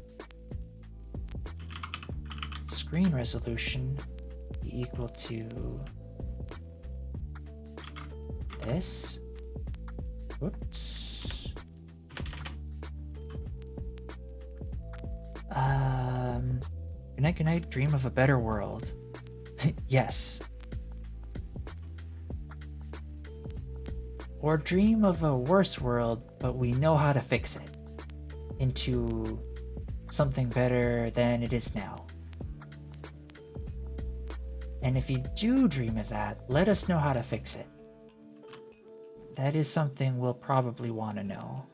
screen resolution be equal to this. Whoops. Good night, dream of a better world. Yes. Or dream of a worse world, but we know how to fix it into something better than it is now. And if you do dream of that, let us know how to fix it. That is something we'll probably want to know.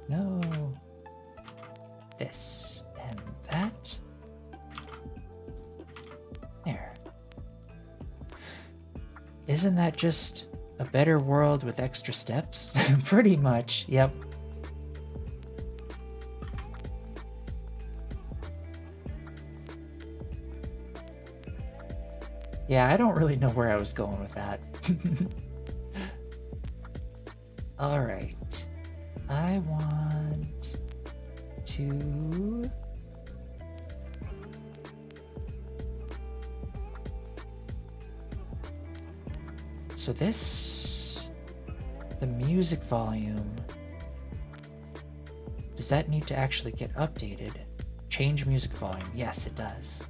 No. This and that. There. Isn't that just a better world with extra steps? Pretty much, yep. Yeah, I don't really know where I was going with that. All right. I want to... So this... The music volume... Does that need to actually get updated? Change music volume. Yes, it does.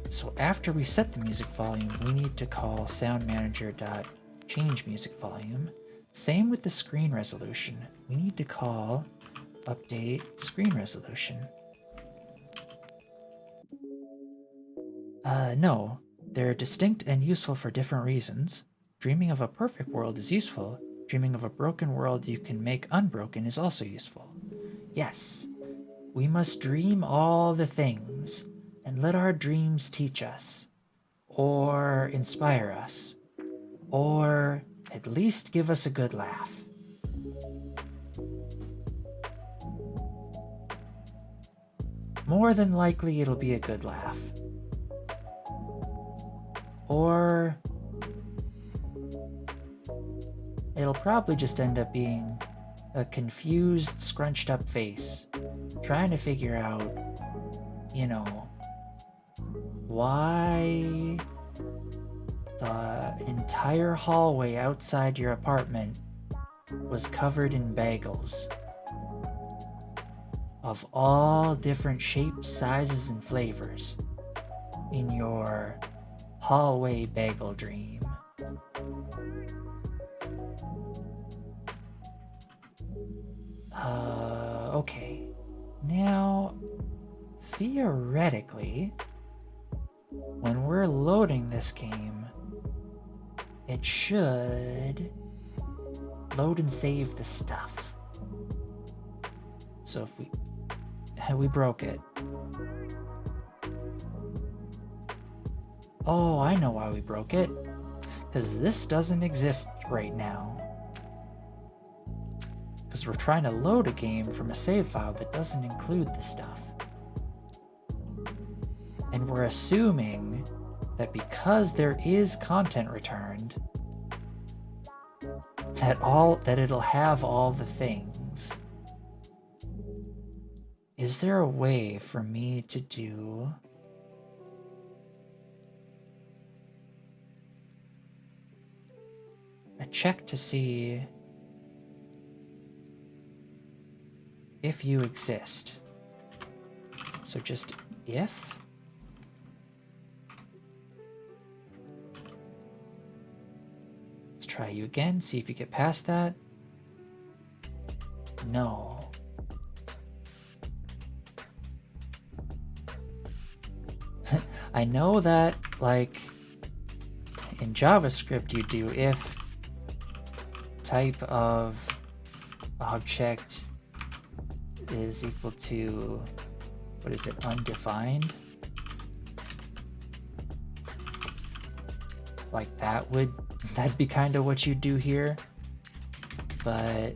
So after we set the music volume, we need to call soundmanager.change music volume. Same with the screen resolution. We need to call update screen resolution. No, they're distinct and useful for different reasons. Dreaming of a perfect world is useful. Dreaming of a broken world you can make unbroken is also useful. Yes, we must dream all the things and let our dreams teach us, or inspire us, or at least give us a good laugh. More than likely, it'll be a good laugh. Or it'll probably just end up being a confused, scrunched up face, trying to figure out, you know, why the entire hallway outside your apartment was covered in bagels of all different shapes, sizes, and flavors in your hallway bagel dream. Okay. Now, theoretically, when we're loading this game, it should load and save the stuff. So if we broke it. Oh, I know why we broke it. Because this doesn't exist right now. Because we're trying to load a game from a save file that doesn't include the stuff. And we're assuming that because there is content returned, that it'll have all the things. Is there a way for me to do a check to see if you exist? So just if. Let's try you again, see if you get past that. No. I know that, like, in JavaScript you do if type of object is equal to, what is it, undefined? Like that'd be kind of what you do here, but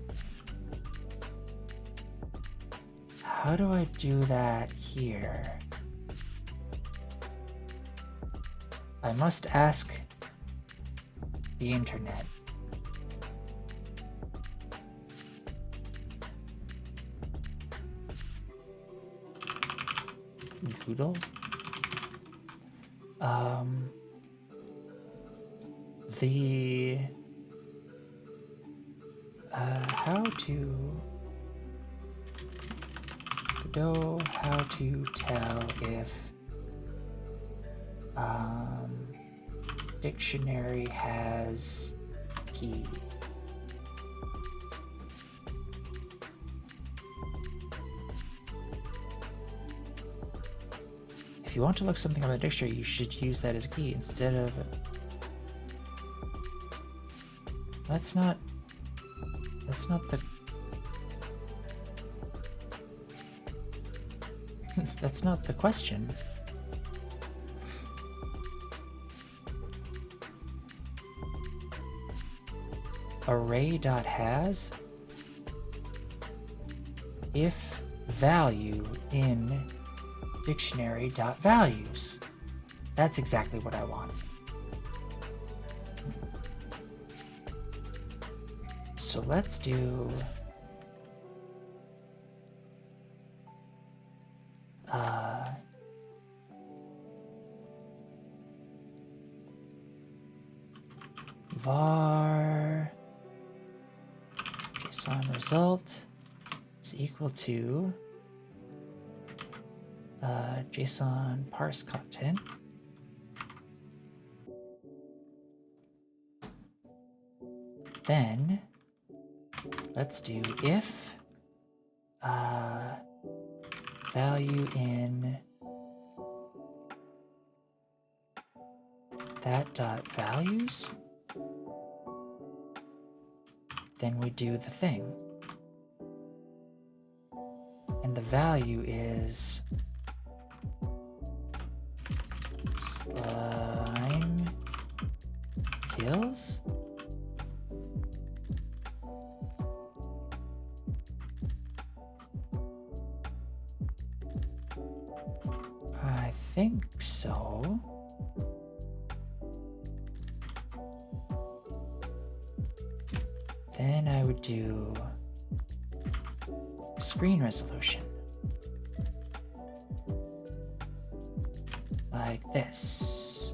how do I do that here? I must ask the internet. Godot? How to Godot, how to tell if dictionary has key. If you want to look something up in the dictionary, you should use that as a key instead of... That's not the... That's not the question. Array.has if value in dictionary.values. That's exactly what I want. So let's do var JSON result is equal to JSON parse content. Then let's do if value in that dot values. Then we do the thing. And the value is slime kills. I think so. Then I would do screen resolution. Like this.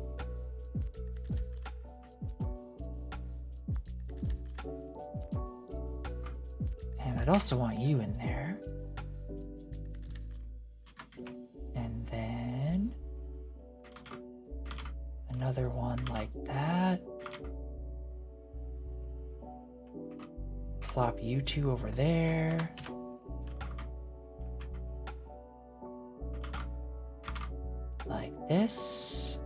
And I'd also want you in there. And then another one like that. Plop you two over there. Like this.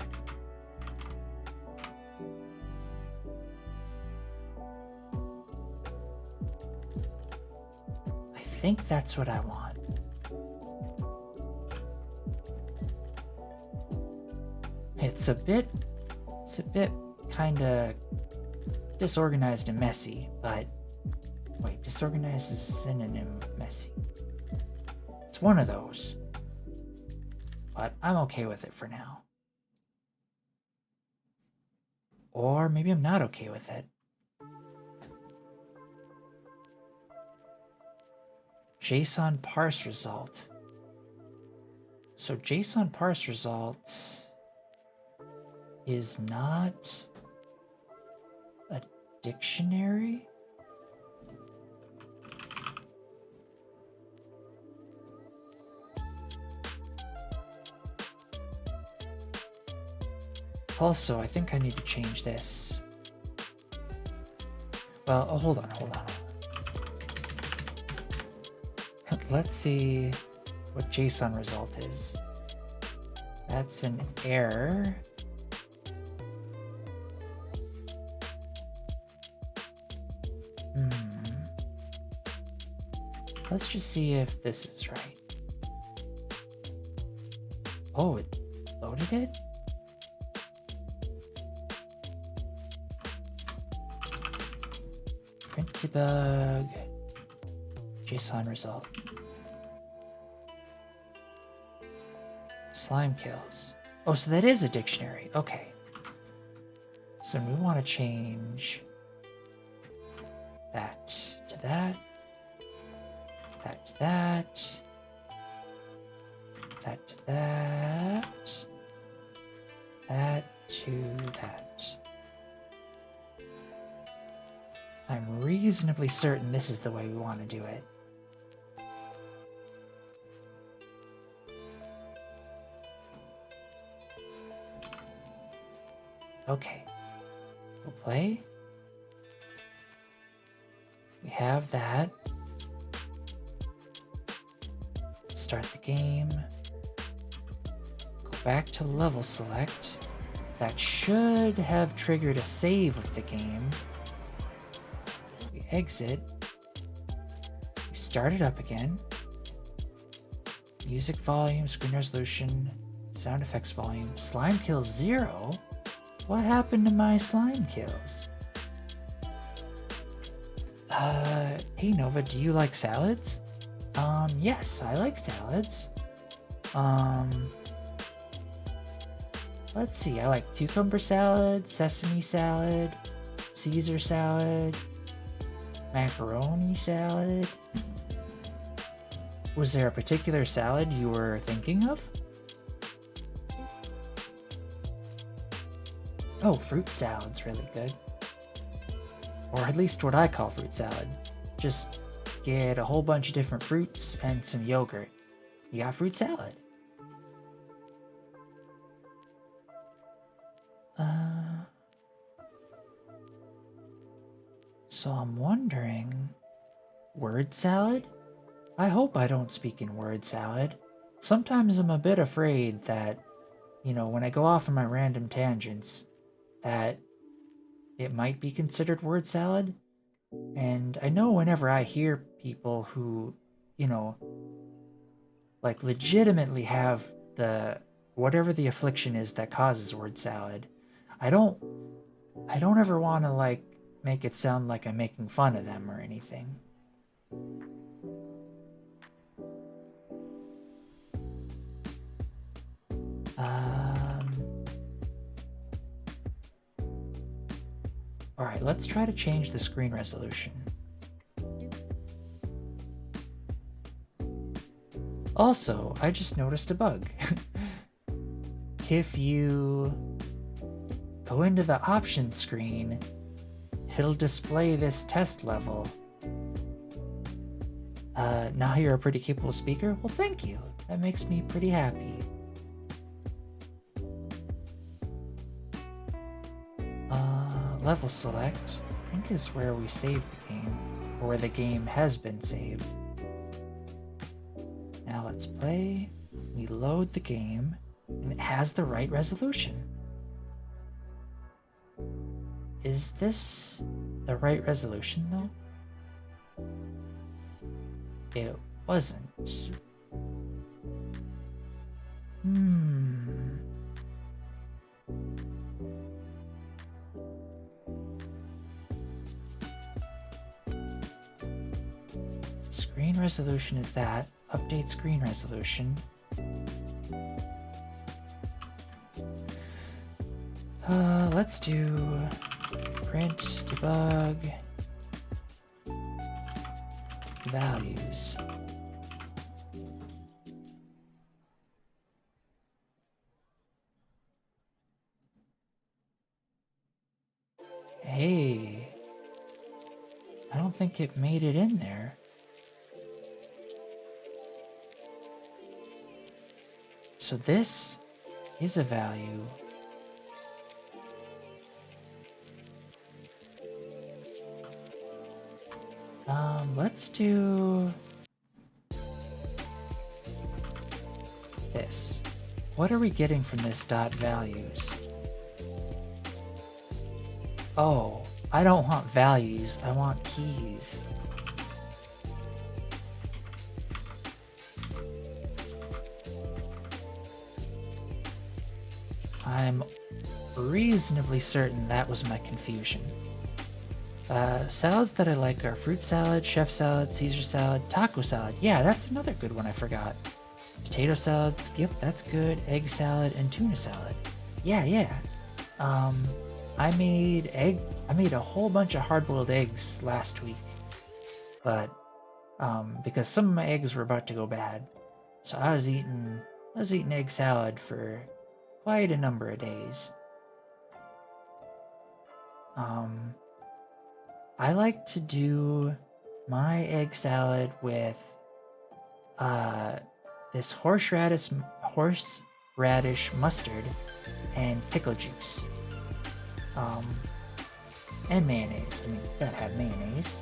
I think that's what I want. It's a bit kind of disorganized and messy, but wait, disorganized is a synonym messy. It's one of those. But I'm okay with it for now. Or maybe I'm not okay with it. JSON parse result. So JSON parse result is not a dictionary? Also, I think I need to change this. Well, oh, hold on. Let's see what JSON result is. That's an error. Let's just see if this is right. Oh, it loaded it? Print debug, JSON result. Slime kills. Oh, so that is a dictionary. Okay. So we want to change that to that, that to that, that to that, that to that. I'm reasonably certain this is the way we want to do it. Okay, we'll play. We have that. Start the game. Go back to level select. That should have triggered a save of the game. We exit. We start it up again. Music volume, screen resolution, sound effects volume, slime kills 0. What happened to my slime kills? Hey Nova, do you like salads? Yes, I like salads. Let's see, I like cucumber salad, sesame salad, Caesar salad. Macaroni salad. Was there a particular salad you were thinking of? Oh, fruit salad's really good. Or at least what I call fruit salad. Just get a whole bunch of different fruits and some yogurt. You got fruit salad. So I'm wondering, word salad? I hope I don't speak in word salad. Sometimes I'm a bit afraid that, when I go off on my random tangents, that it might be considered word salad. And I know whenever I hear people who, like legitimately have the whatever the affliction is that causes word salad, I don't ever want to like make it sound like I'm making fun of them or anything. All right, let's try to change the screen resolution. Also, I just noticed a bug. If you go into the options screen, it'll display this test level. Now you're a pretty capable speaker? Well, thank you. That makes me pretty happy. Level select, I think is where we save the game, or where the game has been saved. Now let's play. We load the game, and it has the right resolution. Is this the right resolution, though? It wasn't. Screen resolution is that. Update screen resolution. Let's do print debug values. Hey, I don't think it made it in there. So this is a value. Let's do this. What are we getting from this dot values? Oh, I don't want values, I want keys. I'm reasonably certain that was my confusion. Salads that I like are fruit salad, chef salad, Caesar salad, taco salad. Yeah, that's another good one I forgot. Potato salad, skip, that's good. Egg salad and tuna salad. Yeah. I made a whole bunch of hard-boiled eggs last week. But because some of my eggs were about to go bad. So I was eating egg salad for quite a number of days. I like to do my egg salad with this horseradish mustard and pickle juice. And mayonnaise. I mean, you gotta have mayonnaise.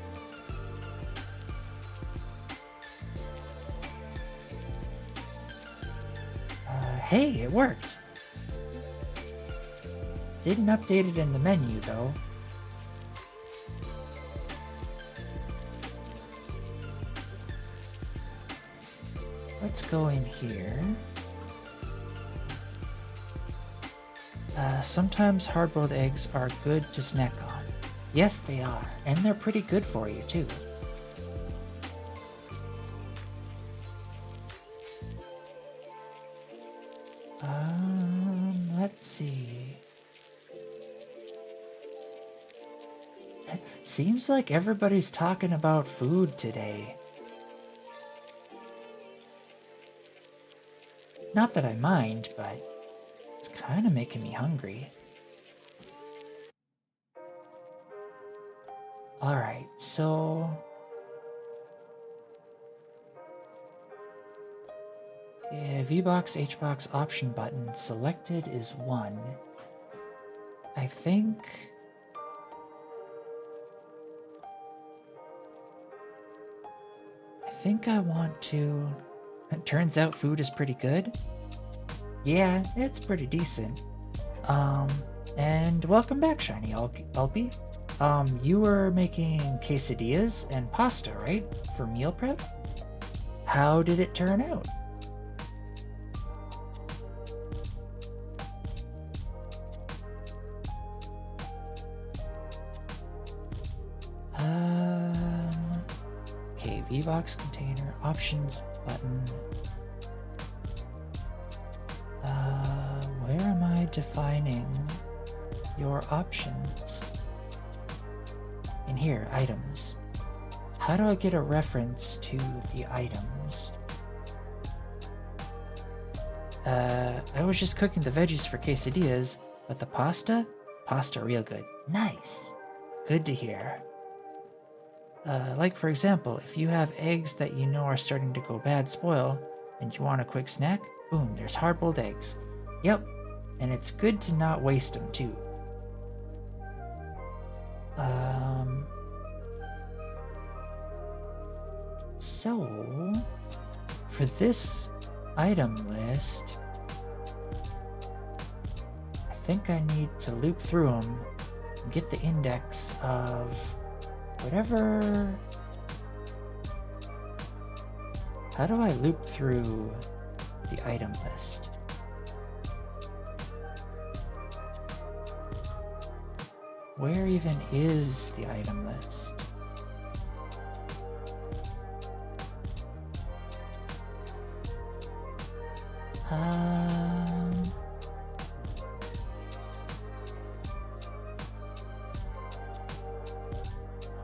Hey, it worked. Didn't update it in the menu though. Let's go in here. Sometimes hard-boiled eggs are good to snack on. Yes, they are, and they're pretty good for you too. Let's see. Seems like everybody's talking about food today. Not that I mind, but it's kind of making me hungry. Alright, so... yeah, V-Box, H-Box option button selected is 1. I think I want to... It turns out food is pretty good. Yeah, it's pretty decent. And welcome back, Shiny Alpy. You were making quesadillas and pasta, right? For meal prep? How did it turn out? Okay, V-Box container, options button. Where am I defining your options? In here, items. How do I get a reference to the items? I was just cooking the veggies for quesadillas, but the pasta? Pasta real good. Nice. Good to hear. Like for example, if you have eggs that you know are starting to go bad spoil, and you want a quick snack, boom, there's hard-boiled eggs. Yep, and it's good to not waste them too. So, for this item list, I think I need to loop through them and get the index of whatever... How do I loop through the item list? Where even is the item list?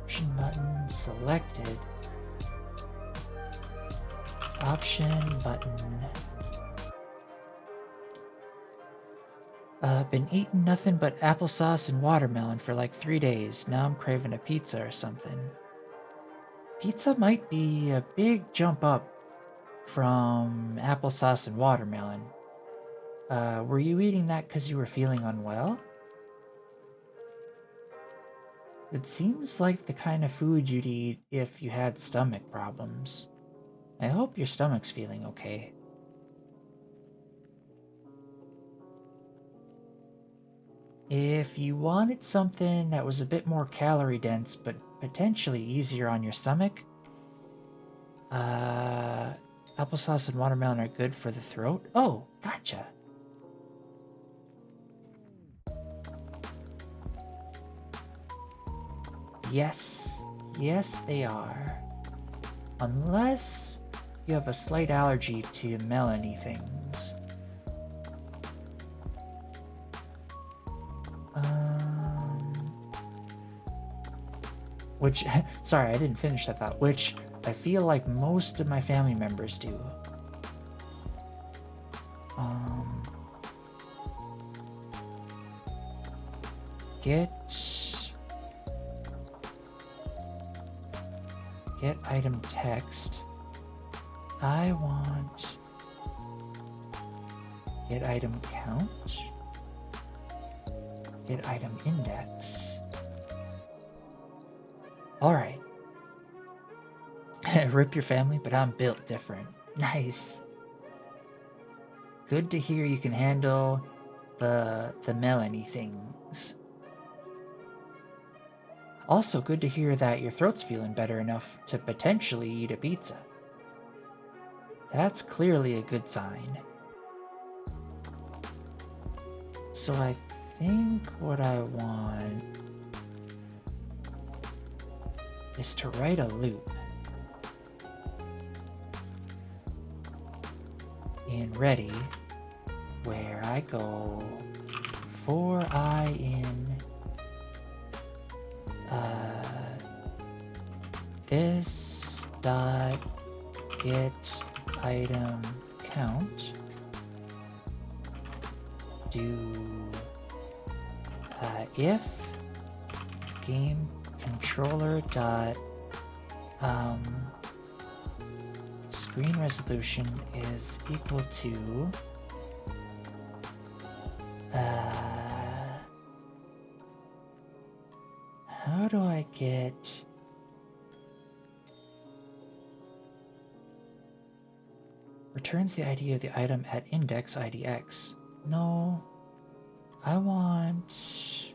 Option button selected. Option button. Been eating nothing but applesauce and watermelon for like 3 days. Now I'm craving a pizza or something. Pizza might be a big jump up from applesauce and watermelon. Were you eating that because you were feeling unwell? It seems like the kind of food you'd eat if you had stomach problems. I hope your stomach's feeling okay. If you wanted something that was a bit more calorie dense but potentially easier on your stomach, applesauce and watermelon are good for the throat. Oh, gotcha. Yes, yes they are. Unless you have a slight allergy to melony things. Which, sorry, I didn't finish that thought, which I feel like most of my family members do. Get item text. I want get item count. Get item index. Alright. Rip your family, but I'm built different. Nice. Good to hear you can handle the melony things. Also good to hear that your throat's feeling better enough to potentially eat a pizza. That's clearly a good sign. So I think what I want is to write a loop in ready where I go for I in this dot get item count do if game controller dot screen resolution is equal to how do I get returns the ID of the item at index IDX? No, I want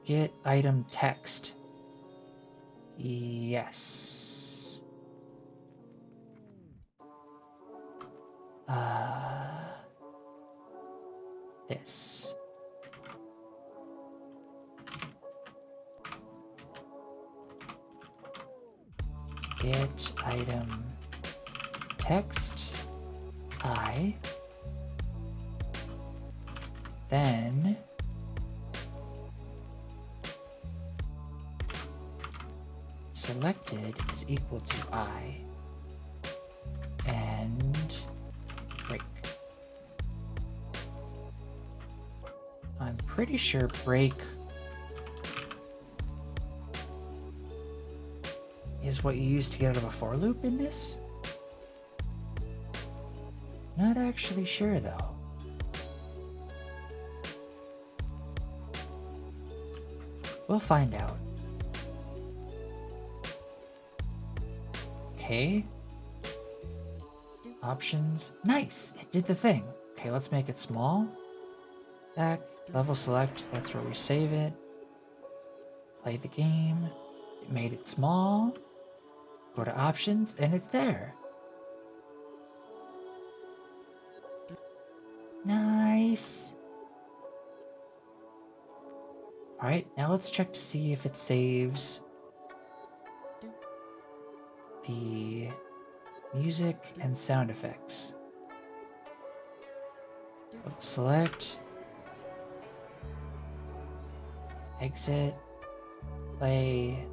get item text. Yes. This. Get item text I. Then selected is equal to I and break. I'm pretty sure break is what you use to get out of a for loop in this. Not actually sure though. We'll find out. Okay. Options. Nice! It did the thing. Okay, let's make it small. Back. Level select. That's where we save it. Play the game. It made it small. Go to options, and it's there. Nice. Alright, now let's check to see if it saves the music and sound effects. Select, exit, play,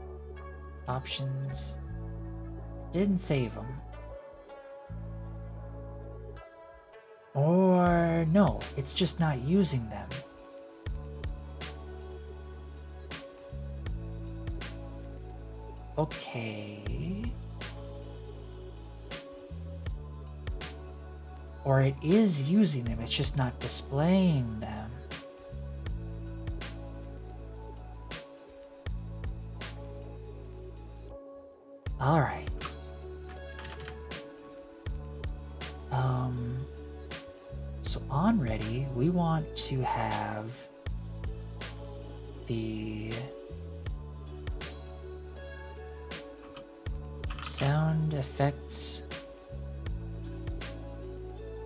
options. Didn't save them. Or no, it's just not using them. Okay. Or it is using them, it's just not displaying them. All right. So on ready, we want to have the sound effects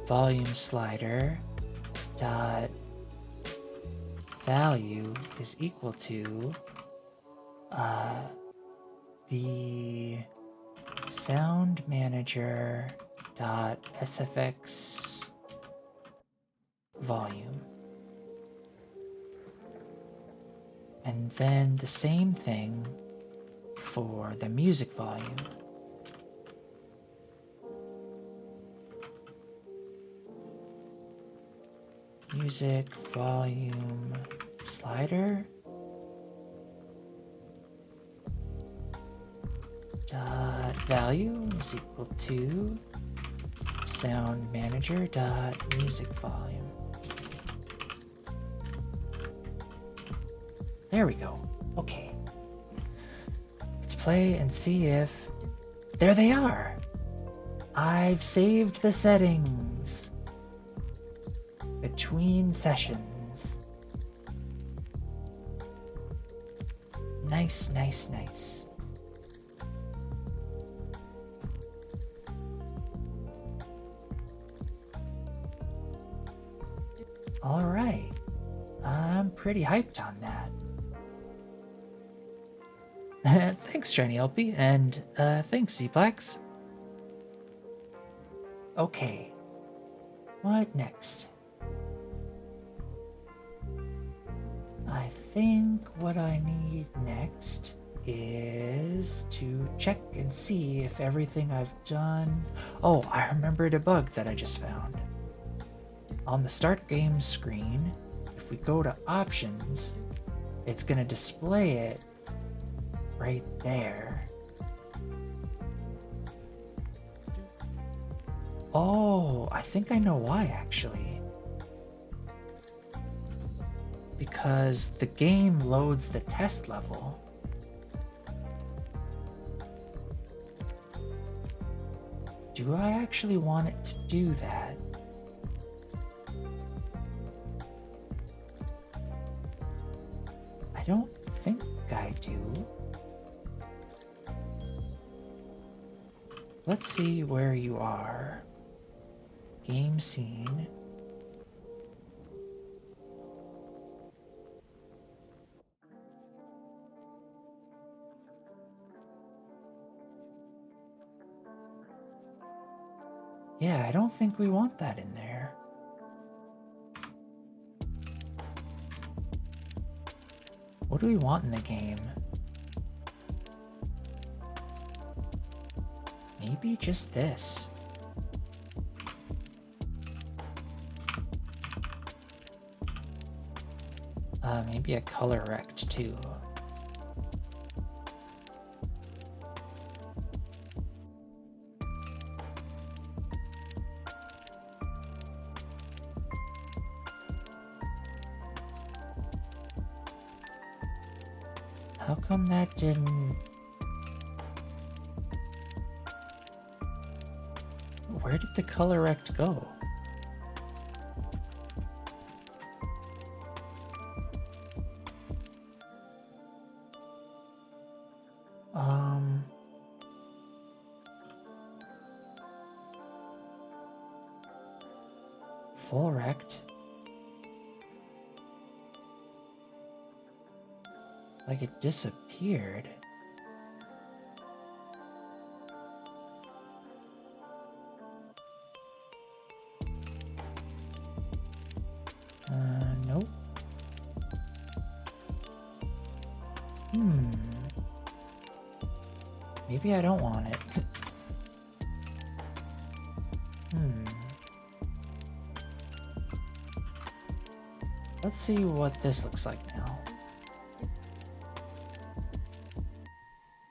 volume slider dot value is equal to the sound manager dot sfx volume, and then the same thing for the music volume. Music volume slider dot value is equal to sound manager dot music volume. There we go. Okay. Let's play and see if... There they are! I've saved the settings between sessions. Nice, nice, nice. All right. I'm pretty hyped on that. Thanks, Johnny LP, and thanks, Zplex. Okay. What next? I think what I need next is to check and see if everything I've done... Oh, I remembered a bug that I just found. On the start game screen, if we go to options, it's going to display it right there. Oh, I think I know why, actually. Because the game loads the test level. Do I actually want it to do that? I don't think I do. Let's see where you are. Game scene. Yeah, I don't think we want that in there. What do we want in the game? Maybe just this. Maybe a color rect too. How come that didn't... Where did the color rect go? Full rect? Like it disappeared. Nope. Maybe I don't want it. Let's see what this looks like now.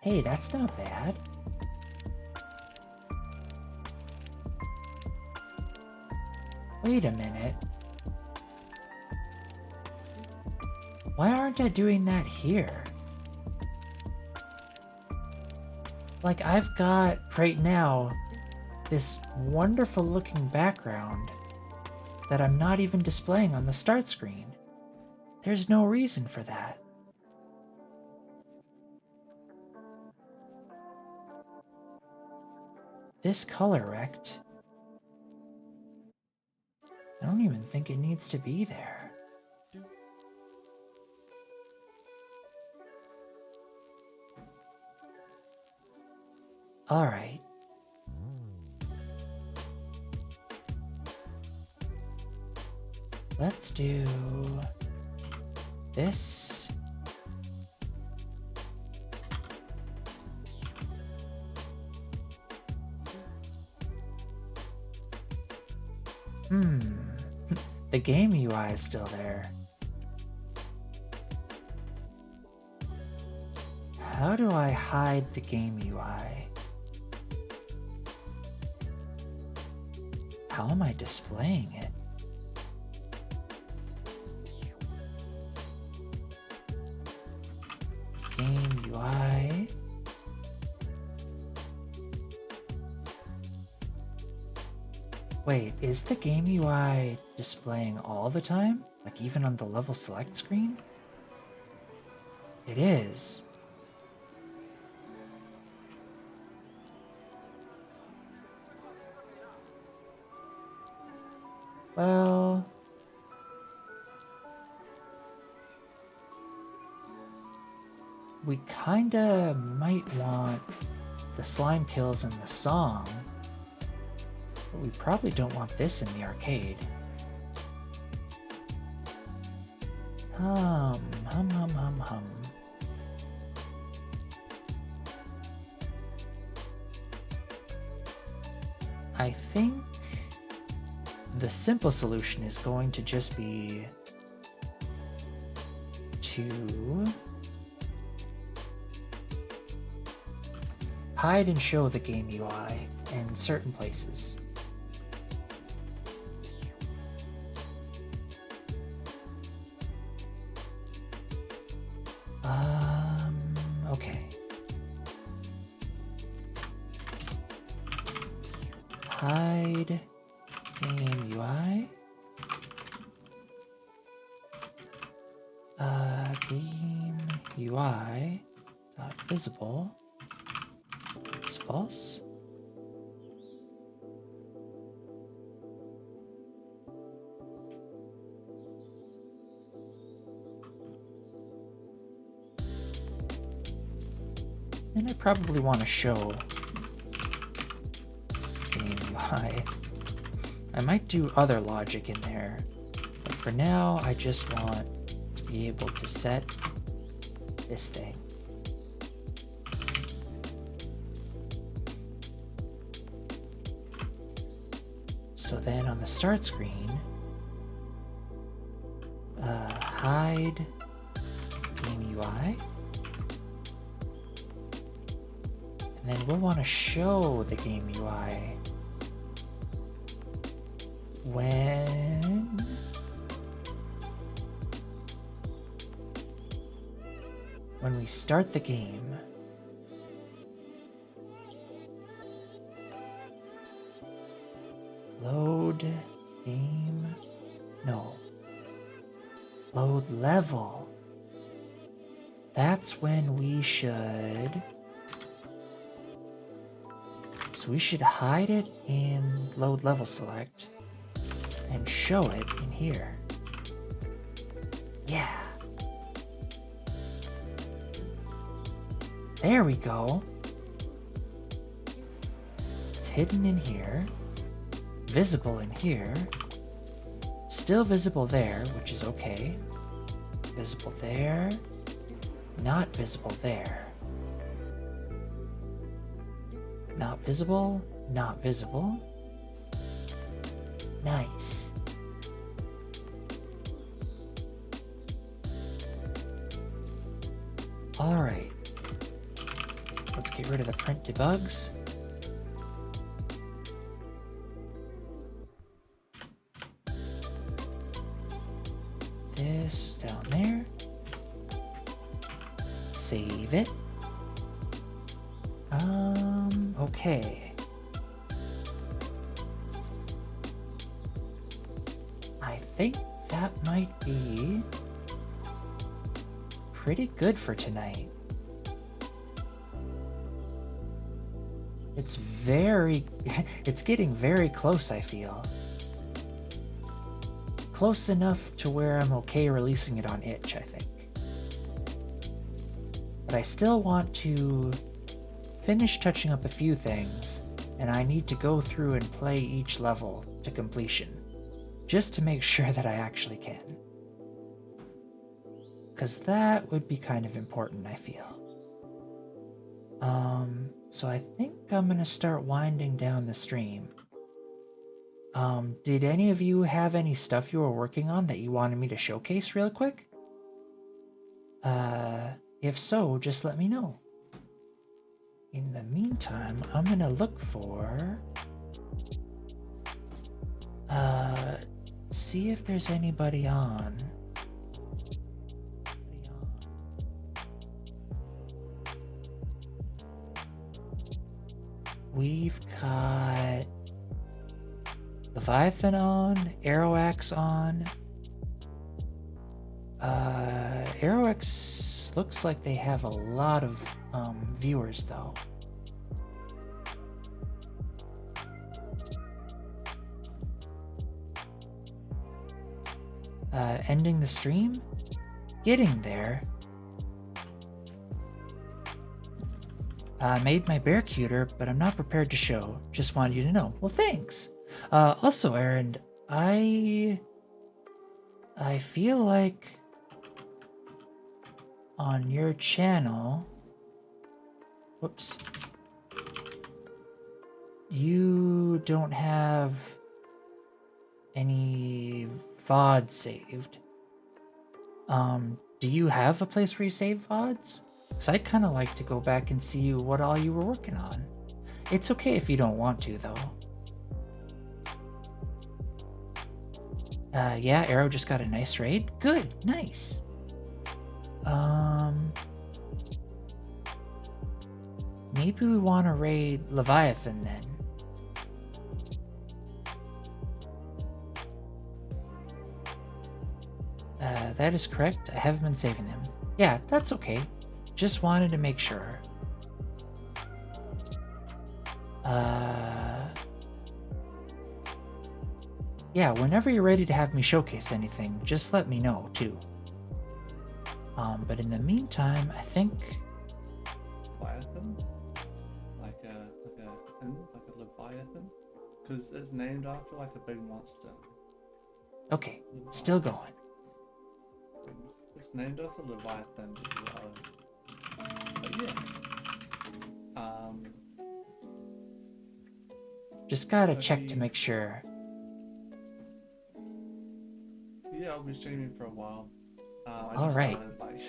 Hey, that's not bad. Wait a minute. Why aren't I doing that here? Like, I've got, right now, this wonderful looking background that I'm not even displaying on the start screen. There's no reason for that. This color rect, I don't even think it needs to be there. All right. Let's do this. The game UI is still there. How do I hide the game UI? How am I displaying it? Game UI. Wait, is the game UI displaying all the time? Like even on the level select screen? It is. Well... we kinda might want the slime kills in the song, but we probably don't want this in the arcade. Hum. I think the simple solution is going to just be to hide and show the game UI in certain places. Okay. Hide game UI. Game UI dot visible is false. And I probably want to show game UI. I might do other logic in there, but for now I just want to be able to set this thing. So then on the start screen, hide game UI. And then we'll want to show the game UI when we start the game. Load game, no. Load level. That's when we should. So we should hide it in load level select and show it in here. Yeah. There we go. It's hidden in here. Visible in here. Still visible there, which is okay. Visible there. Not visible there. Not visible. Not visible. Nice. All right. Let's get rid of the print debugs. This is down there. Save it. Okay. I think that might be pretty good for tonight. It's getting very close, I feel. Close enough to where I'm okay releasing it on itch, I think. But I still want to finish touching up a few things, and I need to go through and play each level to completion, just to make sure that I actually can. Because that would be kind of important, I feel. So I think I'm gonna start winding down the stream. Did any of you have any stuff you were working on that you wanted me to showcase real quick? If so, just let me know. In the meantime, I'm gonna look for... see if there's anybody on. We've got Leviathan on, Aeroax on. Aeroax looks like they have a lot of viewers though. Ending the stream? Getting there. I made my bear cuter, but I'm not prepared to show. Just wanted you to know. Well, thanks. Also, Aaron, I feel like on your channel, whoops, you don't have any VOD saved. Do you have a place where you save VODs? Because I'd kind of like to go back and see what all you were working on. It's okay if you don't want to, though. Yeah, Arrow just got a nice raid. Good, nice. Maybe we want to raid Leviathan then. That is correct. I haven't been saving them. Yeah, that's okay. Just wanted to make sure. Yeah, whenever you're ready to have me showcase anything, just let me know, too. But in the meantime, I think... Leviathan? Like a Leviathan? Because it's named after like a big monster. Okay, still going. It's named after Leviathan. But yeah. Just gotta check to make sure. Yeah, I'll be streaming for a while. I All just right. started like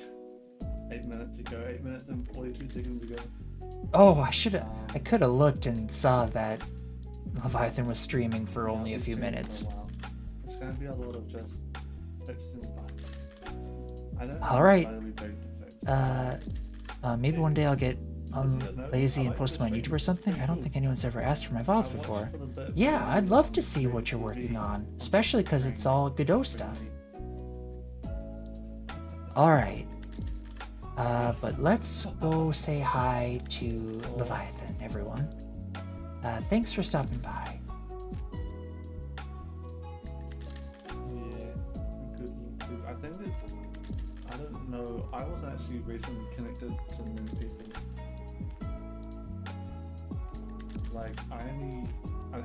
8 minutes ago, 8 minutes and 42 seconds ago. Oh, I could have looked and saw that Leviathan was streaming for only a few minutes. It's gonna be a lot of just fixing bugs. I don't know. All right. Fix. Maybe one day I'll get lazy and post them on YouTube or something. I don't think anyone's ever asked for my VODs before. Yeah, I'd love to see what you're working on, especially because it's all Godot stuff. Alright. But let's go say hi to Leviathan, everyone. Thanks for stopping by. Yeah, good. I think it's... I don't know. I was actually recently connected to many people. Like, I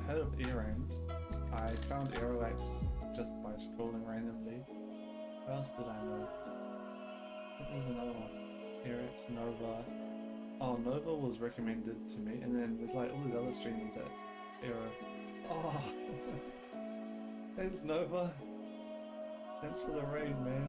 heard of Erend. I found Aerox just by scrolling randomly. What else did I know? I think there's another one. Aerox, Nova. Oh, Nova was recommended to me, and then there's like all these other streamers that Aero. Oh, thanks Nova. Thanks for the raid, man.